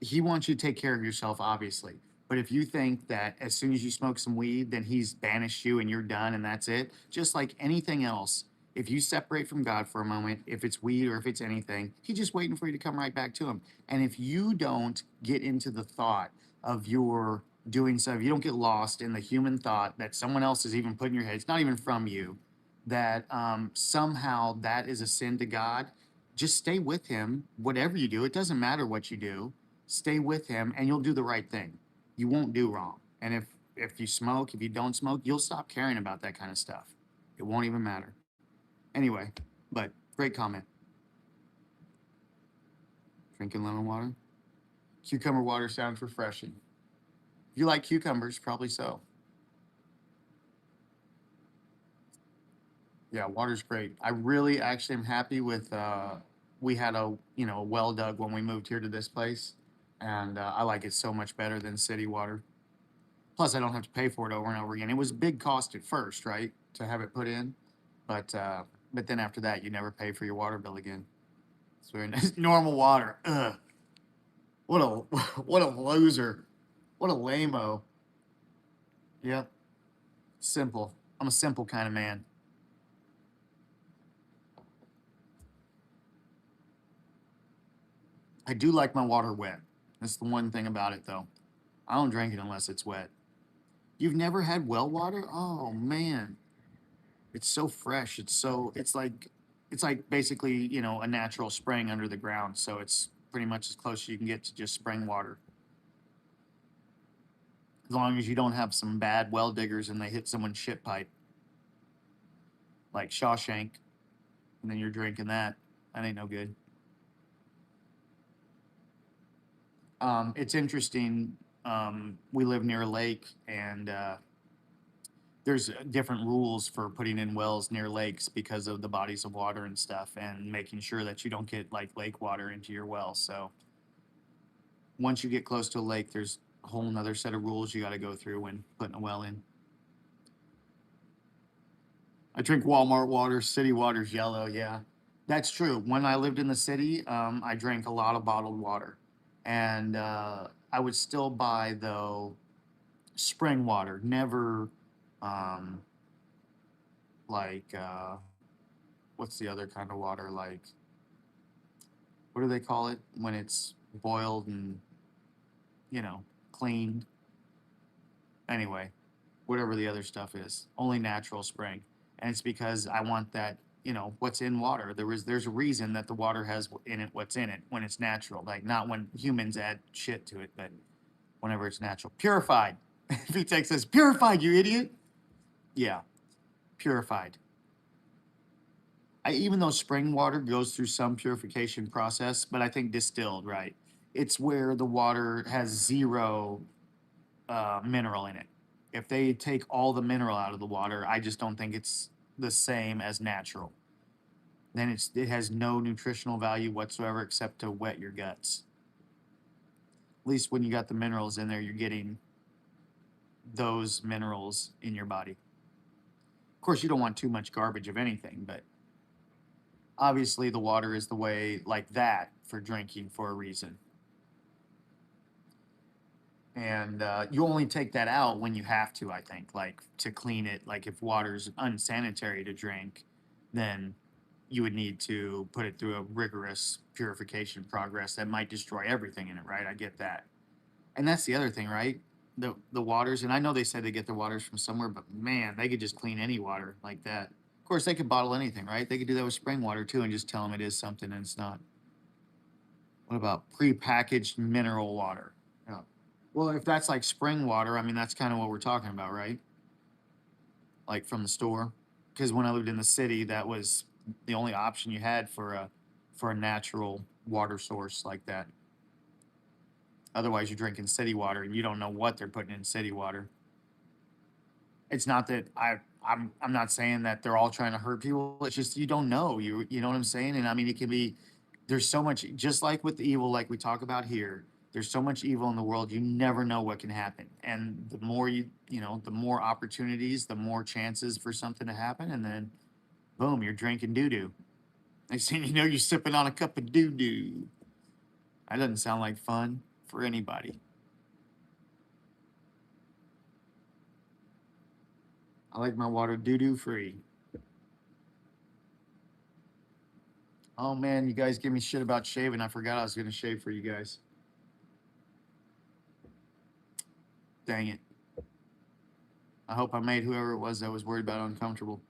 He wants you to take care of yourself, obviously. But if you think that as soon as you smoke some weed, then he's banished you and you're done and that's it, just like anything else, if you separate from God for a moment, if it's weed or if it's anything, he's just waiting for you to come right back to him. And if you don't get into the thought of your doing so, if you don't get lost in the human thought that someone else is even put in your head, it's not even from you, that somehow that is a sin to God, just stay with him, whatever you do. It doesn't matter what you do. Stay with him and you'll do the right thing. You won't do wrong. And if you smoke, if you don't smoke, you'll stop caring about that kind of stuff. It won't even matter. Anyway, but great comment. Drinking lemon water. Cucumber water sounds refreshing. If you like cucumbers, probably so. Yeah, water's great. I really actually am happy with we had a well dug when we moved here to this place, and I like it so much better than city water. Plus, I don't have to pay for it over and over again. It was a big cost at first, right, to have it put in, but then after that, you never pay for your water bill again. It's very nice. Normal water. Ugh. What a what a loser. What a lame-o. Yep. Simple. I'm a simple kind of man. I do like my water wet. That's the one thing about it, though. I don't drink it unless it's wet. You've never had well water? Oh, man. It's so fresh. It's like basically, you know, a natural spring under the ground. So it's pretty much as close as you can get to just spring water. As long as you don't have some bad well diggers and they hit someone's shit pipe, like Shawshank, and then you're drinking that. That ain't no good. It's interesting. We live near a lake, and there's different rules for putting in wells near lakes because of the bodies of water and stuff, and making sure that you don't get like lake water into your well. So once you get close to a lake, there's a whole nother set of rules you got to go through when putting a well in. I drink Walmart water. City water's yellow. Yeah, that's true. When I lived in the city, I drank a lot of bottled water, and I would still buy though spring water. Never um, like what's the other kind of water? Like what do they call it when it's boiled and you know cleaned? Anyway, whatever the other stuff is, only natural spring. And it's because I want that, you know, what's in water. There's a reason that the water has in it what's in it when it's natural. Like not when humans add shit to it, but whenever it's natural. Purified. VTech says, purified, you idiot. Yeah, purified. Even though spring water goes through some purification process, but I think distilled, right? It's where the water has zero mineral in it. If they take all the mineral out of the water, I just don't think it's the same as natural. Then it has no nutritional value whatsoever except to wet your guts. At least when you got the minerals in there, you're getting those minerals in your body. Of course, you don't want too much garbage of anything, but obviously the water is the way like that for drinking for a reason. And you only take that out when you have to, I think, like to clean it. Like if water's unsanitary to drink, then you would need to put it through a rigorous purification progress that might destroy everything in it, right? I get that. And that's the other thing, right? The waters, and I know they said they get their waters from somewhere, but man, they could just clean any water like that. Of course, they could bottle anything, right? They could do that with spring water too and just tell them it is something and it's not. What about prepackaged mineral water? Yeah. Well, if that's like spring water, I mean, that's kind of what we're talking about, right? Like from the store. Because when I lived in the city, that was the only option you had for a natural water source like that. Otherwise, you're drinking city water and you don't know what they're putting in city water. It's not that I'm not saying that they're all trying to hurt people. It's just you don't know. You know what I'm saying? And I mean, it can be there's so much just like with the evil, like we talk about here. There's so much evil in the world. You never know what can happen. And the more you know, the more opportunities, the more chances for something to happen. And then, boom, you're drinking doo doo. Next thing you know, you're sipping on a cup of doo doo. That doesn't sound like fun for anybody. I like my water doo doo free. Oh man, you guys give me shit about shaving. I forgot I was gonna shave for you guys. Dang it. I hope I made whoever it was that was worried about uncomfortable.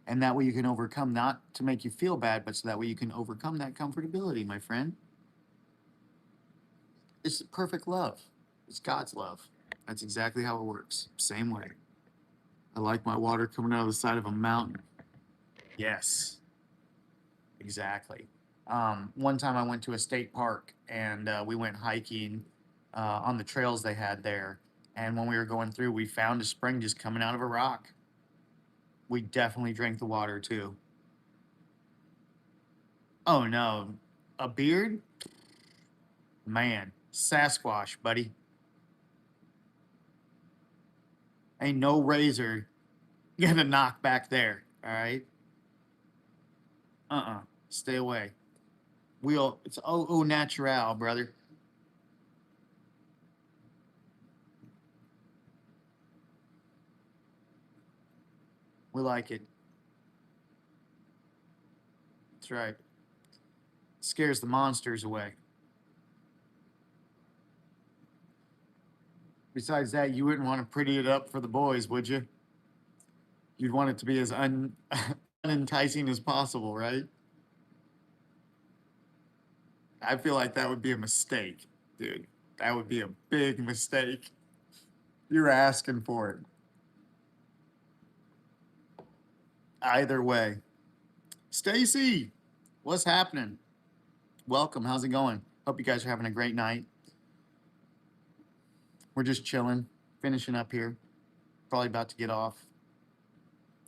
And that way you can overcome, not to make you feel bad, but so that way you can overcome that comfortability, my friend. It's perfect love. It's God's love. That's exactly how it works. Same way. I like my water coming out of the side of a mountain. Yes, exactly. One time I went to a state park and we went hiking on the trails they had there. And when we were going through, we found a spring just coming out of a rock. We definitely drank the water too. Oh no, a beard? Man, Sasquatch, buddy. Ain't no razor gonna knock back there, all right? Stay away. It's oh natural, brother. We like it. That's right. Scares the monsters away. Besides that, you wouldn't want to pretty it up for the boys, would you? You'd want it to be as unenticing as possible, right? I feel like that would be a mistake, dude. That would be a big mistake. You're asking for it. Either way. Stacy, what's happening? Welcome. How's it going? Hope you guys are having a great night. We're just chilling, finishing up here. Probably about to get off,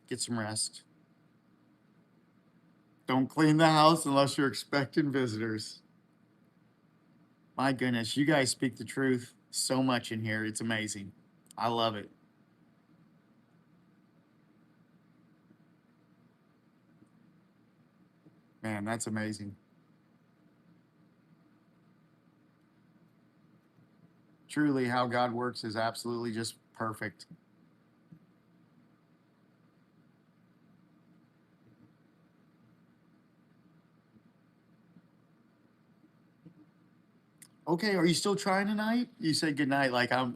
get some rest. Don't clean the house unless you're expecting visitors. My goodness, you guys speak the truth so much in here. It's amazing. I love it. Man, that's amazing. Truly, how God works is absolutely just perfect. Okay, are you still trying tonight? You said good night like I'm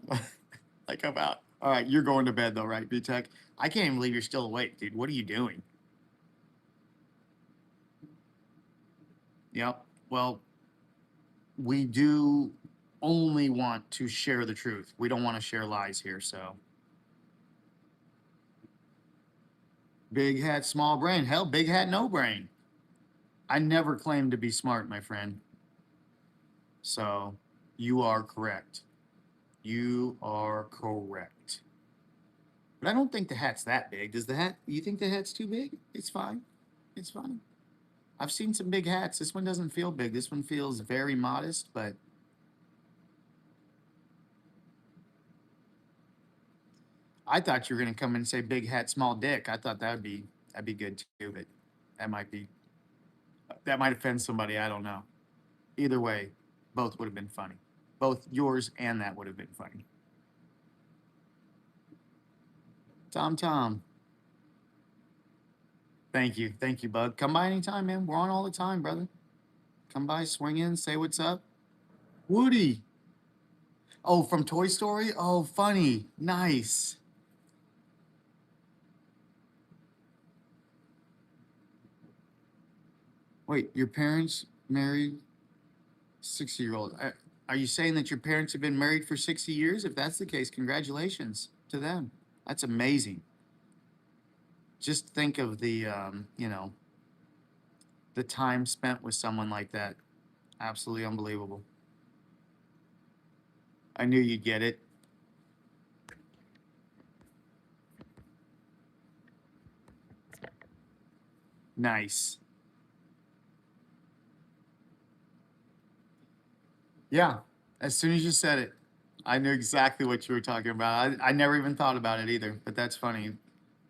like I'm out. All right, you're going to bed though, right, B-Tech? I can't even believe you're still awake, dude. What are you doing? Yep. Well, we do only want to share the truth. We don't want to share lies here, so. Big hat, small brain. Hell, big hat, no brain. I never claimed to be smart, my friend. So, you are correct. You are correct. But I don't think the hat's that big. Does the hat, you think the hat's too big? It's fine. It's fine. I've seen some big hats. This one doesn't feel big. This one feels very modest, but I thought you were gonna come in and say big hat, small dick. I thought that'd be good too, but that might be that might offend somebody. I don't know. Either way, both would have been funny. Both yours and that would have been funny. Tom. Thank you, bud. Come by anytime, man. We're on all the time, brother. Come by, swing in, say what's up. Woody. Oh, from Toy Story? Oh, funny. Nice. Wait, your parents married 60-year-old. Are you saying that your parents have been married for 60 years? If that's the case, congratulations to them. That's amazing. Just think of the time spent with someone like that. Absolutely unbelievable. I knew you'd get it. Nice. Yeah. As soon as you said it, I knew exactly what you were talking about. I never even thought about it either, but that's funny.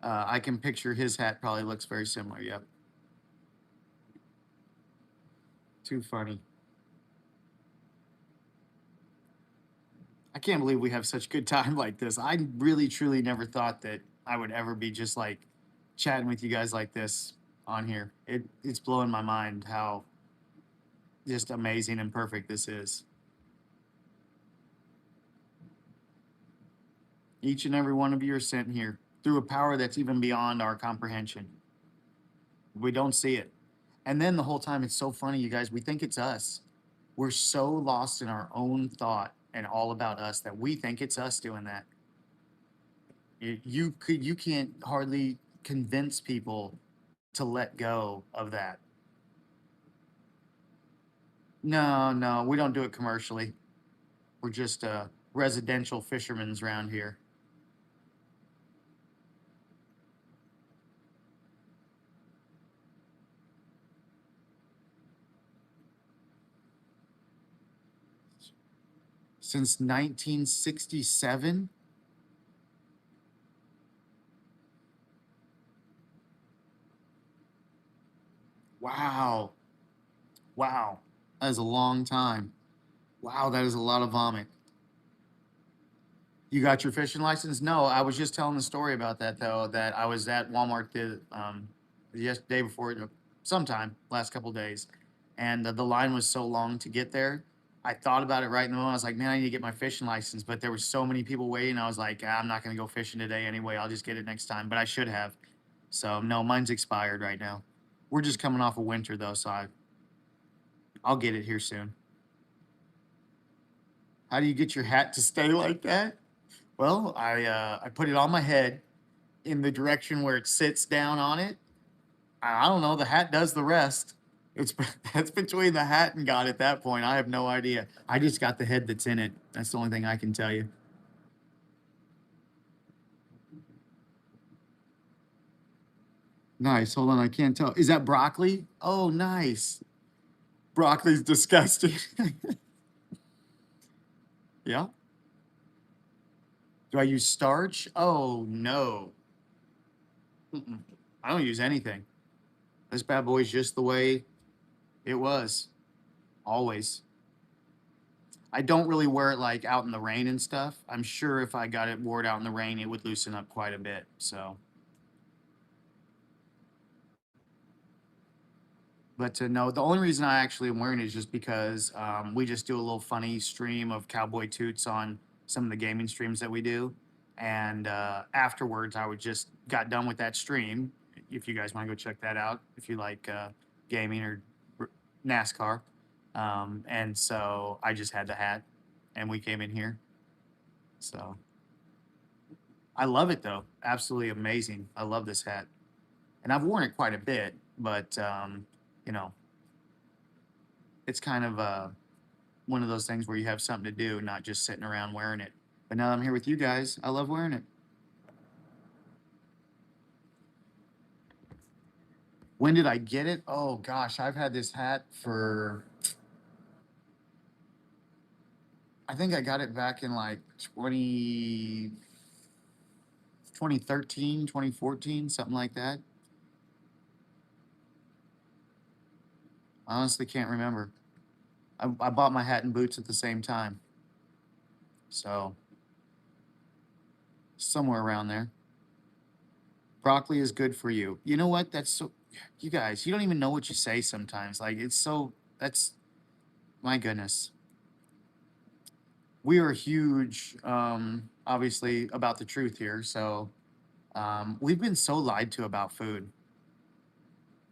I can picture his hat probably looks very similar. Yep. Too funny. I can't believe we have such good time like this. I really, truly never thought that I would ever be just like chatting with you guys like this on here. It's blowing my mind how just amazing and perfect this is. Each and every one of you are sent here through a power that's even beyond our comprehension. We don't see it. And then the whole time, it's so funny, you guys, we think it's us. We're so lost in our own thought and all about us that we think it's us doing that. You can't hardly convince people to let go of that. No, we don't do it commercially. We're just residential fishermen's around here. Since 1967. Wow. Wow. That is a long time. Wow, that is a lot of vomit. You got your fishing license? No, I was just telling the story about that though, that I was at Walmart day before, sometime last couple days, and the line was so long to get there. I thought about it right in the moment. I was like, man, I need to get my fishing license, but there were so many people waiting. I was like, I'm not going to go fishing today anyway. I'll just get it next time, but I should have. So no, mine's expired right now. We're just coming off of winter though, so I'll get it here soon. How do you get your hat to stay like that? Well, I put it on my head in the direction where it sits down on it. I don't know. The hat does the rest. It's that's between the hat and God at that point. I have no idea. I just got the head that's in it. That's the only thing I can tell you. Nice. Hold on, I can't tell. Is that broccoli? Oh, nice. Broccoli's disgusting. Yeah. Do I use starch? Oh, no. Mm-mm. I don't use anything. This bad boy's just the way it was. Always. I don't really wear it like out in the rain and stuff. I'm sure if I got it wore it out in the rain, it would loosen up quite a bit. So, but no, the only reason I actually am wearing it is just because we just do a little funny stream of cowboy toots on some of the gaming streams that we do. And afterwards, I would just got done with that stream. If you guys want to go check that out, if you like gaming or NASCAR. And so I just had the hat and we came in here. So I love it though. Absolutely amazing. I love this hat. And I've worn it quite a bit, but you know, it's kind of one of those things where you have something to do, not just sitting around wearing it. But now that I'm here with you guys, I love wearing it. When did I get it? Oh gosh, I've had this hat for, I think I got it back in like 2013, 2014, something like that. I honestly can't remember. I bought my hat and boots at the same time. So somewhere around there. Broccoli is good for you. You know what? That's so, you guys, you don't even know what you say sometimes. Like it's so, that's, my goodness. We are huge, obviously, about the truth here. So we've been so lied to about food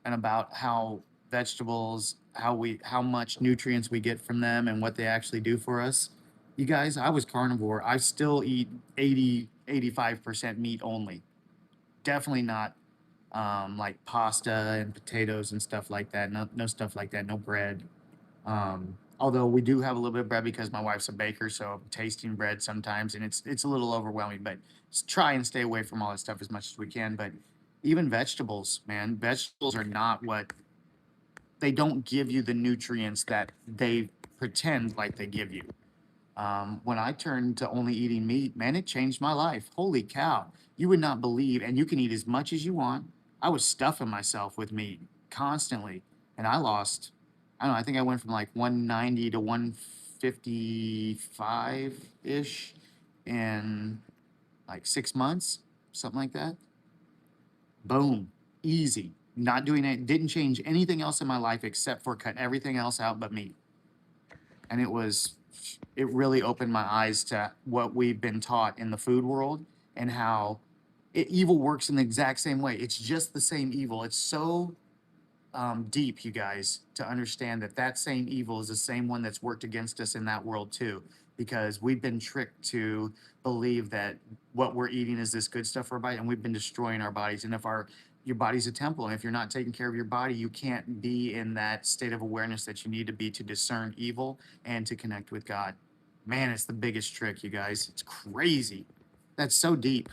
and about how vegetables, how much nutrients we get from them and what they actually do for us. You guys, I was carnivore. I still eat 85% meat only. Definitely not like pasta and potatoes and stuff like that. No stuff like that. No bread. Although we do have a little bit of bread because my wife's a baker, so I'm tasting bread sometimes, and it's a little overwhelming. But try and stay away from all that stuff as much as we can. But even vegetables, man, vegetables are not what they don't give you the nutrients that they pretend like they give you. When I turned to only eating meat, man, it changed my life. Holy cow. You would not believe, and you can eat as much as you want. I was stuffing myself with meat constantly, and I lost, I don't know, I think I went from like 190 to 155 ish in like 6 months, something like that. Boom, easy. Not doing it, didn't change anything else in my life except for cut everything else out but meat. And it really opened my eyes to what we've been taught in the food world and how evil works in the exact same way. It's just the same evil. It's so deep, you guys, to understand that that same evil is the same one that's worked against us in that world too, because we've been tricked to believe that what we're eating is this good stuff for our body, and we've been destroying our bodies. And if your body's a temple, and if you're not taking care of your body, you can't be in that state of awareness that you need to be to discern evil and to connect with God. Man, it's the biggest trick, you guys. It's crazy. That's so deep.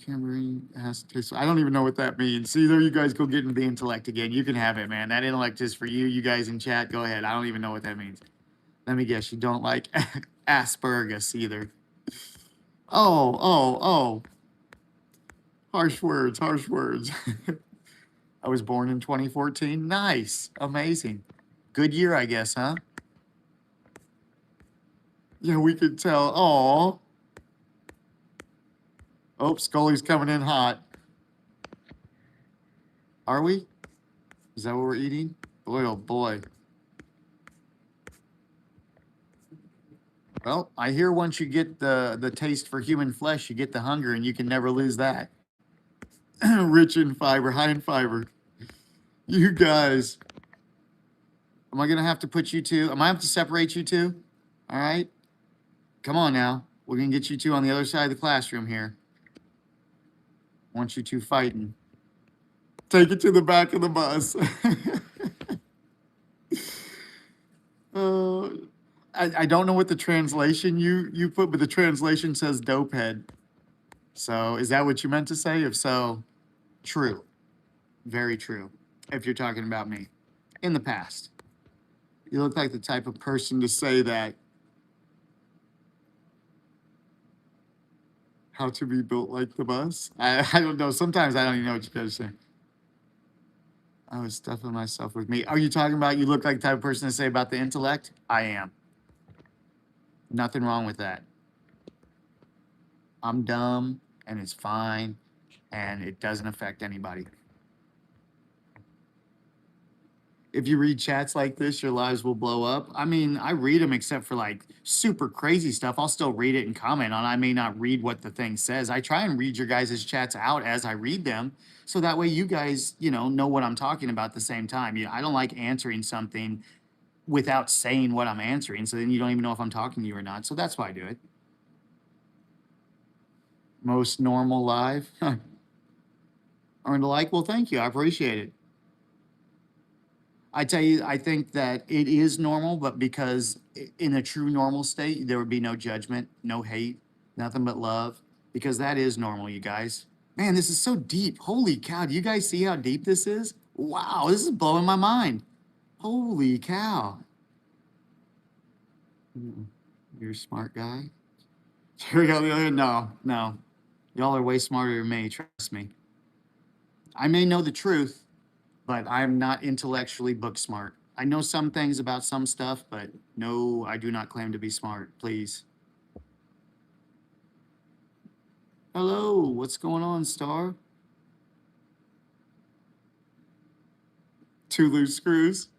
Camberine has to taste. I don't even know what that means. See, there you guys go getting the intellect again. You can have it, man. That intellect is for you. You guys in chat, go ahead. I don't even know what that means. Let me guess. You don't like asparagus either. Oh. Harsh words, harsh words. I was born in 2014. Nice. Amazing. Good year, I guess, huh? Yeah, we could tell. Oh. Oh, Scully's coming in hot. Are we? Is that what we're eating? Boy, oh boy. Well, I hear once you get the taste for human flesh, you get the hunger, and you can never lose that. Rich in fiber, high in fiber. You guys, am I gonna have to put you two? Am I have to separate you two? All right, come on now. We're gonna get you two on the other side of the classroom here. Want you two fighting? Take it to the back of the bus. uh, I don't know what the translation you put, but the translation says dope head. So is that what you meant to say? If so, true. Very true. If you're talking about me. In the past. You look like the type of person to say that. How to be built like the bus? I don't know. Sometimes I don't even know what you guys say. I was stuffing myself with me. Are you talking about you look like the type of person to say about the intellect? I am. Nothing wrong with that. I'm dumb and it's fine and it doesn't affect anybody. If you read chats like this, your lives will blow up. I mean, I read them except for like super crazy stuff. I'll still read it and comment on. I may not read what the thing says. I try and read your guys' chats out as I read them. So that way you guys, know what I'm talking about at the same time. I don't like answering something without saying what I'm answering. So then you don't even know if I'm talking to you or not. So that's why I do it. Most normal live. Earned a like. Well, thank you. I appreciate it. I tell you, I think that it is normal, but because in a true normal state, there would be no judgment, no hate, nothing but love, because that is normal, you guys. Man, this is so deep. Holy cow. Do you guys see how deep this is? Wow, this is blowing my mind. Holy cow. You're a smart guy. Here we go. No. Y'all are way smarter than me. Trust me. I may know the truth, but I'm not intellectually book smart. I know some things about some stuff, but no, I do not claim to be smart, please. Hello, what's going on, Star? 2 loose screws?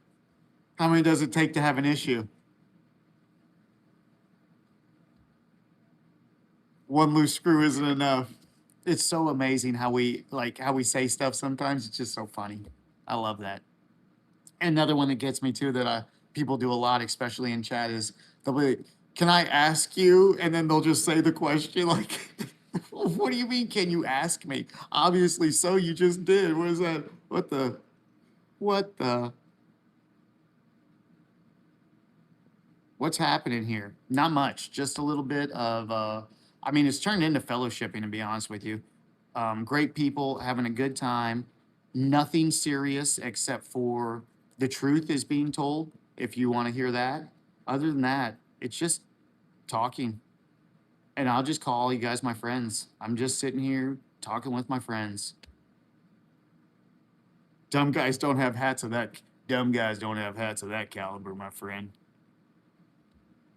How many does it take to have an issue? 1 loose screw isn't enough. It's so amazing how we say stuff sometimes. It's just so funny. I love that. Another one that gets me too that people do a lot, especially in chat, is they'll be, can I ask you? And then they'll just say the question like, what do you mean, can you ask me? Obviously so, you just did. What is that? What the? What's happening here? Not much, just a little bit of, it's turned into fellowshipping, to be honest with you. Great people having a good time, nothing serious except for the truth is being told, if you want to hear that. Other than that, it's just talking. And I'll just call you guys my friends. I'm just sitting here talking with my friends. Dumb guys don't have hats of that caliber, my friend.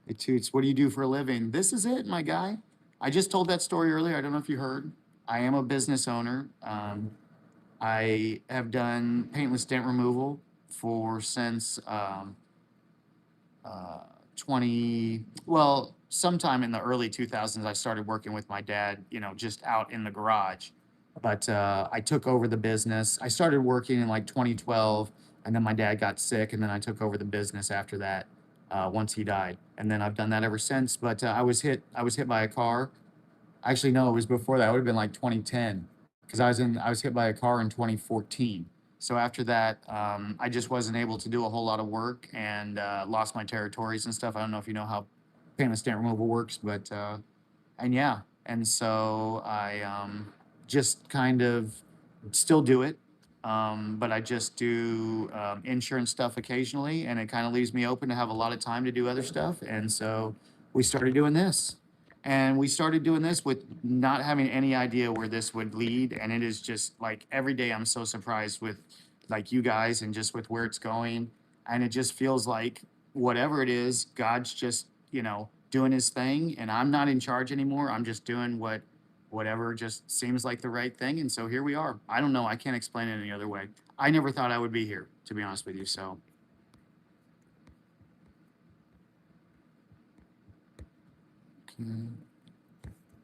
Hey, Toots, what do you do for a living? This is it, my guy. I just told that story earlier. I don't know if you heard. I am a business owner. I have done paintless dent removal since sometime in the early 2000s. I started working with my dad, just out in the garage. But I took over the business. I started working in like 2012, and then my dad got sick, and then I took over the business after that. Once he died, and then I've done that ever since. But I was hit by a car. Actually, no, it was before that. It would have been like 2010, because I was hit by a car in 2014. So after that, I just wasn't able to do a whole lot of work and lost my territories and stuff. I don't know if you know how painless dent removal works, but and so I just kind of still do it. But I just do insurance stuff occasionally, and it kind of leaves me open to have a lot of time to do other stuff. And so we started doing this. And we started doing this with not having any idea where this would lead. And it is just like every day I'm so surprised with like you guys and just with where it's going. And it just feels like whatever it is, God's just, doing his thing. And I'm not in charge anymore. I'm just doing whatever just seems like the right thing. And so here we are. I don't know. I can't explain it any other way. I never thought I would be here, to be honest with you. So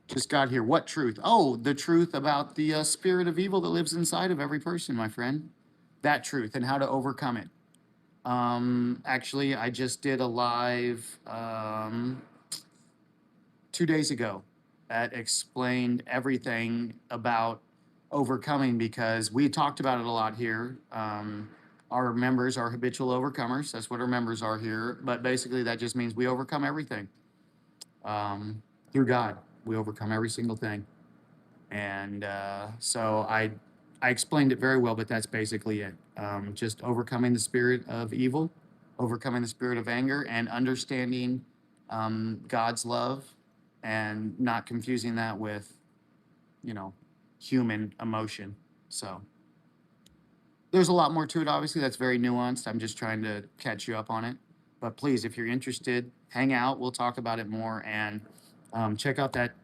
just got here. What truth? Oh, the truth about the spirit of evil that lives inside of every person, my friend. That truth and how to overcome it. Actually, I just did a live 2 days ago that explained everything about overcoming because we talked about it a lot here. Our members are habitual overcomers. That's what our members are here. But basically, that just means we overcome everything through God. We overcome every single thing. And so I explained it very well, but that's basically it. Just overcoming the spirit of evil, overcoming the spirit of anger, and understanding God's love and not confusing that with, you know, human emotion. So there's a lot more to it, obviously. That's very nuanced. I'm just trying to catch you up on it. But please, if you're interested, hang out. We'll talk about it more. And check out that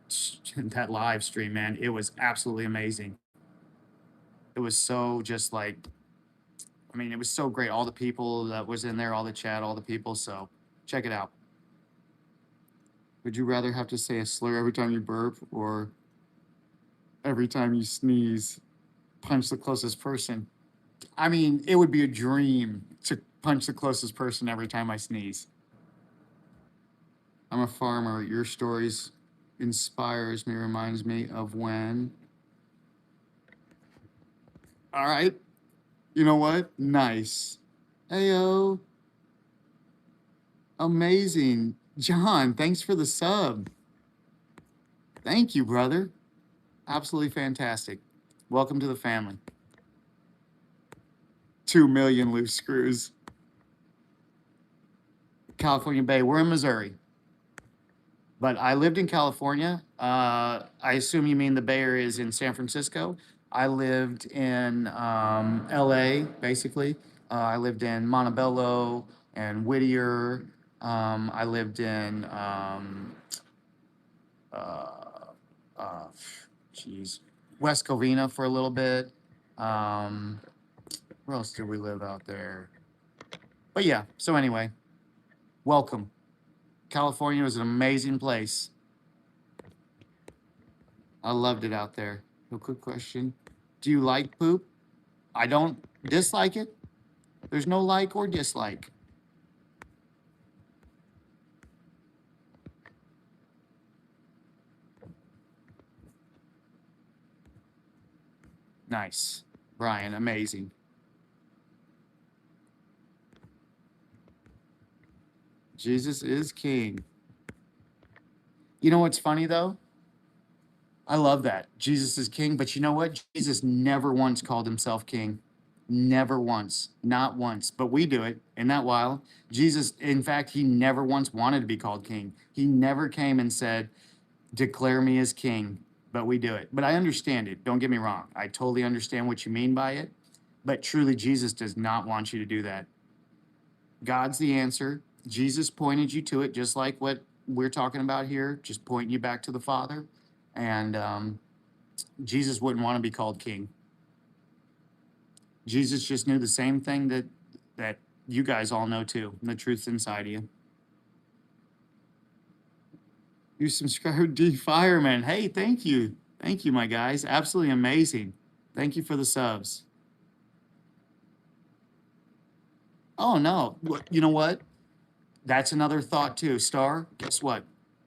that live stream, man. It was absolutely amazing. It was so just like, I mean, it was so great. All the people that was in there, all the chat, all the people. So check it out. Would you rather have to say a slur every time you burp or every time you sneeze, punch the closest person? I mean, it would be a dream to punch the closest person every time I sneeze. I'm a farmer. Your stories inspires me, reminds me of when. All right. You know what? Nice. Heyo. Amazing. John, thanks for the sub. Thank you, brother. Absolutely fantastic. Welcome to the family. 2 million loose screws. California Bay. We're in Missouri. But I lived in California. I assume you mean the Bay Area is in San Francisco. I lived in LA, basically. I lived in Montebello and Whittier. I lived in, West Covina for a little bit. Where else did we live out there? But yeah, so anyway, welcome. California was an amazing place. I loved it out there. No quick question. Do you like poop? I don't dislike it. There's no like or dislike. Nice. Brian, amazing. Jesus is king. You know what's funny though? I love that. Jesus is king, but you know what? Jesus never once called himself king. Never once. Not once. But we do it. Isn't that wild? Jesus, in fact, he never once wanted to be called king. He never came and said, declare me as king, but we do it. But I understand it. Don't get me wrong. I totally understand what you mean by it. But truly, Jesus does not want you to do that. God's the answer. Jesus pointed you to it, just like what we're talking about here, just pointing you back to the Father. And Jesus wouldn't want to be called king. Jesus just knew the same thing that you guys all know too. And the truth's inside of you. You subscribe D Fireman. Hey, thank you. Thank you, my guys. Absolutely amazing. Thank you for the subs. Oh no. You know what? That's another thought too. Star, guess what?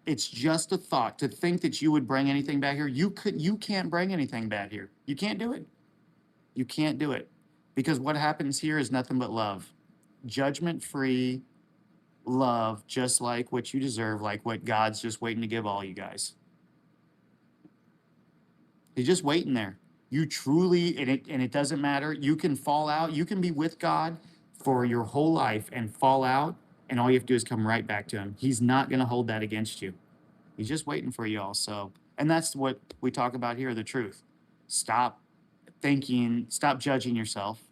It's just a thought to think that you would bring anything back here. You can't bring anything back here. You can't do it. You can't do it. Because what happens here is nothing but love. Judgment-free love, just like what you deserve, like what God's just waiting to give all you guys. He's just waiting there. You truly, and it doesn't matter. You can fall out. You can be with God for your whole life and fall out, and all you have to do is come right back to him. He's not going to hold that against you. He's just waiting for you all. So, and that's what we talk about here, the truth. Stop judging yourself,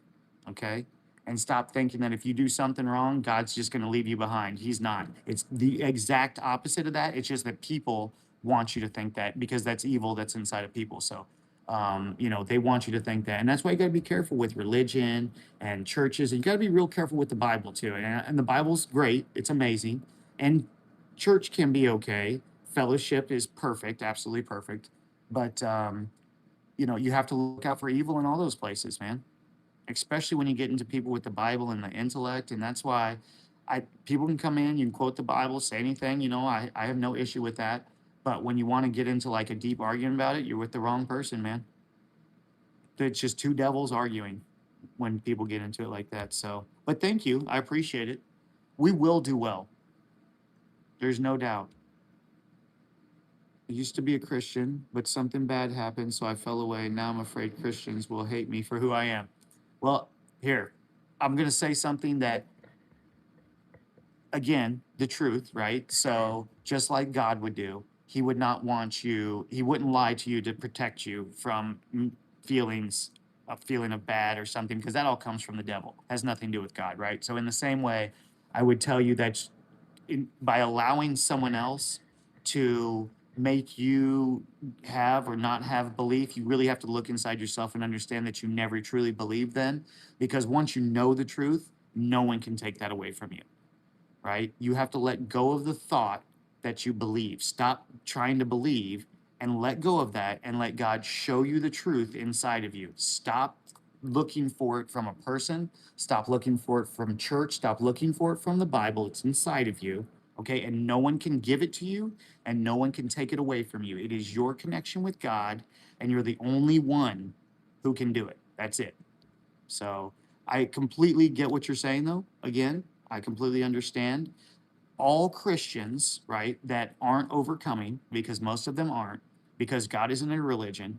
okay? And stop thinking that if you do something wrong, God's just going to leave you behind. He's not. It's the exact opposite of that. It's just that people want you to think that because that's evil that's inside of people. So They want you to think that. And that's why you got to be careful with religion and churches. And you got to be real careful with the Bible too. And the Bible's great. It's amazing. And church can be okay. Fellowship is perfect, absolutely perfect. But, you have to look out for evil in all those places, man, especially when you get into people with the Bible and the intellect. And that's why people can come in, you can quote the Bible, say anything, I have no issue with that. But when you want to get into like a deep argument about it, you're with the wrong person, man. It's just two devils arguing when people get into it like that. So, but thank you. I appreciate it. We will do well. There's no doubt. I used to be a Christian, but something bad happened, so I fell away. Now I'm afraid Christians will hate me for who I am. Well, here, I'm going to say something that, again, the truth, right? So, just like God would do, he would not want you, he wouldn't lie to you to protect you from feelings, a feeling of bad or something, because that all comes from the devil. Has nothing to do with God, right? So, in the same way, I would tell you that by allowing someone else to make you have or not have belief, you really have to look inside yourself and understand that you never truly believed then. Because once you know the truth, no one can take that away from you, right? You have to let go of the thought that you believe. Stop trying to believe and let go of that and let God show you the truth inside of you. Stop looking for it from a person. Stop looking for it from church. Stop looking for it from the Bible. It's inside of you. Okay. And no one can give it to you and no one can take it away from you. It is your connection with God, and you're the only one who can do it. That's it. So I completely get what you're saying, though. Again, I completely understand. All Christians, right, that aren't overcoming, because most of them aren't, because God isn't a religion,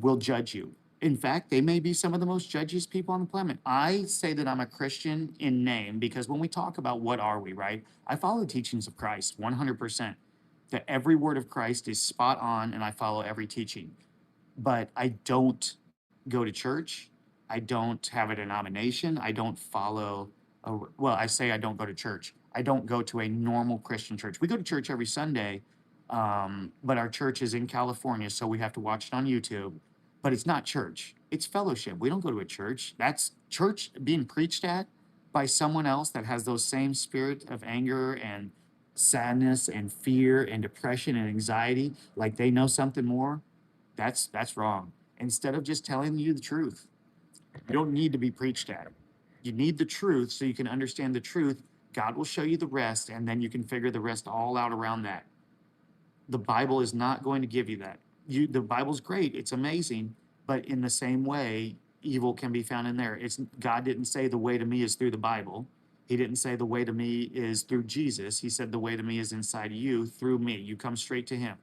will judge you. In fact, they may be some of the most judgiest people on the planet. I say that I'm a Christian in name because when we talk about what are we, right, I follow the teachings of Christ 100%. That every word of Christ is spot on, and I follow every teaching. But I don't go to church. I don't have a denomination. I don't follow, well, I say I don't go to church. I don't go to a normal Christian church. We go to church every Sunday, but our church is in California, so we have to watch it on YouTube. But it's not church, it's fellowship. We don't go to a church. That's church being preached at by someone else that has those same spirit of anger and sadness and fear and depression and anxiety, like they know something more. That's wrong. Instead of just telling you the truth, you don't need to be preached at. You need the truth so you can understand the truth. God will show you the rest, and then you can figure the rest all out around that. The Bible is not going to give you that. The Bible's great, it's amazing, but in the same way, evil can be found in there. God didn't say the way to me is through the Bible. He didn't say the way to me is through Jesus. He said the way to me is inside of you through me. You come straight to him.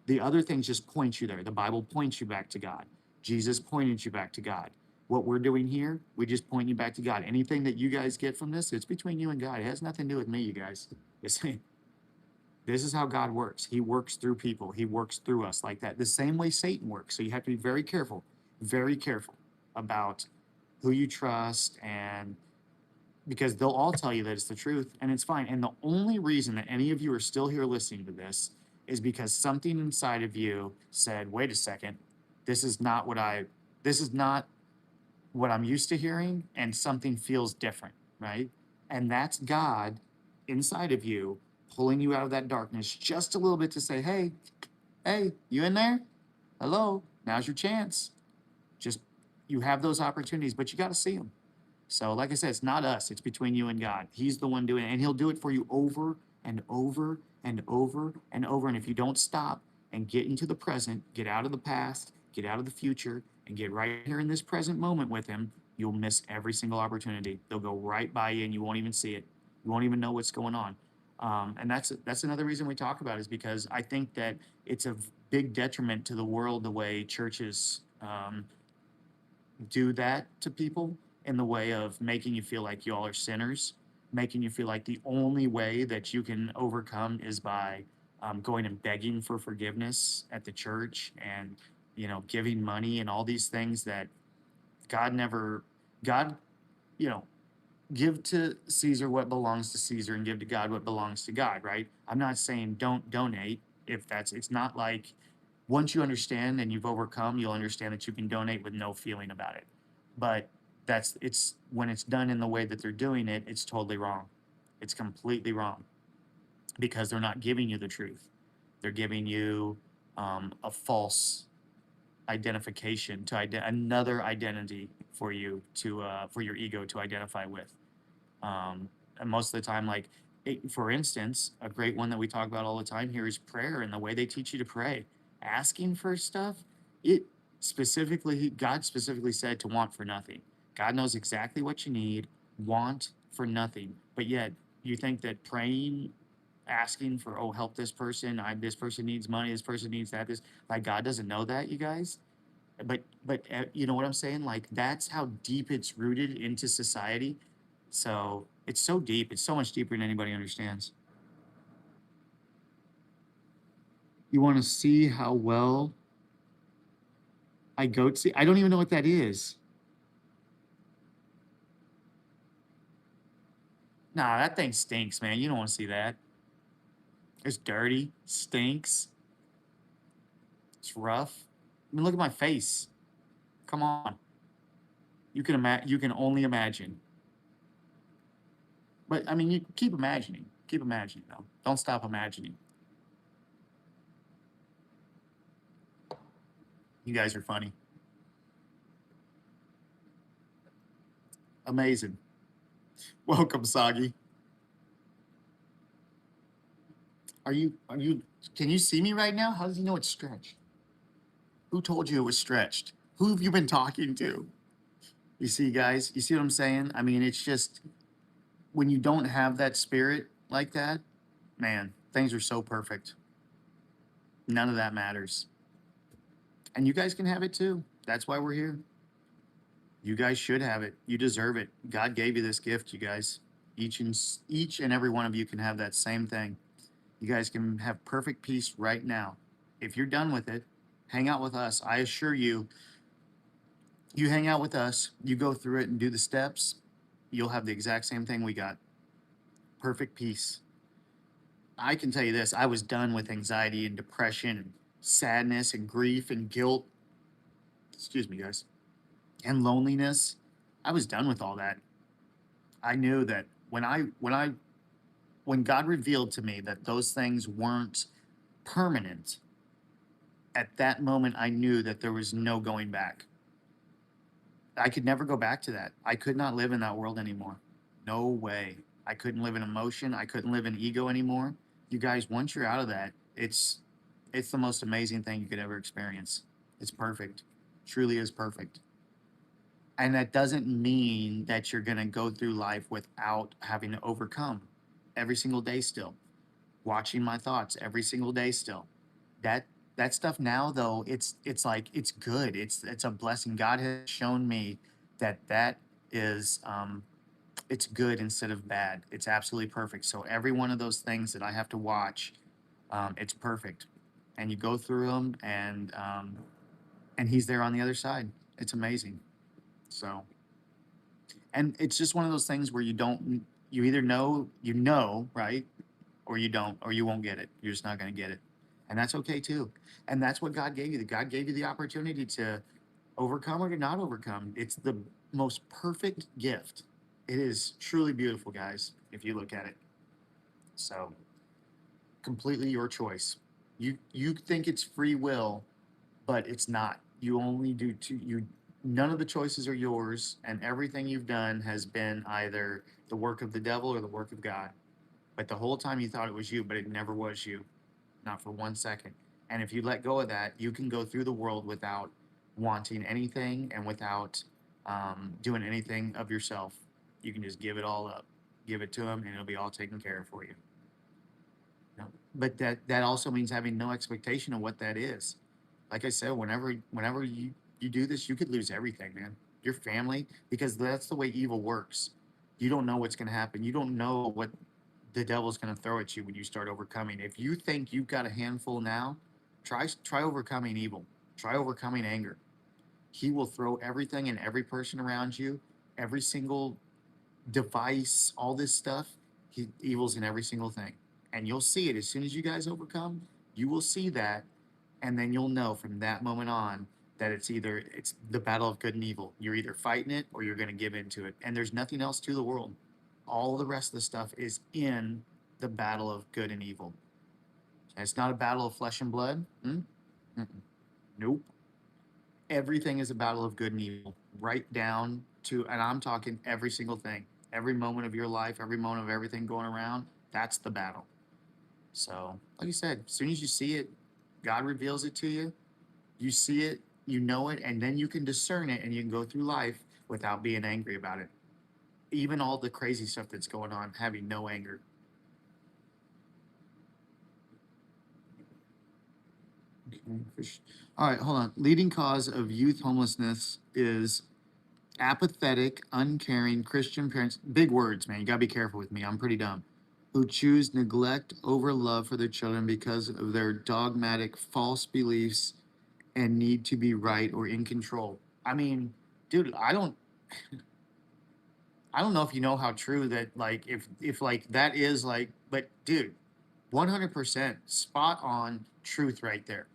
The other things just point you there. The Bible points you back to God. Jesus pointed you back to God. What we're doing here, we just point you back to God. Anything that you guys get from this, it's between you and God. It has nothing to do with me, you guys. This is how God works. He works through people. He works through us like that. The same way Satan works. So you have to be very careful about who you trust, and because they'll all tell you that it's the truth, and it's fine. And the only reason that any of you are still here listening to this is because something inside of you said, wait a second, this is not what I'm used to hearing, and something feels different, right? And that's God inside of you pulling you out of that darkness just a little bit to say, hey, you in there? Hello, now's your chance. Just, you have those opportunities, but you got to see them. So, like I said, it's not us, it's between you and God. He's the one doing it, and he'll do it for you over and over and over and over. And if you don't stop and get into the present, get out of the past, get out of the future, and get right here in this present moment with him, you'll miss every single opportunity. They'll go right by you and you won't even see it. You won't even know what's going on. And that's another reason we talk about it, is because I think that it's a big detriment to the world the way churches do that to people, in the way of making you feel like y'all are sinners, making you feel like the only way that you can overcome is by going and begging for forgiveness at the church, and giving money and all these things that God, give to Caesar what belongs to Caesar and give to God what belongs to God, right? I'm not saying don't donate. It's not like Once you understand and you've overcome, you'll understand that you can donate with no feeling about it. But it's when it's done in the way that they're doing it, it's totally wrong. It's completely wrong because they're not giving you the truth. They're giving you a false identification to another identity for you to for your ego to identify with. And most of the time, like for instance, a great one that we talk about all the time here is prayer and the way they teach you to pray, asking for stuff. It specifically, God specifically said to want for nothing. God knows exactly what you need, want for nothing. But yet, you think that praying, asking for, oh, help this person, this person needs money, this person needs that, this, like God doesn't know that, you guys. But you know what I'm saying? Like that's how deep it's rooted into society. So it's so deep. It's so much deeper than anybody understands. You want to see how well I goat see? I don't even know what that is. Nah, that thing stinks, man. You don't want to see that. It's dirty, stinks. It's rough. I mean, look at my face. Come on. You can you can only imagine. But I mean, you keep imagining. Keep imagining though. Don't stop imagining. You guys are funny. Amazing. Welcome, Sagi. Are you can you see me right now? How does he know it's stretched? Who told you it was stretched? Who have you been talking to? You see, guys, you see what I'm saying? I mean, it's just when you don't have that spirit like that, man, things are so perfect. None of that matters. And you guys can have it too. That's why we're here. You guys should have it. You deserve it. God gave you this gift, you guys. Each and every one of you can have that same thing. You guys can have perfect peace right now. If you're done with it, hang out with us. I assure you, you hang out with us, you go through it and do the steps, you'll have the exact same thing we got. Perfect peace. I can tell you this, I was done with anxiety and depression and sadness and grief and guilt. Excuse me, guys. And loneliness. I was done with all that. I knew that when God revealed to me that those things weren't permanent, at that moment I knew that there was no going back. I could never go back to that. I could not live in that world anymore. No way. I couldn't live in emotion. I couldn't live in ego anymore. You guys, once you're out of that, it's the most amazing thing you could ever experience. It's perfect. Truly is perfect. And that doesn't mean that you're going to go through life without having to overcome every single day still. Watching my thoughts every single day still. That stuff now though, it's like it's good. It's a blessing. God has shown me that is it's good instead of bad. It's absolutely perfect. So every one of those things that I have to watch, it's perfect. And you go through them and he's there on the other side. It's amazing. So, and it's just one of those things where you either know, right? Or you don't, or you won't get it. You're just not going to get it. And that's okay too. And that's what God gave you. God gave you the opportunity to overcome or to not overcome. It's the most perfect gift. It is truly beautiful, guys, if you look at it. So, completely your choice. You think it's free will, but it's not. You only do none of the choices are yours, and everything you've done has been either the work of the devil or the work of God. But the whole time you thought it was you, but it never was you, not for 1 second. And if you let go of that, you can go through the world without wanting anything and without doing anything of yourself. You can just give it all up, give it to him, and it'll be all taken care of for you. No. But that also means having no expectation of what that is. Like I said, whenever you do this, you could lose everything, man. Your family, because that's the way evil works. You don't know what's going to happen. You don't know what the devil's going to throw at you when you start overcoming. If you think you've got a handful now, try overcoming evil. Try overcoming anger. He will throw everything and every person around you, every single device, all this stuff. Evil's in every single thing, and you'll see it as soon as you guys overcome. You will see that And then you'll know from that moment on that it's the battle of good and evil. You're either fighting it or you're going to give into it. And there's nothing else to the world. All the rest of the stuff is in the battle of good and evil. And it's not a battle of flesh and blood. Mm-mm. Nope. Everything is a battle of good and evil, right down to, and I'm talking every single thing, every moment of your life, every moment of everything going around. That's the battle. So, like you said, as soon as you see it, God reveals it to you. You see it, you know it, and then you can discern it and you can go through life without being angry about it. Even all the crazy stuff that's going on, having no anger. Okay. All right, hold on. Leading cause of youth homelessness is apathetic, uncaring Christian parents. Big words, man. You gotta be careful with me. I'm pretty dumb. Who choose neglect over love for their children because of their dogmatic false beliefs and need to be right or in control. I mean, dude, I don't know if you know how true that, like, if like that is like, but dude, 100% spot on truth right there.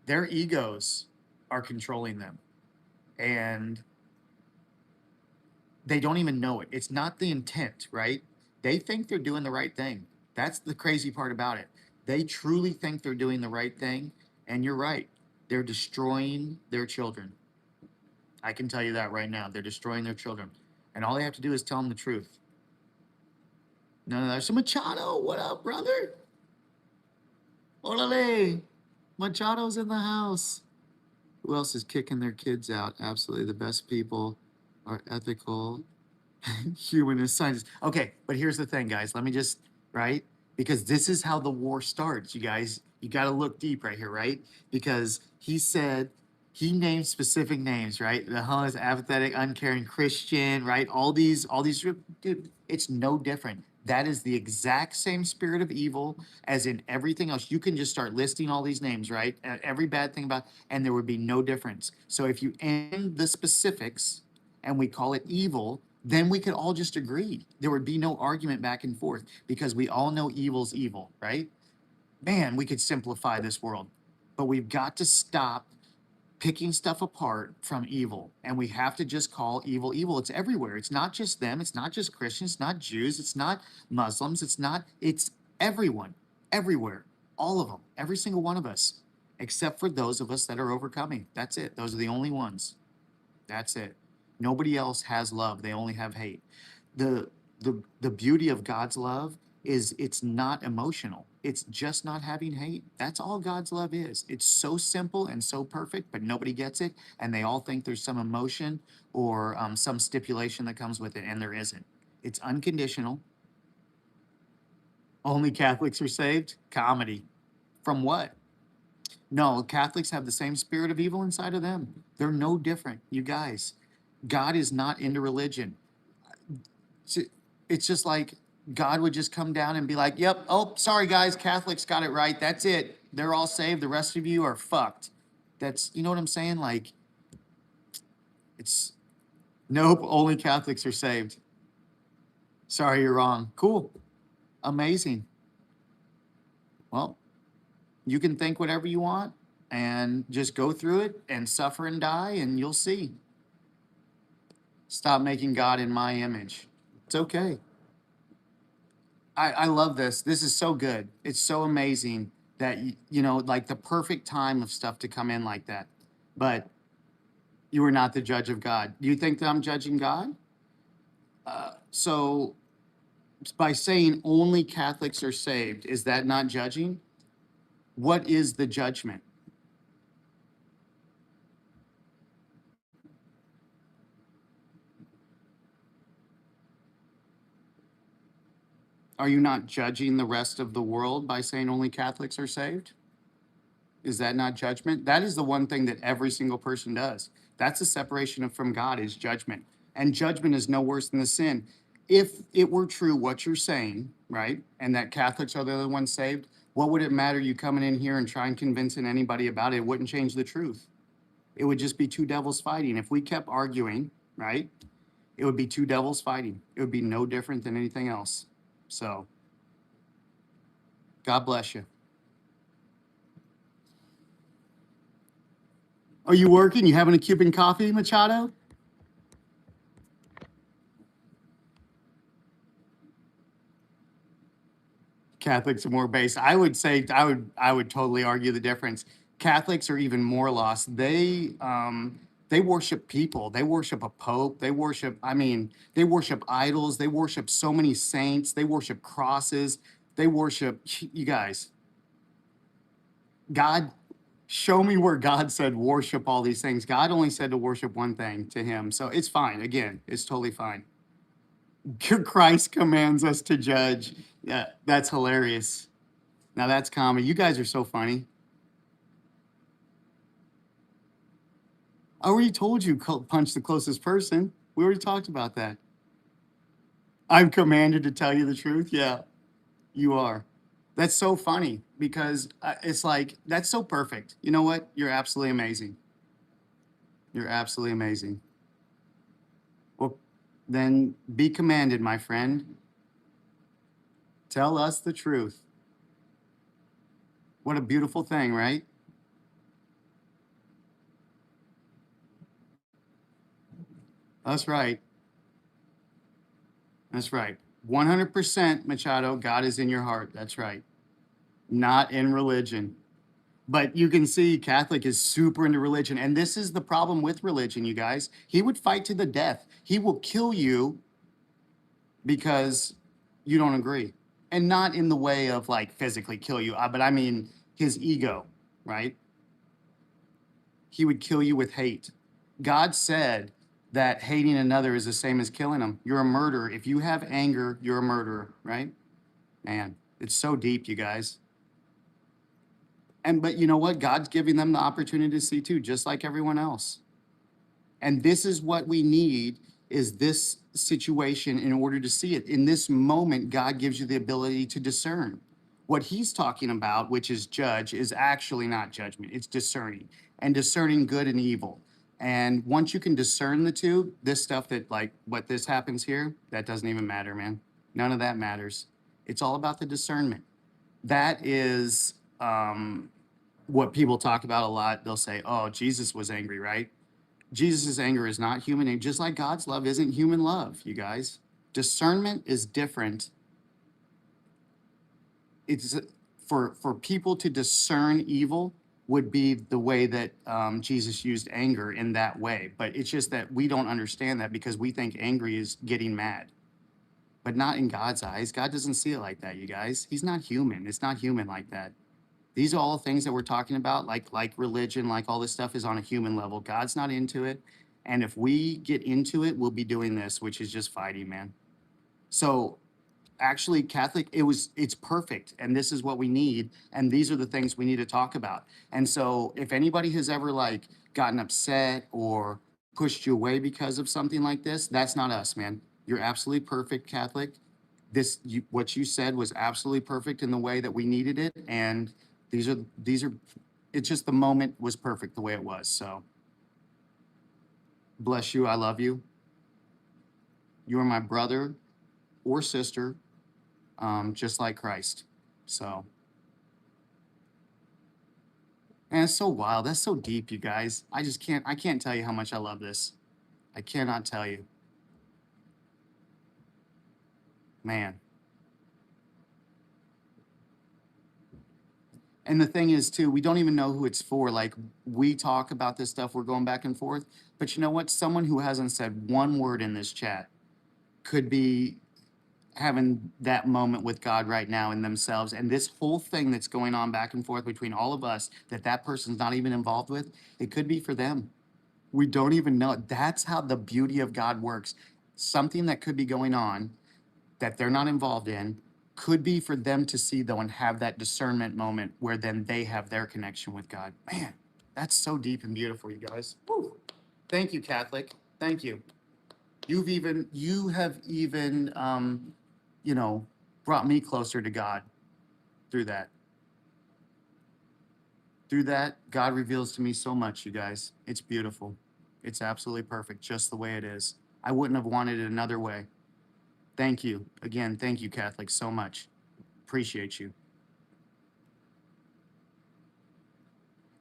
Their egos are controlling them, and they don't even know it. It's not the intent, right? They think they're doing the right thing. That's the crazy part about it. They truly think they're doing the right thing, and you're right. They're destroying their children. I can tell you that right now. They're destroying their children. And all they have to do is tell them the truth. No, there's Machado. What up, brother? Orale. Machado's in the house. Who else is kicking their kids out? Absolutely. The best people are ethical, humanist, scientists. Okay, but here's the thing, guys. Let me just, right? Because this is how the war starts, you guys. You got to look deep right here, right? Because he named specific names, right? The homeless, apathetic, uncaring Christian, right? All these, dude, it's no different. That is the exact same spirit of evil as in everything else. You can just start listing all these names, right? Every bad thing about, and there would be no difference. So if you end the specifics and we call it evil, then we could all just agree. There would be no argument back and forth because we all know evil's evil, right? Man, we could simplify this world, but we've got to stop picking stuff apart from evil, and we have to just call evil evil. It's everywhere. It's not just them. It's not just Christians. It's not Jews. It's not Muslims. It's everyone, everywhere, all of them, every single one of us, except for those of us that are overcoming. That's it. Those are the only ones. That's it. Nobody else has love. They only have hate. The beauty of God's love is it's not emotional. It's just not having hate. That's all God's love is. It's so simple and so perfect, but nobody gets it, and they all think there's some emotion or some stipulation that comes with it, and there isn't. It's unconditional. Only Catholics are saved. Comedy. From what? No, Catholics have the same spirit of evil inside of them. They're no different, you guys. God is not into religion. It's just like God would just come down and be like, yep, oh, sorry guys, Catholics got it right. That's it. They're all saved. The rest of you are fucked. That's, you know what I'm saying? Like, it's, nope, only Catholics are saved. Sorry, you're wrong. Cool. Amazing. Well, you can think whatever you want and just go through it and suffer and die, and you'll see. Stop making God in my image. It's okay. I love this. This is so good. It's so amazing that, you know, like the perfect time of stuff to come in like that. But you are not the judge of God. Do you think that I'm judging God? So by saying only Catholics are saved, is that not judging? What is the judgment? Are you not judging the rest of the world by saying only Catholics are saved? Is that not judgment? That is the one thing that every single person does. That's a separation from God, is judgment. And judgment is no worse than the sin. If it were true what you're saying, right, and that Catholics are the only ones saved, what would it matter you coming in here and trying convincing anybody about it? It wouldn't change the truth. It would just be two devils fighting. If we kept arguing, right, it would be two devils fighting. It would be no different than anything else. So, God bless you. Are you working? You having a Cuban coffee, Machado? Catholics are more based. I would say I would totally argue the difference. Catholics are even more lost. They worship people. They worship a pope. They worship, I mean, they worship idols. They worship so many saints. They worship crosses. They worship you guys. God, show me where God said worship all these things. God only said to worship one thing to him. So it's fine. Again, it's totally fine. Christ commands us to judge. Yeah, that's hilarious. Now that's comedy. You guys are so funny. I already told you punch the closest person. We already talked about that. I'm commanded to tell you the truth. Yeah, you are. That's so funny because it's like, that's so perfect. You know what? You're absolutely amazing. You're absolutely amazing. Well, then be commanded, my friend. Tell us the truth. What a beautiful thing, right? That's right. That's right. 100% Machado, God is in your heart. That's right. Not in religion. But you can see Catholic is super into religion. And this is the problem with religion, you guys. He would fight to the death. He will kill you because you don't agree. And not in the way of like physically kill you, but I mean his ego, right? He would kill you with hate. God said that hating another is the same as killing him. You're a murderer. If you have anger, you're a murderer, right? Man, it's so deep, you guys. And but you know what? God's giving them the opportunity to see too, just like everyone else. And this is what we need is this situation in order to see it. In this moment, God gives you the ability to discern. What he's talking about, which is judge, is actually not judgment. It's discerning and discerning good and evil. And once you can discern the two, this stuff that like what this happens here, that doesn't even matter, man. None of that matters. It's all about the discernment. That is what people talk about a lot. They'll say, oh, Jesus was angry, right? Jesus' anger is not human, and just like God's love isn't human love, you guys. Discernment is different. It's for people to discern evil would be the way that Jesus used anger in that way. But it's just that we don't understand that because we think angry is getting mad, but not in God's eyes. God doesn't see it like that, you guys. He's not human. It's not human like that. These are all things that we're talking about, like religion, like all this stuff is on a human level. God's not into it. And if we get into it, we'll be doing this, which is just fighting, man. So actually Catholic, it's perfect. And this is what we need. And these are the things we need to talk about. And so if anybody has ever like gotten upset or pushed you away because of something like this, that's not us, man. You're absolutely perfect, Catholic. What you said was absolutely perfect in the way that we needed it. And these are it's just the moment was perfect the way it was. So bless you. I love you. You are my brother or sister, just like Christ. So, and it's so wild. That's so deep, you guys. I can't tell you how much I love this. I cannot tell you. Man. And the thing is, too, we don't even know who it's for. Like, we talk about this stuff, we're going back and forth. But you know what? Someone who hasn't said one word in this chat could be having that moment with God right now in themselves. And this whole thing that's going on back and forth between all of us that person's not even involved with, it could be for them. We don't even know. That's how the beauty of God works. Something that could be going on that they're not involved in could be for them to see, though, and have that discernment moment where then they have their connection with God. Man, that's so deep and beautiful, you guys. Woo. Thank you, Catholic. Thank you. You have even, you know, brought me closer to God through that. Through that, God reveals to me so much, you guys. It's beautiful. It's absolutely perfect, just the way it is. I wouldn't have wanted it another way. Thank you. Again, thank you, Catholic, so much. Appreciate you.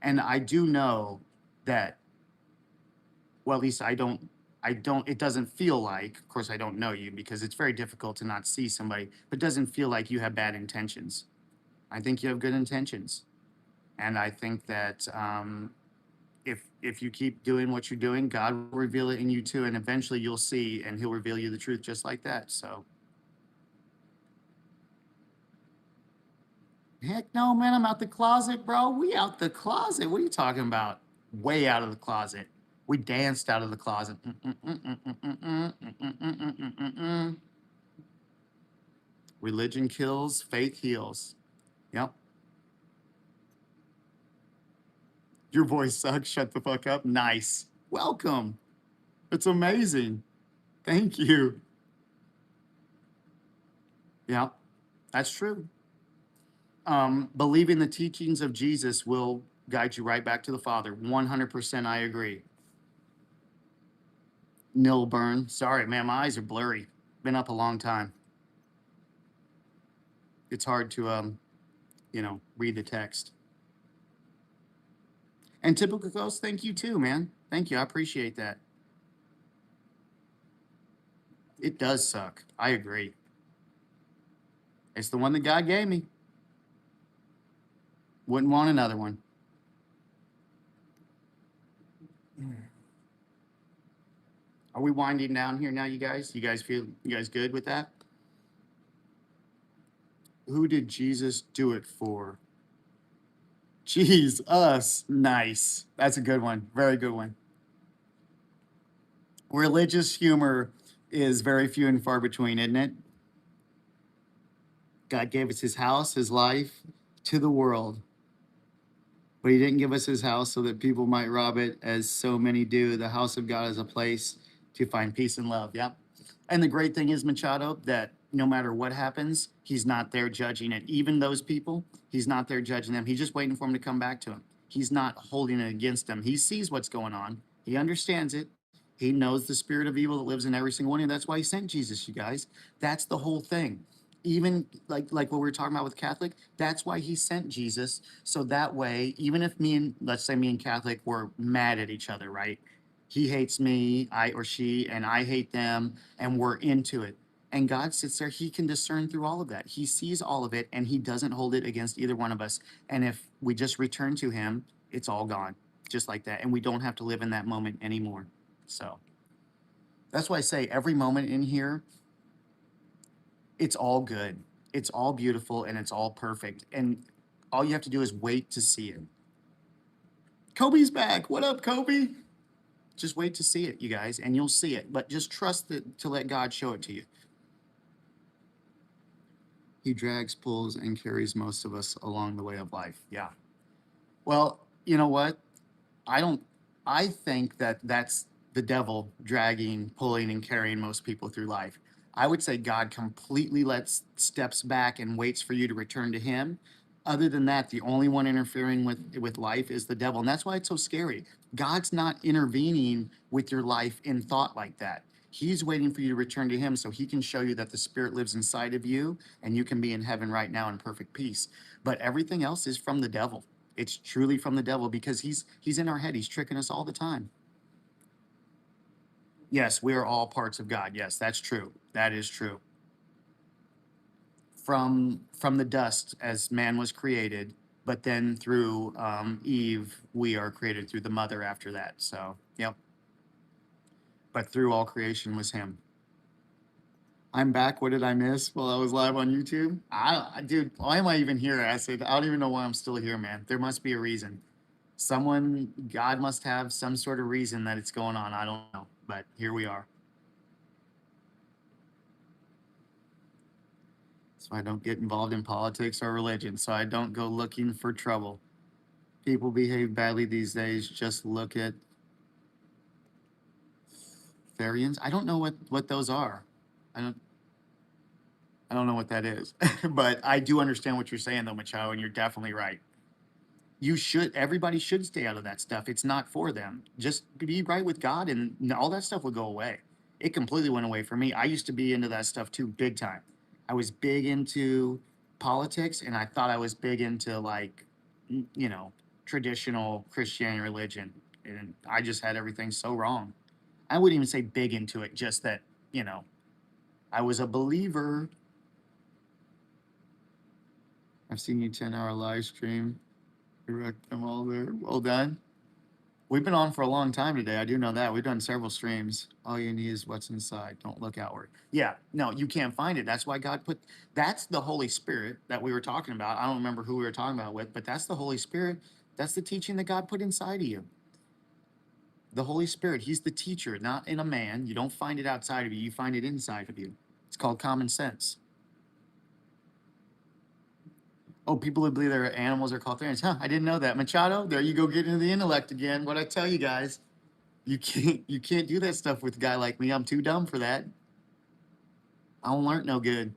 And I do know that, well, at least it doesn't feel like, of course, I don't know you because it's very difficult to not see somebody, but it doesn't feel like you have bad intentions. I think you have good intentions. And I think that if you keep doing what you're doing, God will reveal it in you too. And eventually you'll see and he'll reveal you the truth just like that. So, heck no, man, I'm out the closet, bro. We out the closet. What are you talking about? Way out of the closet. We danced out of the closet. Religion kills, faith heals. Yep. Your voice sucks. Shut the fuck up. Nice. Welcome. It's amazing. Thank you. Yeah, that's true. Believing the teachings of Jesus will guide you right back to the Father. 100% I agree. Nilburn. Sorry, man, my eyes are blurry. Been up a long time. It's hard to, read the text. And Typical Ghost, thank you too, man. Thank you. I appreciate that. It does suck. I agree. It's the one that God gave me. Wouldn't want another one. Are we winding down here now, you guys? You guys good with that? Who did Jesus do it for? Jeez, us. Nice. That's a good one. Very good one. Religious humor is very few and far between, isn't it? God gave us his house, his life to the world. But he didn't give us his house so that people might rob it, as so many do. The house of God is a place to find peace and love. Yep. And the great thing is, Machado, that no matter what happens, he's not there judging it. Even those people, he's not there judging them. He's just waiting for them to come back to him. He's not holding it against them. He sees what's going on. He understands it. He knows the spirit of evil that lives in every single one of you. That's why he sent Jesus, you guys. That's the whole thing. Even like what we were talking about with Catholic, that's why he sent Jesus. So that way, even if let's say me and Catholic were mad at each other, right? He hates me, I or she, and I hate them, and we're into it. And God sits there, he can discern through all of that. He sees all of it, and he doesn't hold it against either one of us. And if we just return to him, it's all gone, just like that. And we don't have to live in that moment anymore. So that's why I say every moment in here, it's all good. It's all beautiful and it's all perfect. And all you have to do is wait to see it. Kobe's back. What up, Kobe? Just wait to see it, you guys, and you'll see it. But just trust it to let God show it to you. He drags, pulls, and carries most of us along the way of life. Yeah. Well, you know what? I think that that's the devil dragging, pulling, and carrying most people through life. I would say God completely steps back and waits for you to return to him. Other than that, the only one interfering with life is the devil. And that's why it's so scary. God's not intervening with your life in thought like that. He's waiting for you to return to him so he can show you that the spirit lives inside of you and you can be in heaven right now in perfect peace. But everything else is from the devil. It's truly from the devil because he's in our head. He's tricking us all the time. Yes, we are all parts of God. Yes, that's true. That is true. From the dust as man was created, but then through Eve, we are created through the mother after that. So, yep. But through all creation was him. I'm back. What did I miss while I was live on YouTube? Dude, why am I even here, Acid? I don't even know why I'm still here, man. There must be a reason. God must have some sort of reason that it's going on. I don't know, but here we are. So I don't get involved in politics or religion, so I don't go looking for trouble. People behave badly these days. Just look at Therians. I don't know what those are. I don't know what that is. But I do understand what you're saying though, Machado, and you're definitely right. Everybody should stay out of that stuff. It's not for them. Just be right with God and all that stuff will go away. It completely went away for me. I used to be into that stuff too, big time. I was big into politics and I thought I was big into traditional Christianity religion. And I just had everything so wrong. I wouldn't even say big into it, just that, you know, I was a believer. I've seen you 10-hour live stream. Direct them all there. Well done. We've been on for a long time today. I do know that. We've done several streams. All you need is what's inside. Don't look outward. Yeah, no, you can't find it. That's why God put, that's the Holy Spirit that we were talking about. I don't remember who we were talking about with, but that's the Holy Spirit. That's the teaching that God put inside of you. The Holy Spirit, He's the teacher, not in a man. You don't find it outside of you, you find it inside of you. It's called common sense. Oh, people who believe their animals are called therians. Huh, I didn't know that. Machado, there you go, get into the intellect again. What I tell you guys, you can't do that stuff with a guy like me. I'm too dumb for that. I don't learn no good.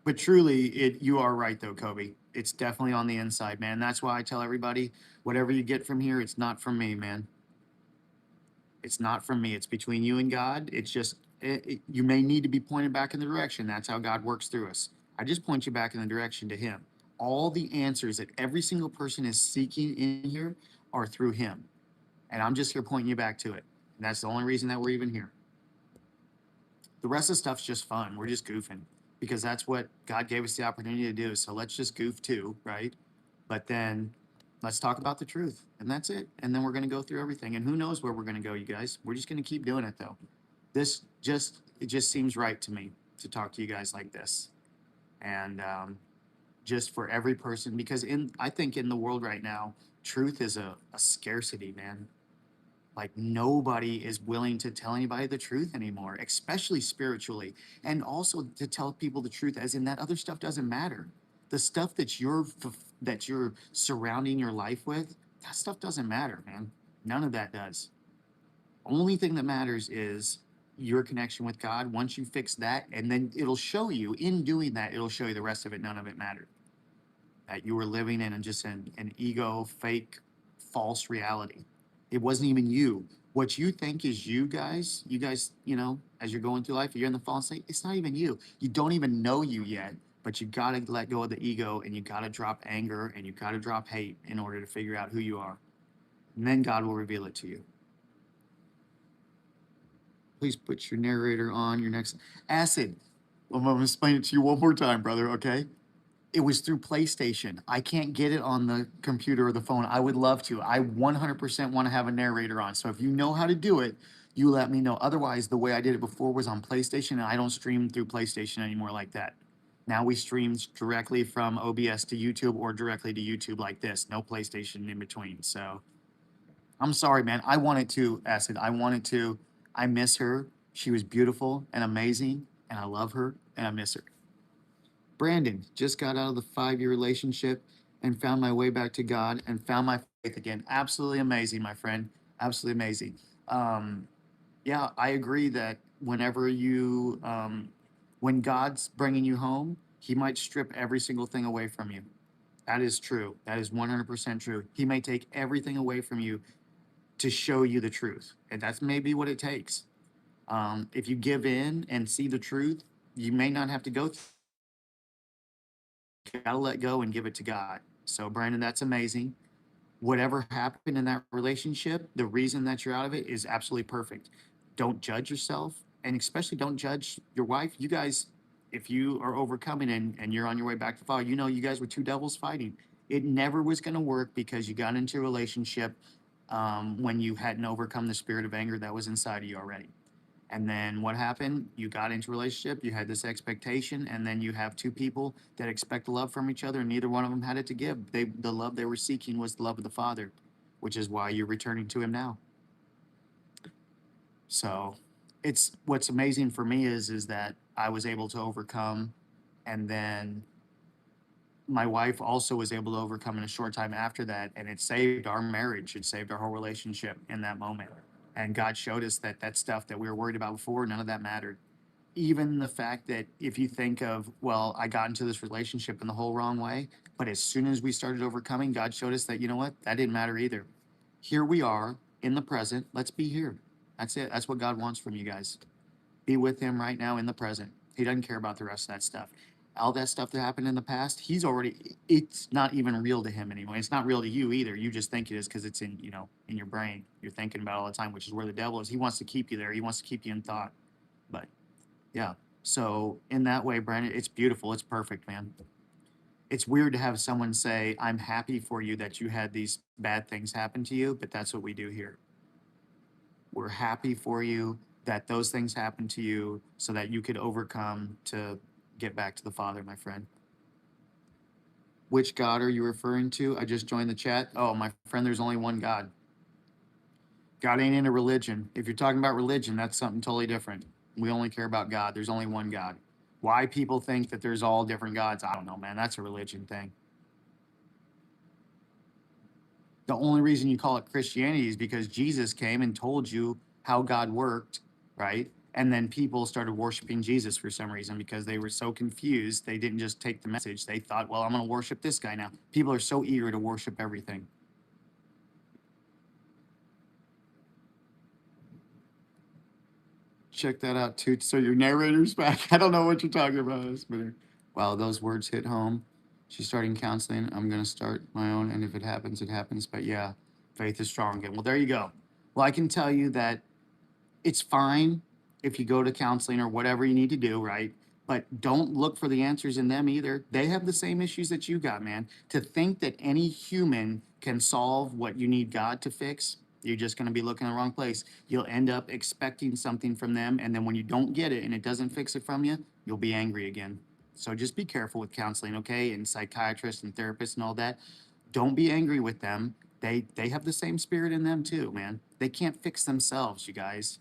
But truly, you are right though, Kobe. It's definitely on the inside, man. That's why I tell everybody, whatever you get from here, it's not from me, man. It's not from me. It's between you and God. It's just you may need to be pointed back in the direction. That's how God works through us. I just point you back in the direction to Him. All the answers that every single person is seeking in here are through Him, and I'm just here pointing you back to it. And that's the only reason that we're even here. The rest of the stuff's just fun. We're just goofing because that's what God gave us the opportunity to do. So let's just goof too, right? But then let's talk about the truth. And that's it. And then we're going to go through everything. And who knows where we're going to go, you guys. We're just going to keep doing it though. It just seems right to me to talk to you guys like this. And just for every person, because I think in the world right now, truth is a scarcity, man. Like nobody is willing to tell anybody the truth anymore, especially spiritually. And also to tell people the truth as in that other stuff doesn't matter. The stuff that you're surrounding your life with, that stuff doesn't matter, man. None of that does. Only thing that matters is your connection with God. Once you fix that, and then it'll show you, in doing that, it'll show you the rest of it. None of it mattered. That you were living in just an ego, fake, false reality. It wasn't even you. What you think is you guys, as you're going through life, you're in the false state, it's not even you. You don't even know you yet, but you got to let go of the ego and you got to drop anger and you got to drop hate in order to figure out who you are. And then God will reveal it to you. Please put your narrator on your next acid. I'm going to explain it to you one more time, brother, okay? It was through PlayStation. I can't get it on the computer or the phone. I would love to. I 100% want to have a narrator on. So if you know how to do it, you let me know. Otherwise, the way I did it before was on PlayStation, and I don't stream through PlayStation anymore like that. Now we stream directly from OBS to YouTube or directly to YouTube like this. No PlayStation in between. So I'm sorry, man. I wanted to, Acid. I wanted to. I miss her. She was beautiful and amazing, and I love her, and I miss her. Brandon, just got out of the 5-year relationship and found my way back to God and found my faith again. Absolutely amazing, my friend. Absolutely amazing. Yeah, I agree that when God's bringing you home, He might strip every single thing away from you. That is true. That is 100% true. He may take everything away from you to show you the truth. And that's maybe what it takes. If you give in and see the truth, you may not have to go through. You gotta let go and give it to God. So, Brandon, that's amazing. Whatever happened in that relationship, the reason that you're out of it is absolutely perfect. Don't judge yourself, and especially don't judge your wife. You guys, if you are overcoming and you're on your way back to Father, you guys were two devils fighting. It never was going to work because you got into a relationship when you hadn't overcome the spirit of anger that was inside of you already. And then what happened? You got into a relationship, you had this expectation, and then you have two people that expect love from each other, and neither one of them had it to give. The love they were seeking was the love of the Father, which is why you're returning to Him now. So it's what's amazing for me is that I was able to overcome, and then my wife also was able to overcome in a short time after that, and it saved our marriage. It saved our whole relationship in that moment. And God showed us that stuff that we were worried about before, none of that mattered. Even the fact that if you think of, well, I got into this relationship in the whole wrong way, but as soon as we started overcoming, God showed us that, you know what, that didn't matter either. Here we are in the present. Let's be here. That's it. That's what God wants from you guys. Be with Him right now in the present. He doesn't care about the rest of that stuff. all that stuff that happened in the past, it's not even real to him anymore. It's not real to you either. You just think it is because it's in, in your brain. You're thinking about it all the time, which is where the devil is. He wants to keep you there. He wants to keep you in thought. But yeah. So in that way, Brandon, it's beautiful. It's perfect, man. It's weird to have someone say, I'm happy for you that you had these bad things happen to you, but that's what we do here. We're happy for you that those things happened to you so that you could overcome to get back to the Father, my friend. Which God are you referring to? I just joined the chat. Oh, my friend, there's only one God. God ain't into religion. If you're talking about religion, that's something totally different. We only care about God. There's only one God. Why people think that there's all different gods, I don't know, man. That's a religion thing. The only reason you call it Christianity is because Jesus came and told you how God worked, right? And then people started worshiping Jesus for some reason because they were so confused. They didn't just take the message. They thought, well, I'm going to worship this guy now. People are so eager to worship everything. Check that out too. So your narrator's back. I don't know what you're talking about. Wow, those words hit home. She's starting counseling. I'm going to start my own. And if it happens, it happens. But yeah, faith is strong again. Well, there you go. Well, I can tell you that it's fine if you go to counseling or whatever you need to do, right? But don't look for the answers in them either. They have the same issues that you got, man. To think that any human can solve what you need God to fix, you're just going to be looking in the wrong place. You'll end up expecting something from them. And then when you don't get it and it doesn't fix it from you, you'll be angry again. So just be careful with counseling, okay? And psychiatrists and therapists and all that. Don't be angry with them. They have the same spirit in them too, man. They can't fix themselves, you guys.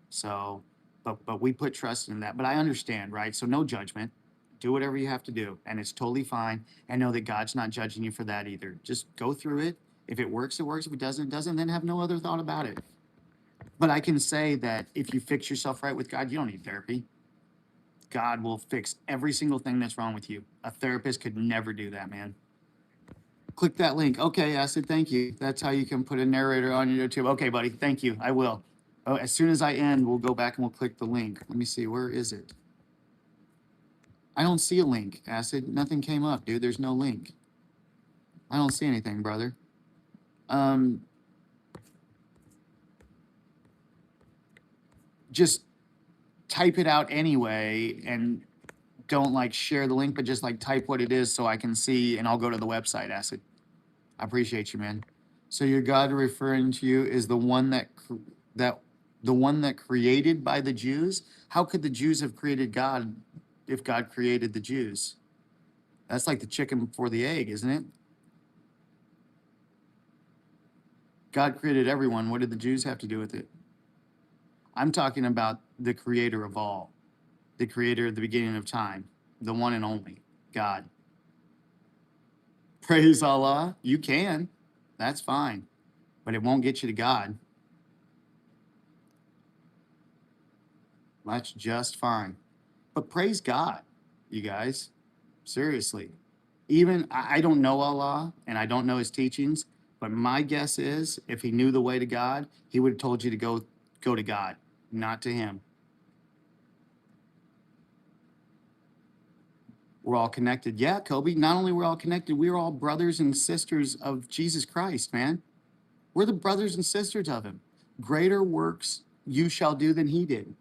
So, but we put trust in that. But I understand, right? So no judgment. Do whatever you have to do, and it's totally fine. And know that God's not judging you for that either. Just go through it. If it works, it works. If it doesn't, it doesn't. Then have no other thought about it. But I can say that if you fix yourself right with God, you don't need therapy. God will fix every single thing that's wrong with you. A therapist could never do that, man. Click that link. Okay, I said thank you. That's how you can put a narrator on your YouTube. Okay, buddy, thank you. I will. Oh, as soon as I end, we'll go back and we'll click the link. Let me see. Where is it? I don't see a link, Acid. Nothing came up, dude. There's no link. I don't see anything, brother. Just type it out anyway and don't like share the link, but just like type what it is so I can see and I'll go to the website, Acid. I appreciate you, man. So your God referring to you is the one that created by the Jews? How could the Jews have created God if God created the Jews? That's like the chicken before the egg, isn't it? God created everyone. What did the Jews have to do with it? I'm talking about the creator of all, the creator of the beginning of time, the one and only God. Praise Allah. You can. That's fine. But it won't get you to God. That's just fine. But praise God, you guys. Seriously. Even I don't know Allah and I don't know his teachings, but my guess is if he knew the way to God, he would have told you to go to God, not to him. We're all connected. Yeah, Kobe, not only we're all connected, we're all brothers and sisters of Jesus Christ, man. We're the brothers and sisters of him. Greater works you shall do than he did.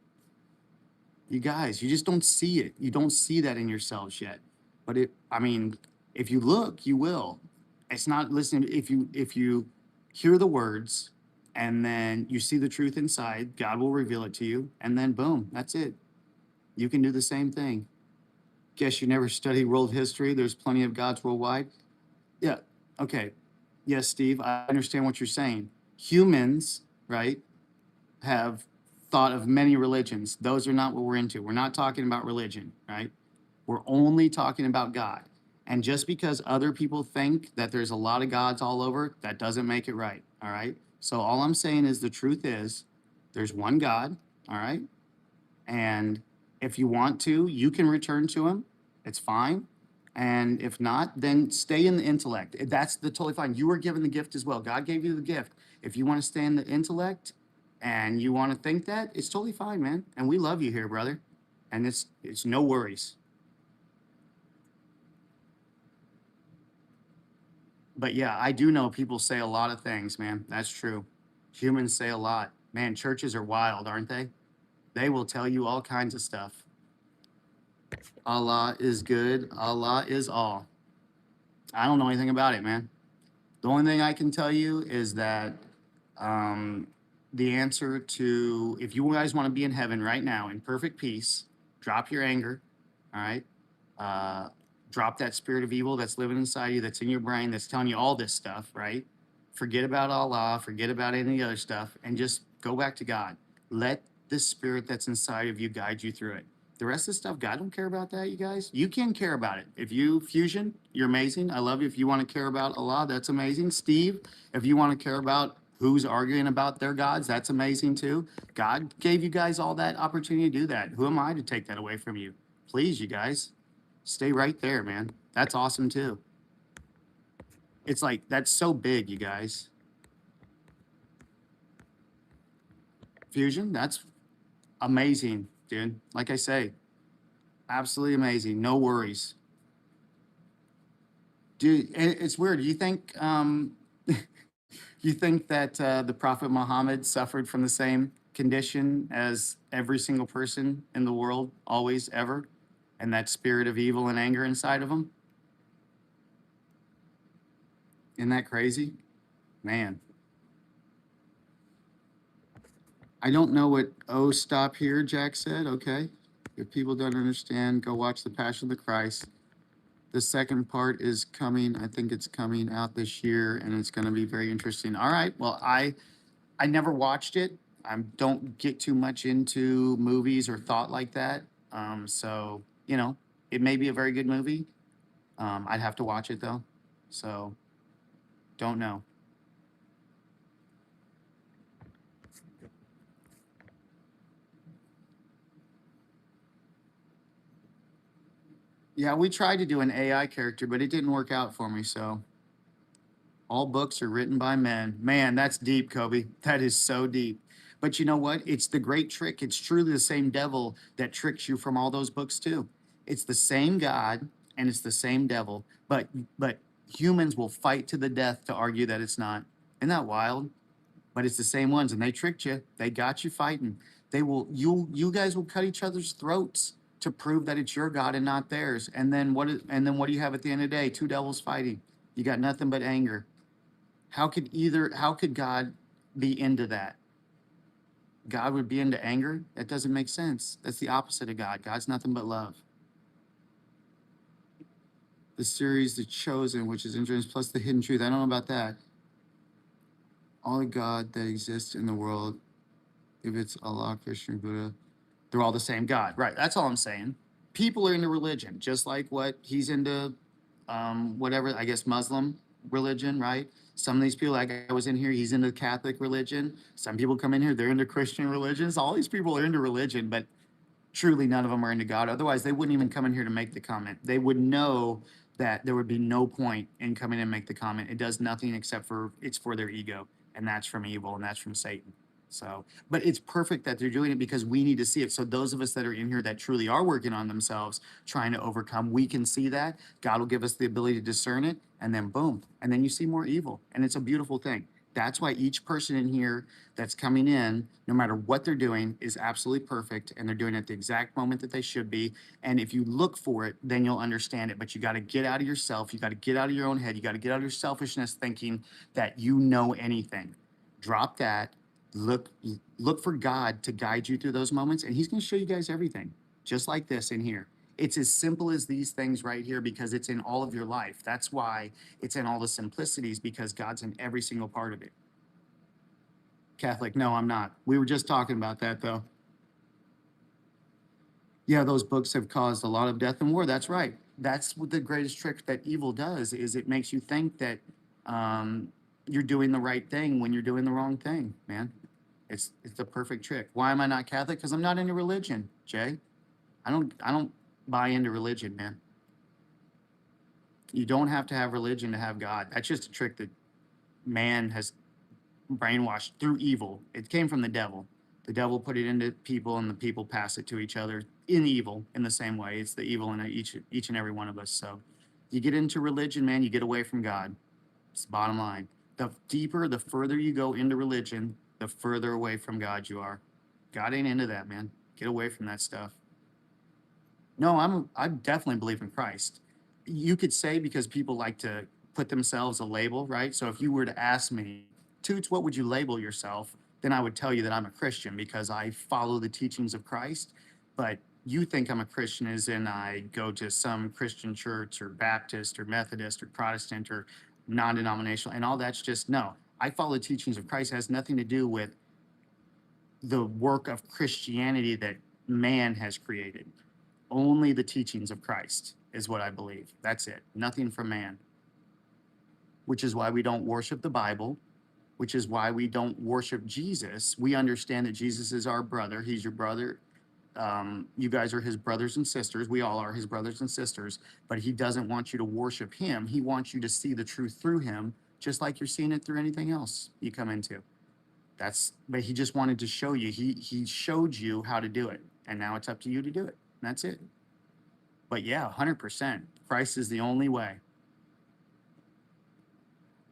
You guys, you just don't see it. You don't see that in yourselves yet. But if you look, you will. It's not listening. If you hear the words and then you see the truth inside, God will reveal it to you. And then boom, that's it. You can do the same thing. Guess you never studied world history. There's plenty of gods worldwide. Yeah. Okay. Yes, Steve, I understand what you're saying. Humans, right, have thought of many religions. Those are not what we're into. We're not talking about religion, right? We're only talking about God. And just because other people think that there's a lot of gods all over, that doesn't make it right, all right? So all I'm saying is the truth is there's one God, all right? And if you want to, you can return to him. It's fine. And if not, then stay in the intellect. That's totally fine. You were given the gift as well. God gave you the gift. If you want to stay in the intellect and you want to think that, it's totally fine, man. And we love you here, brother. And it's no worries. But yeah, I do know people say a lot of things, man. That's true. Humans say a lot. Man, churches are wild, aren't they? They will tell you all kinds of stuff. Allah is good. Allah is all. I don't know anything about it, man. The only thing I can tell you is that um, the answer to, if you guys want to be in heaven right now in perfect peace, drop your anger, all right? Uh, Drop that spirit of evil that's living inside you, that's in your brain, that's telling you all this stuff, right? Forget about Allah, forget about any of the other stuff, and just go back to God. Let the spirit that's inside of you guide you through it. The rest of the stuff, God don't care about that, you guys. You can care about it. If you fusion, you're amazing. I love you. If you want to care about Allah, that's amazing. Steve, if you want to care about who's arguing about their gods, that's amazing too. God gave you guys all that opportunity to do that. Who am I to take that away from you? Please, you guys, stay right there, man. That's awesome too. It's like, that's so big, you guys. Fusion, that's amazing, dude. Like I say, absolutely amazing. No worries. Dude, it's weird. You think you think that the Prophet Muhammad suffered from the same condition as every single person in the world, always, ever, and that spirit of evil and anger inside of him? Isn't that crazy? Man. I don't know what "oh, stop here," Jack said. Okay. If people don't understand, go watch The Passion of the Christ. The second part is coming. I think it's coming out this year, and it's going to be very interesting. All right. Well, I never watched it. I don't get too much into movies or thought like that. So you know, it may be a very good movie. I'd have to watch it though. So don't know. Yeah, we tried to do an AI character, but it didn't work out for me. So all books are written by men. Man, that's deep, Kobe. That is so deep. But you know what? It's the great trick. It's truly the same devil that tricks you from all those books too. It's the same God and it's the same devil, but humans will fight to the death to argue that it's not. Isn't that wild? But it's the same ones, and they tricked you. They got you fighting. They will. You guys will cut each other's throats to prove that it's your God and not theirs. And then what? And then what do you have at the end of the day? Two devils fighting. You got nothing but anger. How could God be into that? God would be into anger? That doesn't make sense. That's the opposite of God. God's nothing but love. The series The Chosen, which is entrance plus the hidden truth. I don't know about that. All the God that exists in the world, if it's Allah, Krishna, Buddha, they're all the same God. Right. That's all I'm saying. People are into religion, just like what he's into, whatever, I guess, Muslim religion, right? Some of these people, like I was in here, he's into Catholic religion. Some people come in here, they're into Christian religions. All these people are into religion, but truly none of them are into God. Otherwise, they wouldn't even come in here to make the comment. They would know that there would be no point in coming in and make the comment. It does nothing except for it's for their ego, and that's from evil, and that's from Satan. So, but it's perfect that they're doing it because we need to see it. So those of us that are in here that truly are working on themselves, trying to overcome, we can see that. God will give us the ability to discern it, and then boom, and then you see more evil, and it's a beautiful thing. That's why each person in here that's coming in, no matter what they're doing, is absolutely perfect, and they're doing it at the exact moment that they should be. And if you look for it, then you'll understand it. But you got to get out of yourself. You got to get out of your own head. You got to get out of your selfishness, thinking that you know anything. Drop that. Look for God to guide you through those moments, and He's going to show you guys everything, just like this in here. It's as simple as these things right here because it's in all of your life. That's why it's in all the simplicities, because God's in every single part of it. Catholic, no, I'm not. We were just talking about that though. Yeah, those books have caused a lot of death and war. That's right. That's what the greatest trick that evil does is it makes you think that you're doing the right thing when you're doing the wrong thing, man. It's the perfect trick. Why am I not Catholic? Because I'm not into religion, Jay. I don't buy into religion, man. You don't have to have religion to have God. That's just a trick that man has brainwashed through evil. It came from the devil. The devil put it into people, and the people pass it to each other in evil in the same way. It's the evil in each and every one of us. So you get into religion, man, you get away from God. It's the bottom line. The deeper, the further you go into religion, the further away from God you are. God ain't into that, man. Get away from that stuff. No, I definitely believe in Christ. You could say, because people like to put themselves a label, right? So if you were to ask me, Toots, what would you label yourself? Then I would tell you that I'm a Christian because I follow the teachings of Christ. But you think I'm a Christian as in I go to some Christian church or Baptist or Methodist or Protestant or non-denominational, and all that's just no. I follow the teachings of Christ. It has nothing to do with the work of Christianity that man has created. Only the teachings of Christ is what I believe. That's it. Nothing from man. Which is why we don't worship the Bible, which is why we don't worship Jesus. We understand that Jesus is our brother. He's your brother. You guys are his brothers and sisters. We all are his brothers and sisters, but he doesn't want you to worship him. He wants you to see the truth through him, just like you're seeing it through anything else you come into. But he just wanted to show you. He showed you how to do it, and now it's up to you to do it. And that's it. But yeah, 100%. Christ is the only way.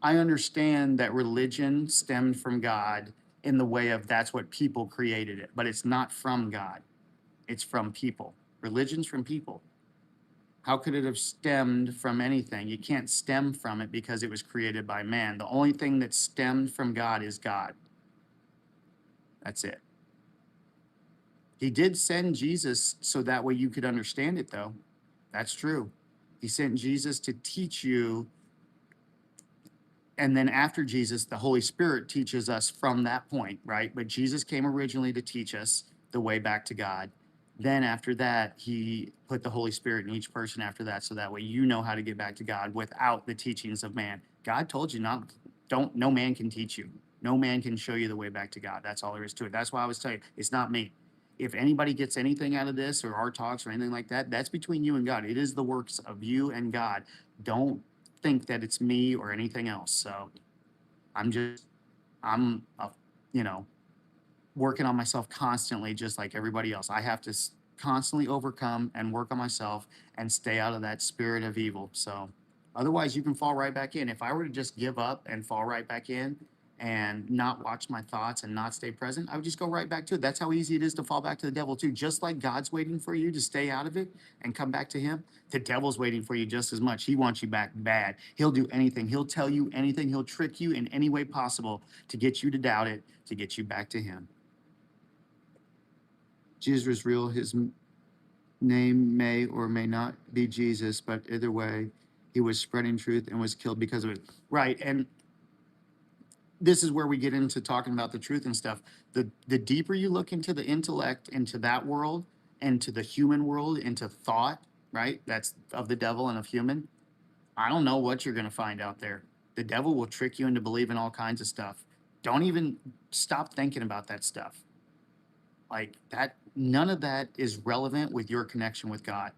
I understand that religion stemmed from God in the way of that's what people created it, but it's not from God. It's from people. Religion's from people. How could it have stemmed from anything? You can't stem from it because it was created by man. The only thing that stemmed from God is God. That's it. He did send Jesus so that way you could understand it, though. That's true. He sent Jesus to teach you. And then after Jesus, the Holy Spirit teaches us from that point, right? But Jesus came originally to teach us the way back to God. Then after that, he put the Holy Spirit in each person after that, so that way you know how to get back to God without the teachings of man. God told you no man can teach you. No man can show you the way back to God. That's all there is to it. That's why I was telling you, it's not me. If anybody gets anything out of this or our talks or anything like that, that's between you and God. It is the works of you and God. Don't think that it's me or anything else. So I'm working on myself constantly, just like everybody else. I have to constantly overcome and work on myself and stay out of that spirit of evil. So otherwise you can fall right back in. If I were to just give up and fall right back in and not watch my thoughts and not stay present, I would just go right back to it. That's how easy it is to fall back to the devil too. Just like God's waiting for you to stay out of it and come back to him, the devil's waiting for you just as much. He wants you back bad. He'll do anything. He'll tell you anything. He'll trick you in any way possible to get you to doubt it, to get you back to him. Jesus was real. His name may or may not be Jesus, but either way, he was spreading truth and was killed because of it. Right. And this is where we get into talking about the truth and stuff. The deeper you look into the intellect, into that world, into the human world, into thought, right? That's of the devil and of human. I don't know what you're going to find out there. The devil will trick you into believing all kinds of stuff. Don't even stop thinking about that stuff. Like that, none of that is relevant with your connection with God.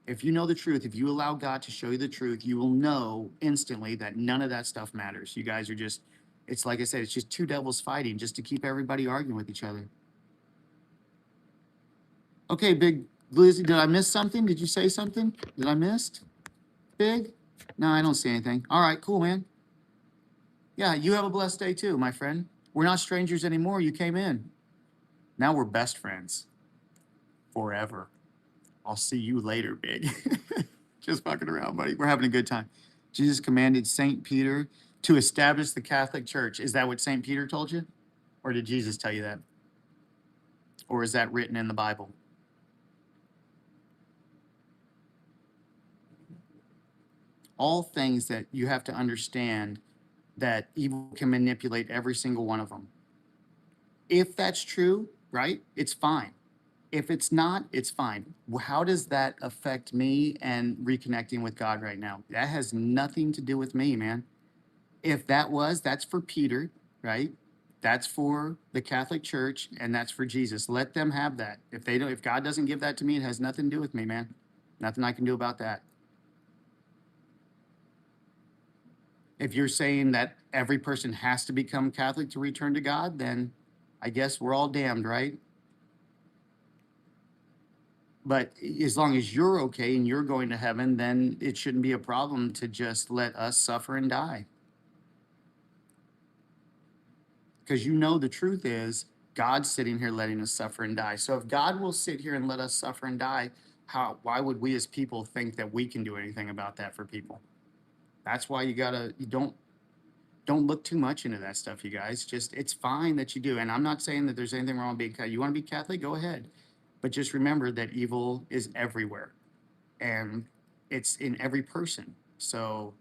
If you know the truth, if you allow God to show you the truth, you will know instantly that none of that stuff matters. You guys are just, it's like I said, it's just two devils fighting just to keep everybody arguing with each other. Okay, Big Glizzy, did I miss something? Did you say something? Did I miss? Big? No, I don't see anything. All right, cool, man. Yeah, you have a blessed day too, my friend. We're not strangers anymore. You came in. Now we're best friends. Forever. I'll see you later, Big. Just fucking around, buddy. We're having a good time. Jesus commanded St. Peter to establish the Catholic Church. Is that what St. Peter told you? Or did Jesus tell you that? Or is that written in the Bible? All things that you have to understand that evil can manipulate every single one of them. If that's true, right, it's fine. If it's not, it's fine. How does that affect me and reconnecting with God right now? That has nothing to do with me, man. If that's for Peter, right? That's for the Catholic Church, and that's for Jesus. Let them have that. If God doesn't give that to me, it has nothing to do with me, man. Nothing I can do about that. If you're saying that every person has to become Catholic to return to God, then I guess we're all damned, right? But as long as you're okay and you're going to heaven, then it shouldn't be a problem to just let us suffer and die. Because you know the truth is God's sitting here letting us suffer and die. So if God will sit here and let us suffer and die, why would we as people think that we can do anything about that for people? That's why you don't look too much into that stuff, you guys. Just it's fine that you do. And I'm not saying that there's anything wrong with being Catholic. You want to be Catholic, go ahead. But just remember that evil is everywhere and it's in every person. So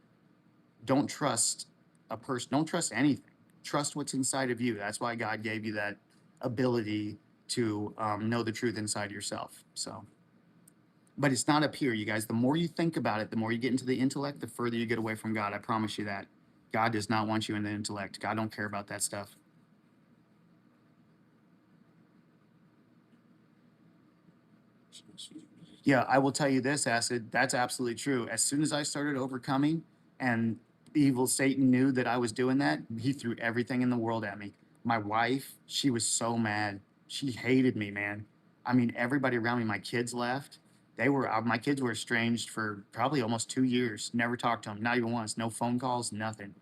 don't trust a person, don't trust anything. Trust what's inside of you. That's why God gave you that ability to know the truth inside yourself. So, but it's not up here, you guys. The more you think about it, the more you get into the intellect, the further you get away from God. I promise you that. God does not want you in the intellect. God don't care about that stuff. Yeah, I will tell you this, Acid. That's absolutely true. As soon as I started overcoming and evil Satan knew that I was doing that, he threw everything in the world at me. My wife, she was so mad. She hated me, man. I mean, everybody around me, my kids left. My kids were estranged for probably almost 2 years. Never talked to them, not even once. No phone calls, nothing.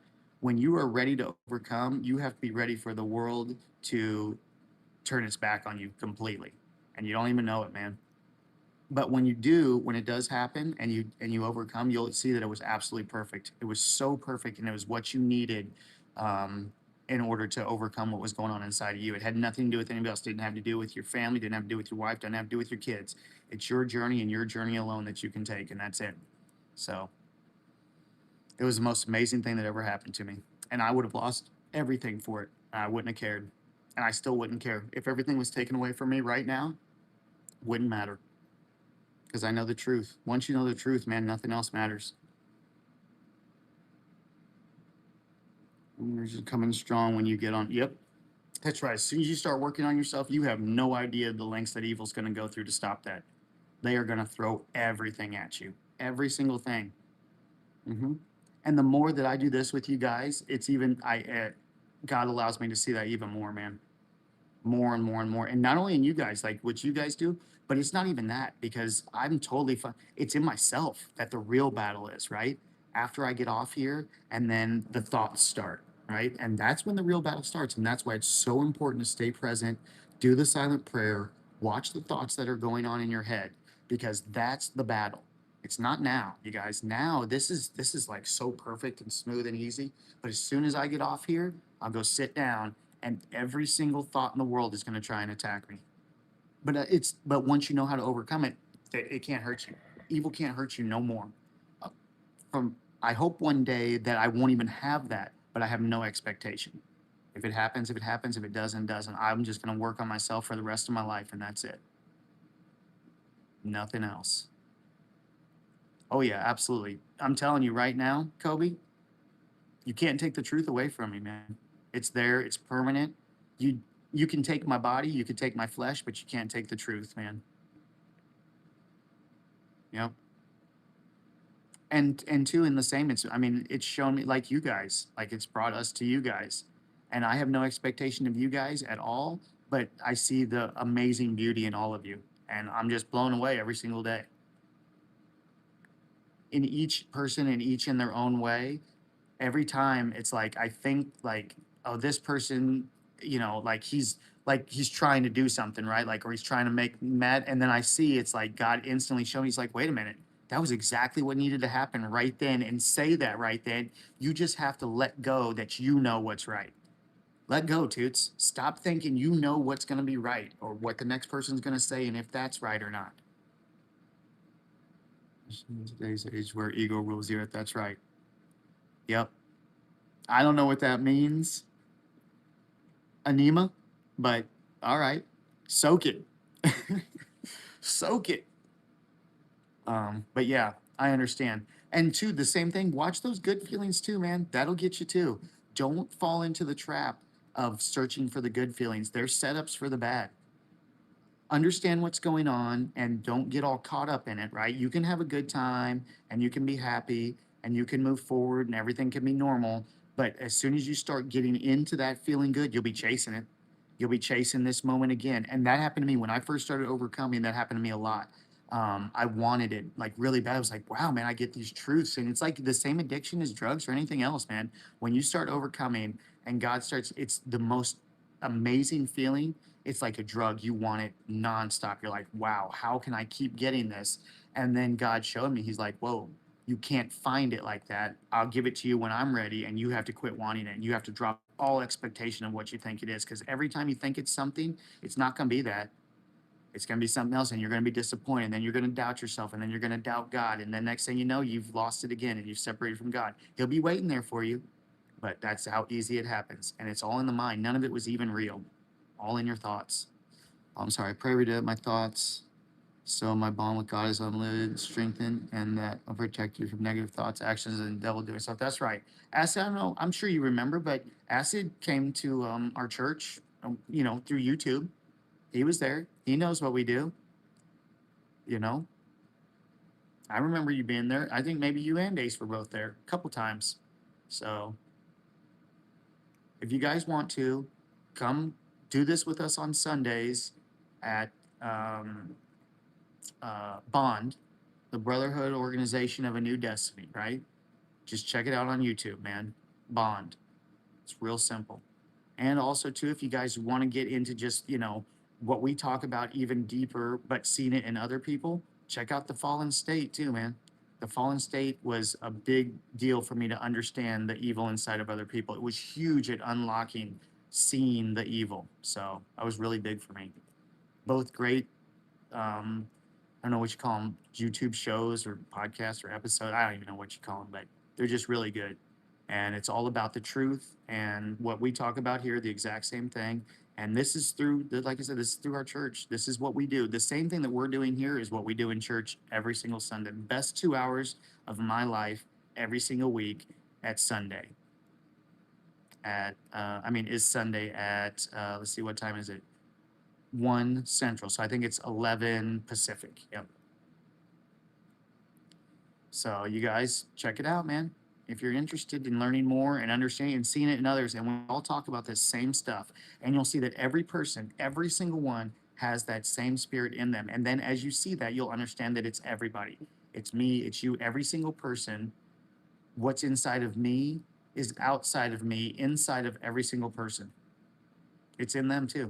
When you are ready to overcome, you have to be ready for the world to turn its back on you completely. And you don't even know it, man. But when you do, when it does happen and you overcome, you'll see that it was absolutely perfect. It was so perfect, and it was what you needed um, in order to overcome what was going on inside of you. It had nothing to do with anybody else. Didn't have to do with your family. Didn't have to do with your wife. Didn't have to do with your kids. It's your journey and your journey alone that you can take, and that's it. So it was the most amazing thing that ever happened to me, and I would have lost everything for it. I wouldn't have cared, and I still wouldn't care if everything was taken away from me right now. Wouldn't matter because I know the truth. Once you know the truth, man, nothing else matters. You're just coming strong when you get on. Yep, that's right. As soon as you start working on yourself, you have no idea the lengths that evil's going to go through to stop that. They are going to throw everything at you, every single thing. hmm And the more that I do this with you guys, it's even God allows me to see that even more, man, more and more and more. And not only in you guys, like what you guys do, but it's not even that because I'm totally fine. It's in myself that the real battle is, right? After I get off here and then the thoughts start, right? And that's when the real battle starts. And that's why it's so important to stay present, do the silent prayer, watch the thoughts that are going on in your head because that's the battle. It's not now, you guys. Now this is like so perfect and smooth and easy. But as soon as I get off here, I'll go sit down and every single thought in the world is going to try and attack me. But once you know how to overcome it, it can't hurt you. Evil can't hurt you no more. Uh, From I hope one day that I won't even have that, but I have no expectation. If it happens, if it happens. If it doesn't, doesn't. I'm just going to work on myself for the rest of my life, and that's it. Nothing else. Oh yeah, absolutely. I'm telling you right now, Kobe, you can't take the truth away from me, man. It's there. It's permanent. You can take my body, you can take my flesh, but you can't take the truth, man. Yep. And two, in the same, I mean, it's shown me like you guys, like it's brought us to you guys, and I have no expectation of you guys at all, but I see the amazing beauty in all of you, and I'm just blown away every single day. In each person, and each in their own way, every time it's like I think like, oh, this person, like he's trying to do something, right? Like, or he's trying to make me mad. And then I see it's like God instantly showing me, he's like, wait a minute, that was exactly what needed to happen right then, and say that right then. You just have to let go that you know what's right. Let go, Toots. Stop thinking you know what's gonna be right or what the next person's gonna say and if that's right or not. Today's age where ego rules the earth. That's right. Yep. I don't know what that means, anema, but all right, soak it, soak it. But yeah, I understand. And two, the same thing. Watch those good feelings too, man. That'll get you too. Don't fall into the trap of searching for the good feelings. They're setups for the bad. Understand what's going on and don't get all caught up in it, right? You can have a good time and you can be happy and you can move forward and everything can be normal. But as soon as you start getting into that feeling good, you'll be chasing it. You'll be chasing this moment again. And that happened to me when I first started overcoming. That happened to me a lot. I wanted it like really bad. I was like, wow, man, I get these truths. And it's like the same addiction as drugs or anything else, man. When you start overcoming and God starts, it's the most amazing feeling. It's like a drug. You want it nonstop. You're like, wow, how can I keep getting this? And then God showed me, he's like, whoa, you can't find it like that. I'll give it to you when I'm ready. And you have to quit wanting it. And you have to drop all expectation of what you think it is. Because every time you think it's something, it's not going to be that. It's going to be something else, and you're going to be disappointed. And then you're going to doubt yourself, and then you're going to doubt God. And then next thing you know, you've lost it again, and you've separated from God. He'll be waiting there for you, but that's how easy it happens. And it's all in the mind. None of it was even real. All in your thoughts. I'm sorry. I pray every day that my thoughts, so my bond with God is unlimited, strengthened, and that I'll protect you from negative thoughts, actions, and devil doing stuff. That's right. Acid, I don't know. I'm sure you remember, but Acid came to our church, through YouTube. He was there. He knows what we do. You know, I remember you being there. I think maybe you and Ace were both there a couple times. So if you guys want to, come do this with us on Sundays at Bond, the Brotherhood Organization of a New Destiny, right? Just check it out on YouTube, man. Bond. It's real simple. And also, too, if you guys want to get into just, what we talk about even deeper, but seeing it in other people, check out The Fallen State, too, man. The Fallen State was a big deal for me to understand the evil inside of other people. It was huge at unlocking, seeing the evil. So that was really big for me. Both great, I don't know what you call them, YouTube shows or podcasts or episodes. I don't even know what you call them, but they're just really good. And it's all about the truth and what we talk about here, the exact same thing. And this is like I said, this is through our church. This is what we do. The same thing that we're doing here is what we do in church every single Sunday. Best 2 hours of my life every single week at Sunday. Is Sunday at, let's see, what time is it? 1 Central. So I think it's 11 Pacific. Yep. So you guys check it out, man. If you're interested in learning more and understanding and seeing it in others, and we all talk about this same stuff, and you'll see that every person, every single one has that same spirit in them. And then as you see that, you'll understand that it's everybody. It's me, it's you, every single person. What's inside of me is outside of me, inside of every single person. It's in them too.